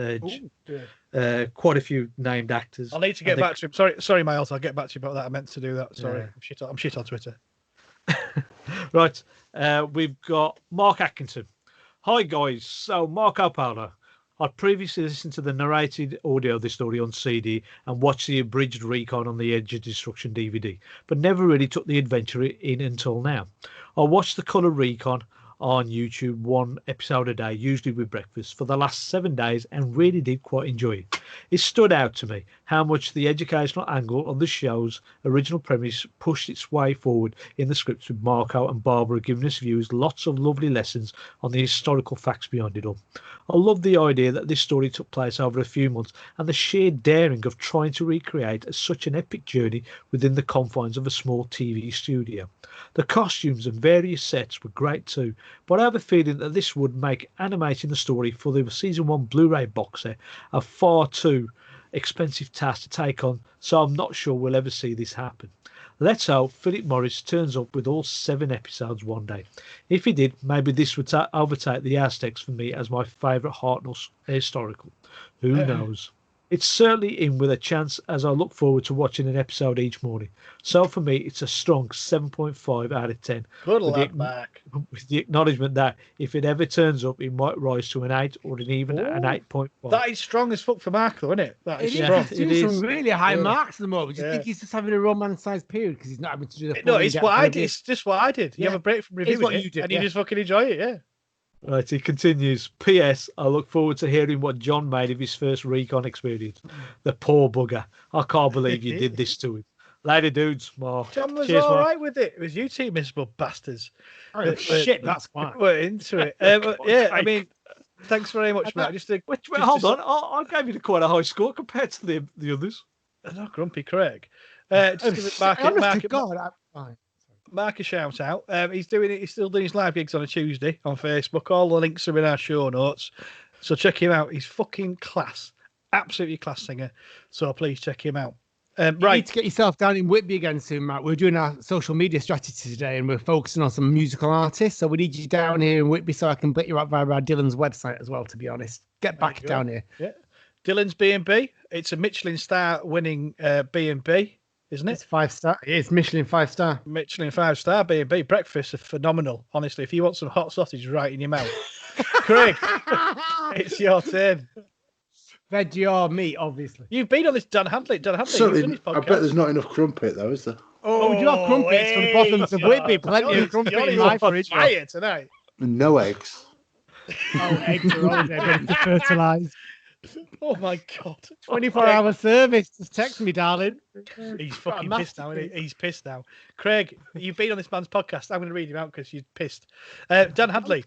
quite a few named actors. I'll need to get back to him. Sorry, Miles. I'll get back to you about that. I meant to do that. Sorry, I'm shit on Twitter. Right, we've got Marc Atkinson. Hi guys. So Marco Polo. I'd previously listened to the narrated audio of this story on CD and watched the abridged recon on the Edge of Destruction DVD, but never really took the adventure in until now. I watched the colour recon on YouTube, 1 episode a day, usually with breakfast, for the last 7 days, and really did quite enjoy it. It stood out to me how much the educational angle on the show's original premise pushed its way forward in the scripts, with Marco and Barbara giving us viewers lots of lovely lessons on the historical facts behind it all. I love the idea that this story took place over a few months and the sheer daring of trying to recreate such an epic journey within the confines of a small TV studio. The costumes and various sets were great too, but I have a feeling that this would make animating the story for the Season 1 Blu-ray box set a far too expensive task to take on, so I'm not sure we'll ever see this happen. Let's hope Philip Morris turns up with all 7 episodes one day. If he did, maybe this would overtake the Aztecs for me as my favourite Hartnell historical. Who knows? It's certainly in with a chance, as I look forward to watching an episode each morning. So for me, it's a strong 7.5 out of 10. Good luck, Marc. With the acknowledgement that if it ever turns up, it might rise to an 8 or even an 8.5. That is strong as fuck for Marc, though, isn't it? That is strong. He's doing some really high marks at the moment. Do you think he's just having a romanticized period because he's not having to do the? No, it's what I did. It's just what I did. You have a break from reviewing it, and you just fucking enjoy it, yeah. Right, he continues. P.S. I look forward to hearing what John made of his first recon experience. The poor bugger. I can't believe you did this to him. Later, dudes. Marc. John was all right with it. It was you two miserable bastards. Oh, shit, that's fine. We're into it. Yeah, I mean, thanks very much, Marc. Hold on. I gave you quite a high score compared to the others. No, grumpy Craig. Just give it Marc a shout out. He's still doing his live gigs on a Tuesday on Facebook. All the links are in our show notes, so check him out. He's fucking class, absolutely class singer. So please check him out. You need to get yourself down in Whitby again soon, Matt. We're doing our social media strategy today, and we're focusing on some musical artists. So we need you down here in Whitby, so I can put you up via Dylan's website as well. To be honest, get back down here. Yeah, Dylan's B&B. It's a Michelin star winning B&B. Isn't it? It's 5-star. It's Michelin 5-star. Michelin 5-star B&B. Breakfast is phenomenal. Honestly, if you want some hot sausage right in your mouth. Craig, it's your turn. Veggie or meat, obviously. You've been on this Dan Handley. Certainly, I bet there's not enough crumpet, though, is there? Oh, we do have crumpets from the bottoms of Whitby. Plenty of crumpet in my fridge. Fire tonight. No eggs. Oh, eggs are always there ready to fertilise. Oh my God! 24-hour service. Just text me, darling. He's fucking pissed now, isn't he? He's pissed now. Craig, you've been on this man's podcast. I'm going to read him out because you're pissed. Dan Hadley,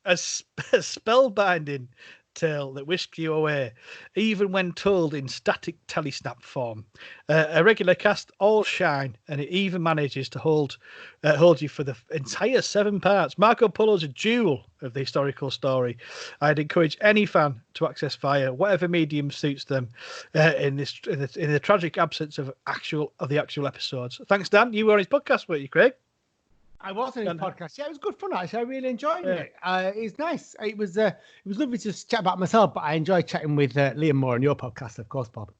a spellbinding tale that whisked you away, even when told in static telesnap form. A regular cast, all shine, and it even manages to hold you for the entire 7 parts. Marco Polo's a jewel of the historical story. I'd encourage any fan to access via whatever medium suits them in the tragic absence of the actual episodes. Thanks, Dan. You were on his podcast, weren't you, Craig? I was on his podcast. Yeah, it was good fun, actually. I really enjoyed it. It's nice. It was lovely to just chat about myself, but I enjoyed chatting with Liam Moore on your podcast, of course, Bob.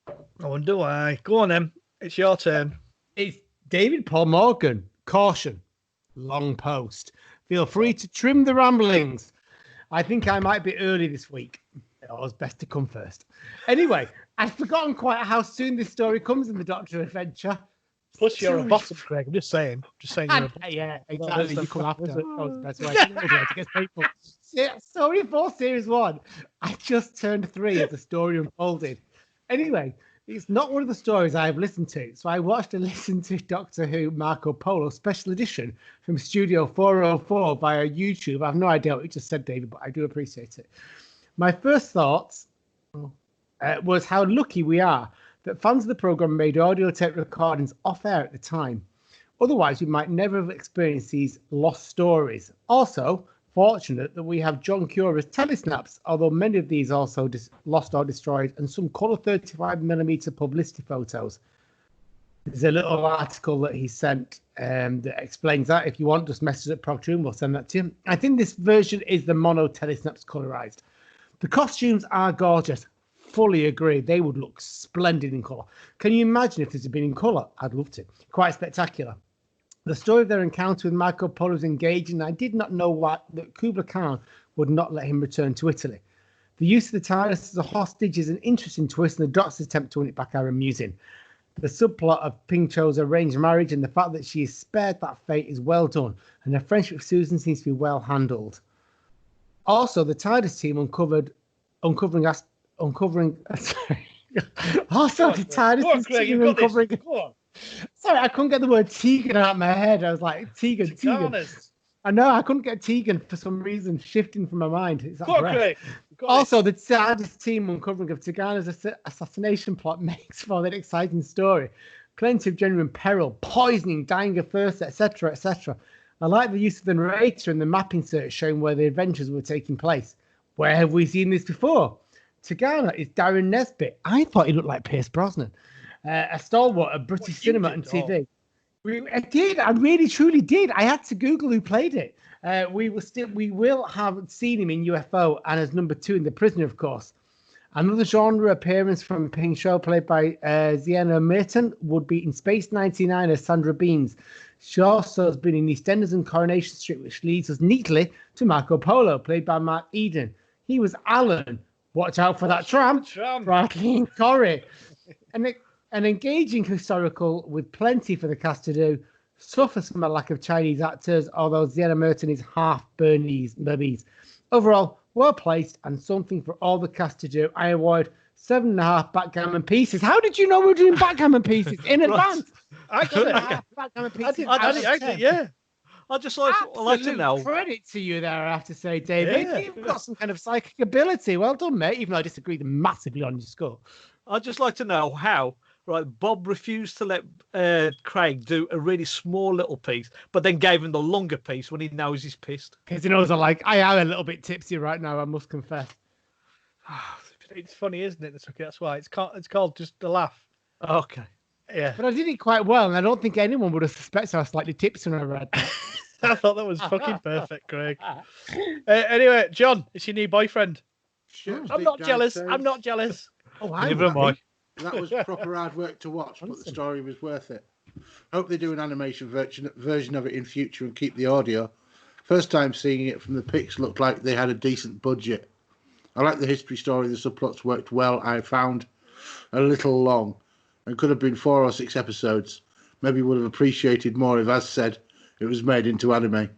I wonder why. Go on, then. It's your turn. It's David Paul Morgan. Caution. Long post. Feel free to trim the ramblings. I think I might be early this week. It was best to come first. Anyway, I've forgotten quite how soon this story comes in the Doctor Adventure. Plus, you're a bottom, Craig. I'm just saying. You're a bottom. Yeah, exactly. You come after. That's why I get people. Story 4, Series 1. I just turned 3 as the story unfolded. Anyway, It's not one of the stories I've listened to. So I watched and listened to Doctor Who Marco Polo special edition from Studio 404 via YouTube. I have no idea what you just said, David, but I do appreciate it. My first thoughts was how lucky we are that fans of the program made audio tape recordings off air at the time. Otherwise, we might never have experienced these lost stories. Also, fortunate that we have John Cura's telesnaps, although many of these also lost or destroyed, and some colour 35mm publicity photos. There's a little article that he sent that explains that. If you want, just message at Progtor Who and we'll send that to you. I think this version is the mono telesnaps colourised. The costumes are gorgeous. Fully agree. They would look splendid in colour. Can you imagine if this had been in colour? I'd love to. Quite spectacular. The story of their encounter with Marco Polo is engaging. I did not know that Kubla Khan would not let him return to Italy. The use of the TARDIS as a hostage is an interesting twist, and the Doctor's attempt to win it back are amusing. The subplot of Ping Cho's arranged marriage and the fact that she is spared that fate is well done, and her friendship with Susan seems to be well handled. Also, the TARDIS team uncovering. Sorry, I couldn't get the word Tegan out of my head. I was like, Tegan. I know, I couldn't get Tegan for some reason, shifting from my mind. Also, the TARDIS team uncovering of Tegana's assassination plot makes for an exciting story. Plenty of genuine peril, poisoning, dying of thirst, etc., etc. I like the use of the narrator and the mapping search showing where the adventures were taking place. Where have we seen this before? Tegana is Darren Nesbitt. I thought he looked like Pierce Brosnan. A stalwart of British cinema and TV. I did. I really, truly did. I had to Google who played it. We will have seen him in UFO and as number 2 in The Prisoner, of course. Another genre appearance from Ping Cho, played by Ziena Merton, would be in Space 99 as Sandra Beans. She also has been in EastEnders and Coronation Street, which leads us neatly to Marco Polo, played by Mark Eden. He was Alan. Watch out for that tramp. Bradley and Corrie. An engaging historical with plenty for the cast to do. Suffers from a lack of Chinese actors, although Ziena Merton is half Burmese. Overall, well placed and something for all the cast to do. I award 7.5 backgammon pieces. How did you know we were doing backgammon pieces in advance? I got it. Backgammon pieces. I just like to know. Credit to you there, I have to say, David. Yeah. You've got some kind of psychic ability. Well done, mate. Even though I disagreed massively on your score. I'd just like to know how. Right, Bob refused to let Craig do a really small little piece, but then gave him the longer piece when he knows he's pissed. Because he knows I am a little bit tipsy right now, I must confess. It's funny, isn't it? That's why it's called just a laugh. Okay. Yeah. But I did it quite well, and I don't think anyone would have suspected I was slightly tipsy when I read that. I thought that was fucking perfect, Craig. Anyway, John, it's your new boyfriend. I'm not jealous. Oh, never mind. That was proper hard work to watch, but the story was worth it. Hope they do an animation version of it in future and keep the audio. First time seeing it from the pics looked like they had a decent budget. I like the history story. The subplots worked well. I found a little long and could have been 4 or 6 episodes. Maybe would have appreciated more if, as said, it was made into anime.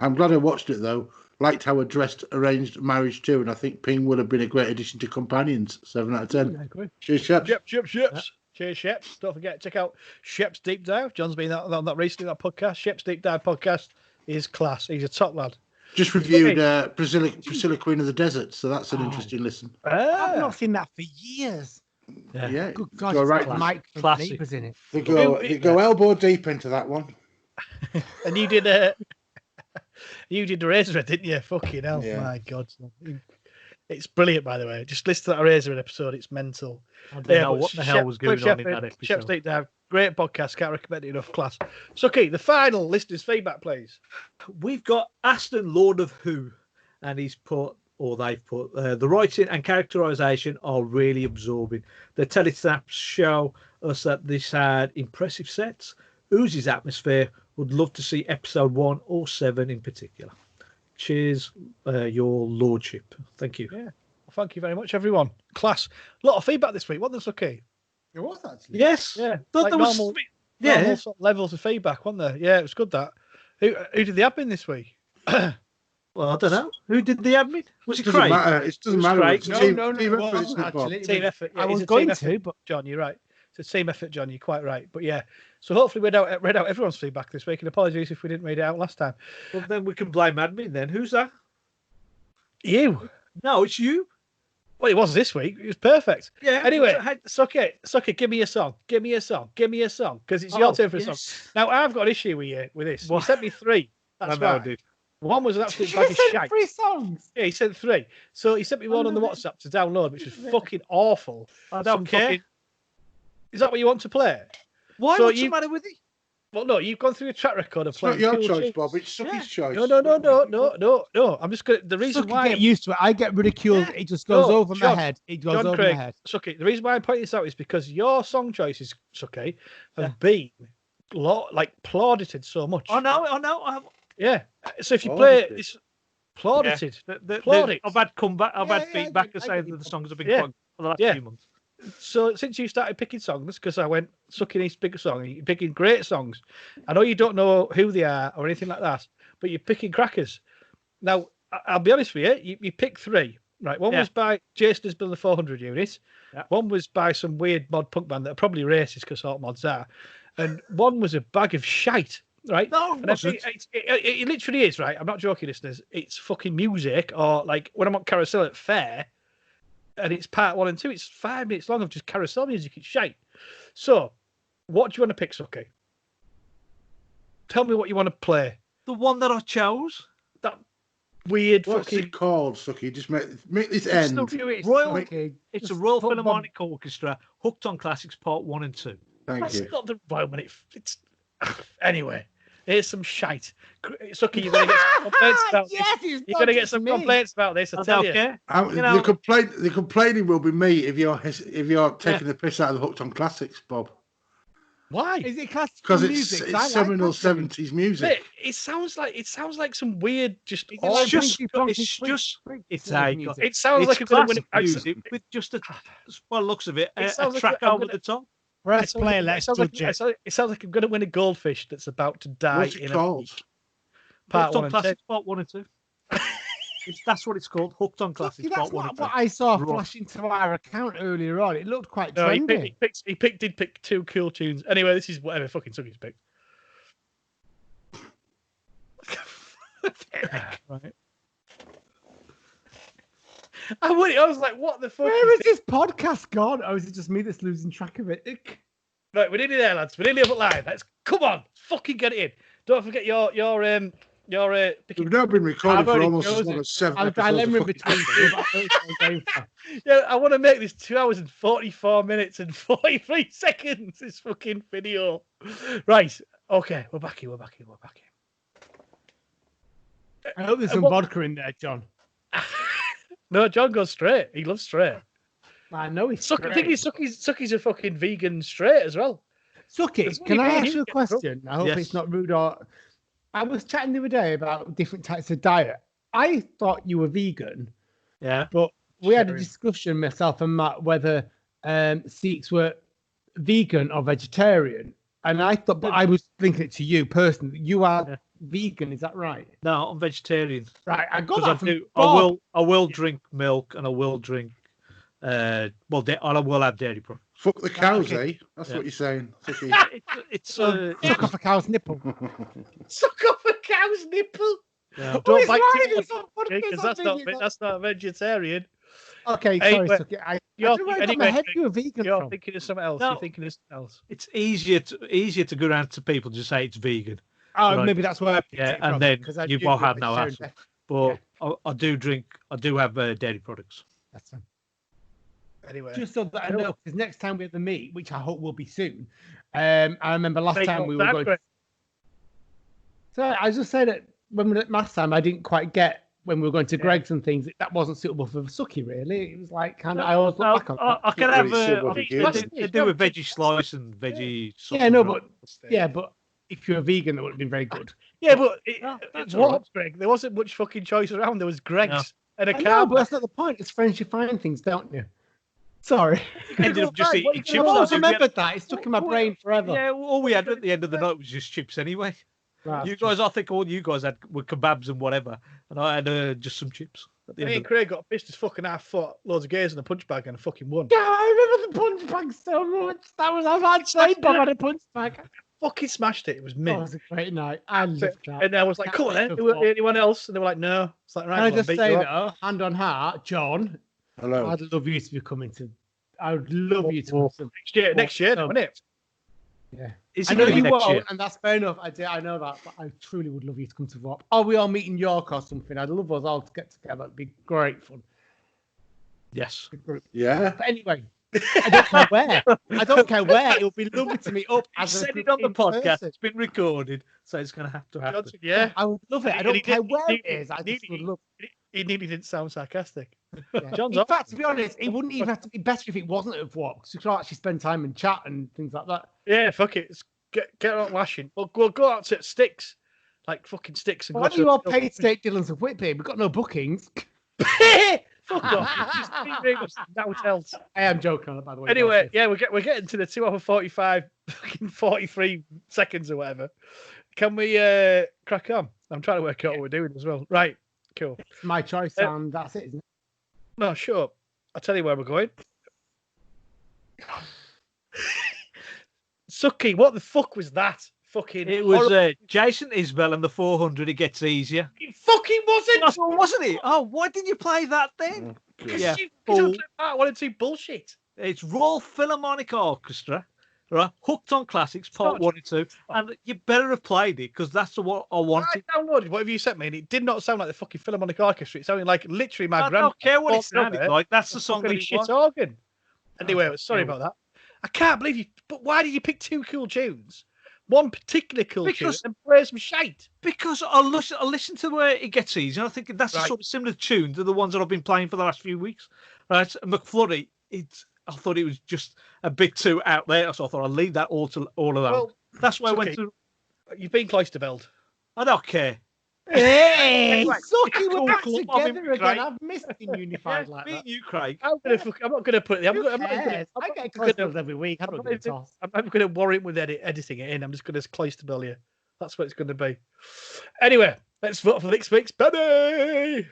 I'm glad I watched it though. Liked how addressed arranged marriage too, and I think Ping would have been a great addition to Companions. 7 out of 10. I agree. Cheers, Sheps. Yep. Cheers, Sheps. Don't forget to check out Sheps Deep Dive. John's been on that recently, that podcast. Sheps Deep Dive podcast is class. He's a top lad. Just reviewed Priscilla Queen of the Desert, so that's an interesting listen. I've not seen that for years. Yeah. Good God, go right. Mike Classic. was in it. They go elbow deep into that one. And you did the Razorhead, didn't you? Fucking hell. Yeah. My God. It's brilliant, by the way. Just listen to that Razorhead episode. It's mental. I don't know what the hell was going on in that episode. Chef's Deep Dive. Great podcast. Can't recommend it enough. Class. Suky, the final listeners' feedback, please. We've got Aston, Lord of Who, and they've put, the writing and characterisation are really absorbing. The telesnaps show us that this had impressive sets, oozes atmosphere. Would love to see episode 1 or 7 in particular. Cheers, your lordship. Thank you. Yeah. Well, thank you very much, everyone. Class. A lot of feedback this week, wasn't there, Suky? It was actually. Yes. Yeah. Like normal sort of levels of feedback, wasn't there? Yeah, it was good that. Who did the admin this week? Well, I don't know. Who did the admin? Was it Doesn't Craig? matter. It doesn't matter. Craig. It's No, team it effort, wasn't isn't it, Bob? actually. Team effort. Yeah, I it's was a team going effort, to, but John, you're right. It's a team effort, John. You're quite right. But yeah, so hopefully we read out everyone's feedback this week. And apologies if we didn't read it out last time. Well, then we can blame admin. Then who's that? You. No, it's you. Well, it was this week. It was perfect. Yeah. Anyway, Sucky, give me a song. Give me a song. Give me a song. Because it's your turn for a song. Now, I've got an issue with this. What? He sent me 3. That's I right. dude. One was an absolute you bag of sent shite. 3 songs. Yeah, he sent 3. So he sent me one on the WhatsApp to download, which was fucking awful. I don't care. Is that what you want to play? Why? So What's the matter with it? Well, no, you've gone through a track record of It's not playing your cool choice, tunes. Bob. It's Sucky's choice. No. I'm just gonna. The reason Sucky, why get used to it. I get ridiculed. Yeah. It just goes No, over my John- head. It goes John over Craig, my head. Sucky. The reason why I'm pointing this out is because your song choices, Sucky, have been like plaudited so much. I know. Yeah. So if you play Plaudited. it's plaudited. Yeah. Plaudits. I've had comeback. I've had Yeah, feedback I to say get that the songs have been Yeah. quite for the last Yeah. few months. So since you started picking songs, because I went Sucky needs to pick a song, and you're picking great songs. I know you don't know who they are or anything like that, but you're picking crackers. Now, I'll be honest with you, you picked 3. Right, one Yeah. was by Jason Isbell, the 400 unit. Yeah. One was by some weird mod punk band that are probably racist because all mods are, and one was a bag of shite. Right? No, And it literally is, right? I'm not joking, listeners. It's fucking music, or like when I'm on carousel at fair, and it's part 1 and 2. It's 5 minutes long of just carousel music. It's shite. So, what do you want to pick, Sucky? Tell me what you want to play. The one that I chose. That weird What's fucking. it called, Sucky? Just make this It's end. the Royal. Okay. It's a Just Royal put Philharmonic Orchestra, Hooked on Classics Part 1 and 2. Thank That's you. not the Royal minute. It's anyway. Here's some shite. Sucky, you're gonna get some complaints about Yes, this. it's You're not gonna get just some me. complaints about this. I I tell don't you. care. You know- The complaining will be me if you're taking the piss out of the Hooked on Classics, Bob, Why? Is it classical because music? it's 'Cause I like seminal classical '70s music. Mate, it sounds like some weird just. It's awful- just- Bronx it's Swing just- Swing it's sort of a- music. It sounds It's like it's gonna win. classic music with just a, by the looks of it, It a sounds like track I'm over gonna- the top. Press It sounds play, like- let's it sounds like- judge it. it sounds like I'm going to win a goldfish that's about to die What's in it a called? week. Part Hooked 1 on and 2. Classics Part 1 and 2. That's what it's called. Hooked on See, Classics that's Part 1 and 2. what I saw Rough. flash into our account earlier on. It looked quite No, he trendy. did pick 2 cool tunes. Anyway, this is whatever fucking Sucky's picked. Right. I was like, what the fuck? Where is this podcast gone? Or is it just me that's losing track of it? Right, we're nearly there, lads. We're nearly up at line. Let's come on, fucking get it in. Don't forget your picking. We've now been recording I've for already almost as chosen. long as 7 I'm episodes. dilemma of between fucking- two, but I don't know what I'm going for. Yeah, I want to make this 2 hours and 44 minutes and 43 seconds. This fucking video. Right. Okay, we're back here. I hope there's some What- vodka in there, John. No, John goes straight. He loves straight. I know he's I think Sucky's a fucking vegan straight as well. Sucky, That's what can you I mean, ask you you a get drunk. question? I hope Yes. it's not rude or. I was chatting the other day about different types of diet. I thought you were vegan, Yeah. but we had a Sharing. discussion, myself and Matt, whether Sikhs were vegan or vegetarian. And I thought, but I was linking it to you personally. You are Yeah. vegan, is that right? No, I'm vegetarian. Right, I got Because that I from do. Bob. I will drink milk and I will drink. I will have dairy products. Fuck the cows, Okay. eh? That's Yeah. what you're saying. Sucky. It's Suck off a cow's nipple. Suck off a cow's nipple. yeah. Don't he's bite right, too it's much, not funny, because it's that's not not vegan. that's not vegetarian. Okay, Hey, sorry, but Sucky. I you're- don't know where I got anyway, my head Craig, you were vegan You're from. thinking of something else. No. You're thinking of something else. It's easier to go around to people and just say it's vegan. Oh, Right. maybe that's where I picked Yeah, it and from, then 'cause I you do won't get have no vegetarian hassle. But I do have dairy products. That's fine. Anyway, Just so that I know, because next time we have the meet, which I hope will be soon. I remember last time we were going. So I was just saying that when we were last time, I didn't quite get when we were going to Greg's and things. That wasn't suitable for Sucky, really. It was like kind of. I always look back on. that. I can Not have really sure what it is. they do a veggie slice and veggie. Yeah, no, sausage but yeah, but if you're a vegan, that would have been very good. yeah, but that's what, all right. Greg? There wasn't much fucking choice around. There was Greg's No. and a I know, car. but that's not the point. It's friends you find things, don't you? Sorry. ended up just eating chips. I've always We had- remembered that. It's stuck in my brain forever. Yeah, all we had at the end of the night was just chips anyway. You guys, I think all you guys had were kebabs and whatever, and I had just some chips. At the Me end and Craig got pissed as fucking half foot, loads of gears in a punch bag and a fucking won. Yeah, I remember the punch bag so much. That was I've had so Bob had a punch bag. Fucking smashed it. It was That mint. was a great night. I loved that. And I was like, "Cool, then. Anyone else?" And they were like, "No." It's like, right. Can I Well, just beat say you up. though, hand on heart, John, Hello. I'd love you to be coming to. I would love you to come to. Next year, isn't it? Yeah. Is I it know gonna be you next year? won't, and that's fair enough. I know that, but I truly would love you to come to VOP. Or we all meet in York or something. I'd love us all to get together. It'd be great fun. Yes. Yeah. But anyway, I don't care where. I don't care where. It'll be lovely to meet up. I As a said group it on the in podcast. person. It's been recorded, so it's going to have to happen. Johnson, yeah. I would love it. I And don't he care did- where he it is. I did- just would love. He nearly didn't sound sarcastic. Yeah. John's In up. fact, to be honest, it wouldn't even have to be better if it wasn't at VOP, because you could actually spend time and chat and things like that. Yeah, fuck it. Get out lashing. We'll go out to Sticks, like fucking Sticks. And Why go do you all pay State Dillons of Whitby? We've got no bookings. Fuck off. Just 3 rooms, no hotels. I am joking on it, by the way. Anyway, yeah, we're getting to the 2 hour 45, fucking 43 seconds or whatever. Can we crack on? I'm trying to work out what we're doing as well. Right, cool. It's my choice, and that's it, isn't it? No, shut up. I'll tell you where we're going. Sucky, what the fuck was that? Fucking. It was Jason Isbell and the 400. It gets easier. It fucking wasn't. That's what, wasn't it? Oh, why didn't you play that then? Yeah, You fool. part 1 and 2 bullshit. It's Royal Philharmonic Orchestra, right? Hooked on Classics, part not- 1 and 2. And you better have played it, because that's what I wanted. I downloaded whatever you sent me, and it did not sound like the fucking Philharmonic Orchestra. It sounded like literally my I grandma. don't care what it walked over sounded like. That's the song that fucking it shit was. organ. Anyway, sorry yeah. about that. I can't believe you. But why did you pick 2 cool tunes? One particular cool Because- tune and play some shite. Because I listen to where it gets easy, and I think that's a Right. sort of similar tune to the ones that I've been playing for the last few weeks. Right, McFlurry. I thought it was just a bit too out there, so I thought I'd leave that all alone. Well, That's why I it's went okay. to. You've been Cloisterbelled. I don't care. Hey, Right. Sucky, we're Cool back club of together again. Craig. I've missed being unified like Me that. and you, Craig. I'm not going to put it. I'm Who not cares? going I get gonna- close every week. I don't give a toss. to worry with editing it in. I'm just going to Cloisterbell you. That's what it's going to be. Anyway, let's vote for next week's Benny.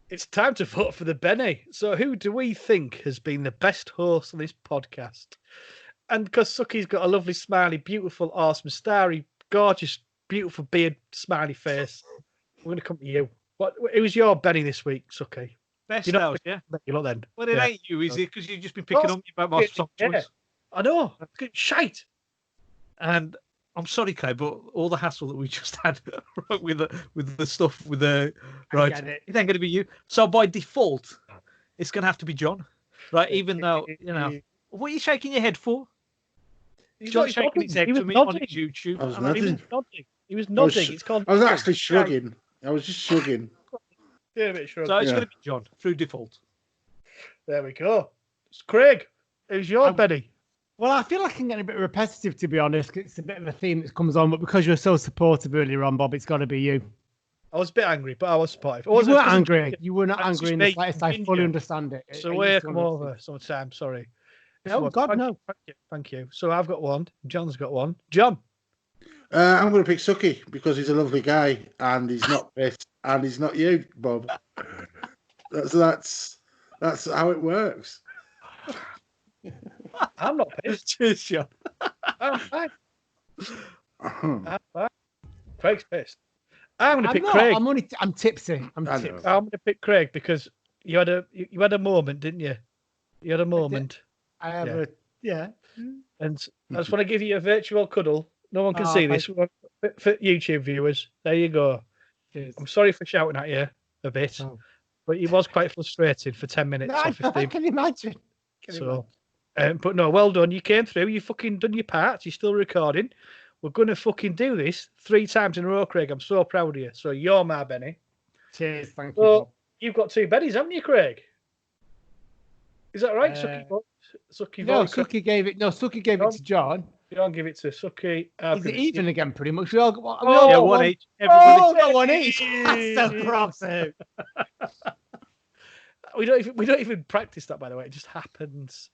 It's time to vote for the Benny. So, who do we think has been the best host on this podcast? And because Sucky's got a lovely, smiley, beautiful, awesome, starry, gorgeous, beautiful beard, smiley face, we're going to come to you. Who's your Benny this week, Sucky? Best You know- house, yeah. You lot then. Well, it Yeah. ain't you, is it? Because you've just been picking Well, on me about my song yeah. choice. I know. Shite. And I'm sorry, Craig, but all the hassle that we just had right, with the stuff with the right, get it. ain't going to be you. So by default, it's going to have to be John, right? Even though what are you shaking your head for? John's shaking his head to me on his YouTube. I was and I nothing. didn't- He was nodding. It's called. I was actually shrugging. I was just shrugging. Yeah, a bit shrug. So it's Yeah. going to be John through default. There we go. It's Craig. Who's your Benny? Well, I feel like I'm getting a bit repetitive, to be honest. 'Cause it's a bit of a theme that comes on, but because you're so supportive earlier on, Bob, it's got to be you. I was a bit angry, but I was supportive. I You wasn't weren't angry. You were not That's angry just in the me, slightest. I ginger. fully understand it. So I where used to come understand. over sometime. Sorry. No, So, God, thank no. you, Thank you. So I've got one. John's got one. John. I'm going to pick Sucky because he's a lovely guy and he's not pissed and he's not you, Bob. That's how it works. I'm not pissed. Cheers, John. I'm fine. I'm fine. Craig's pissed. I'm going to I'm pick not. Craig. I'm tipsy. I'm I know. tipsy. I'm going to pick Craig because you had a moment, didn't you? You had a moment, I have Yeah. a yeah. and I just want to give you a virtual cuddle. No one can Oh, see thank this. For YouTube viewers, there you go. Cheers. I'm sorry for shouting at you a bit, Oh. but it was quite frustrating for 10 minutes No, or I 15. can imagine. Can imagine. So, but no, well done. You came through. You fucking done your part. You're still recording. We're going to fucking do this 3 times in a row, Craig. I'm so proud of you. So you're my Benny. Cheers. Thank you. Well, Bob. you've got 2 Bennies, haven't you, Craig? Is that right? Sucky No, vote. Suki gave it. No, Suki gave it to John. John, give it to Sucky. Is it even again? Pretty much. We all got. We Oh, all Yeah, got one each. Everybody. Oh, got one each. That's so gross. We don't even practice that, by the way. It just happens.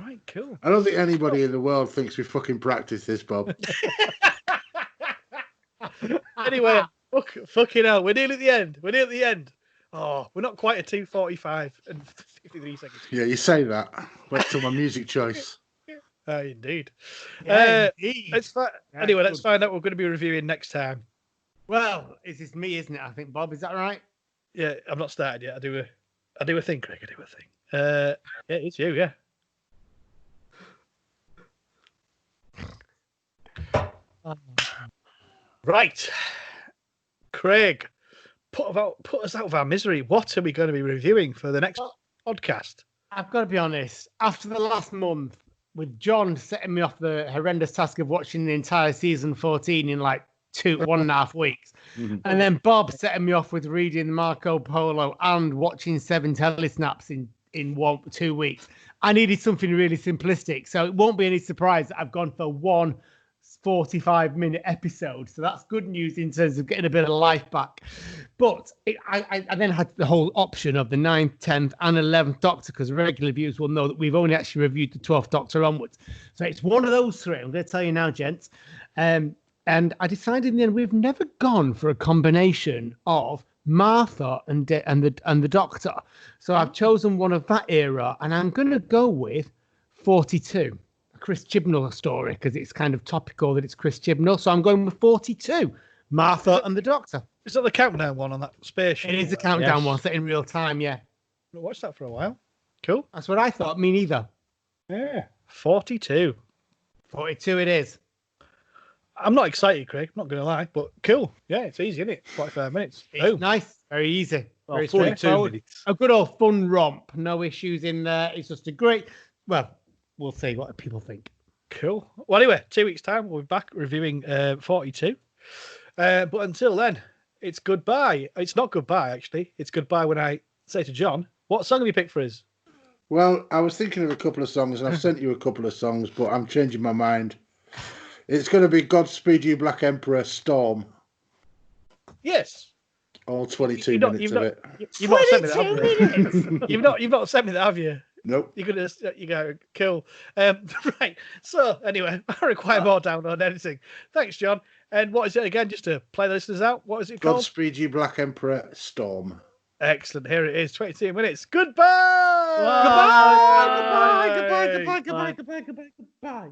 Right, cool. I don't think anybody in the world thinks we fucking practice this, Bob. Anyway, fucking hell, we're nearly at the end. We're nearly at the end. Oh, we're not quite at 2:45 and 53 seconds. Yeah, you say that. Wait till my music choice. Indeed. Yeah, indeed. Anyway, let's Good. find out what we're going to be reviewing next time. Well, it's me, isn't it? I think, Bob. Is that right? Yeah, I've not started yet. I do a thing, Craig. I do a thing. Yeah, it's you. Yeah. Right, Craig, put us out of our misery. What are we going to be reviewing for the next podcast? I've got to be honest. After the last month, with John setting me off the horrendous task of watching the entire season 14 in like 1.5 weeks, and then Bob setting me off with reading Marco Polo and watching 7 telesnaps in 2 weeks, I needed something really simplistic. So it won't be any surprise that I've gone for one 45-minute episode. So that's good news in terms of getting a bit of life back. But I then had the whole option of the 9th, 10th and 11th Doctor, because regular viewers will know that we've only actually reviewed the 12th Doctor onwards. So it's one of those three. I'm going to tell you now, gents. And I decided in the end we've never gone for a combination of Martha and the Doctor. So I've chosen one of that era, and I'm going to go with 42. Chris Chibnall story, because it's kind of topical that it's Chris Chibnall. So I'm going with 42, Martha and the Doctor. Is that the countdown one on that spaceship? It is the countdown one set in real time, yeah. I've watched that for a while. Cool. That's what I thought. Me neither. Yeah. 42. 42 it is. I'm not excited, Craig. I'm not going to lie, but cool. Yeah, it's easy, isn't it? 45 minutes. It's nice. Very easy. Well, Very 42 straightforward. minutes. A good old fun romp. No issues in there. It's just a great... Well, we'll see what people think. Cool. Well, anyway, 2 weeks' time, we'll be back reviewing 42. But until then, it's goodbye. It's not goodbye, actually. It's goodbye when I say to John, what song have you picked for us? Well, I was thinking of a couple of songs, and I've sent you a couple of songs, but I'm changing my mind. It's going to be Godspeed You Black Emperor, Storm. Yes. All 22 minutes of it. You've not sent me that, have you? You've not sent me that, have you? Nope. You go, cool. Right. So anyway, I require more download editing. Thanks, John. And what is it again? Just to play the listeners out. What is it called? Godspeed You Black Emperor, Storm. Excellent. Here it is. 22 minutes. Goodbye. Goodbye. Goodbye. Goodbye. Goodbye. Goodbye. Goodbye. Goodbye. Goodbye.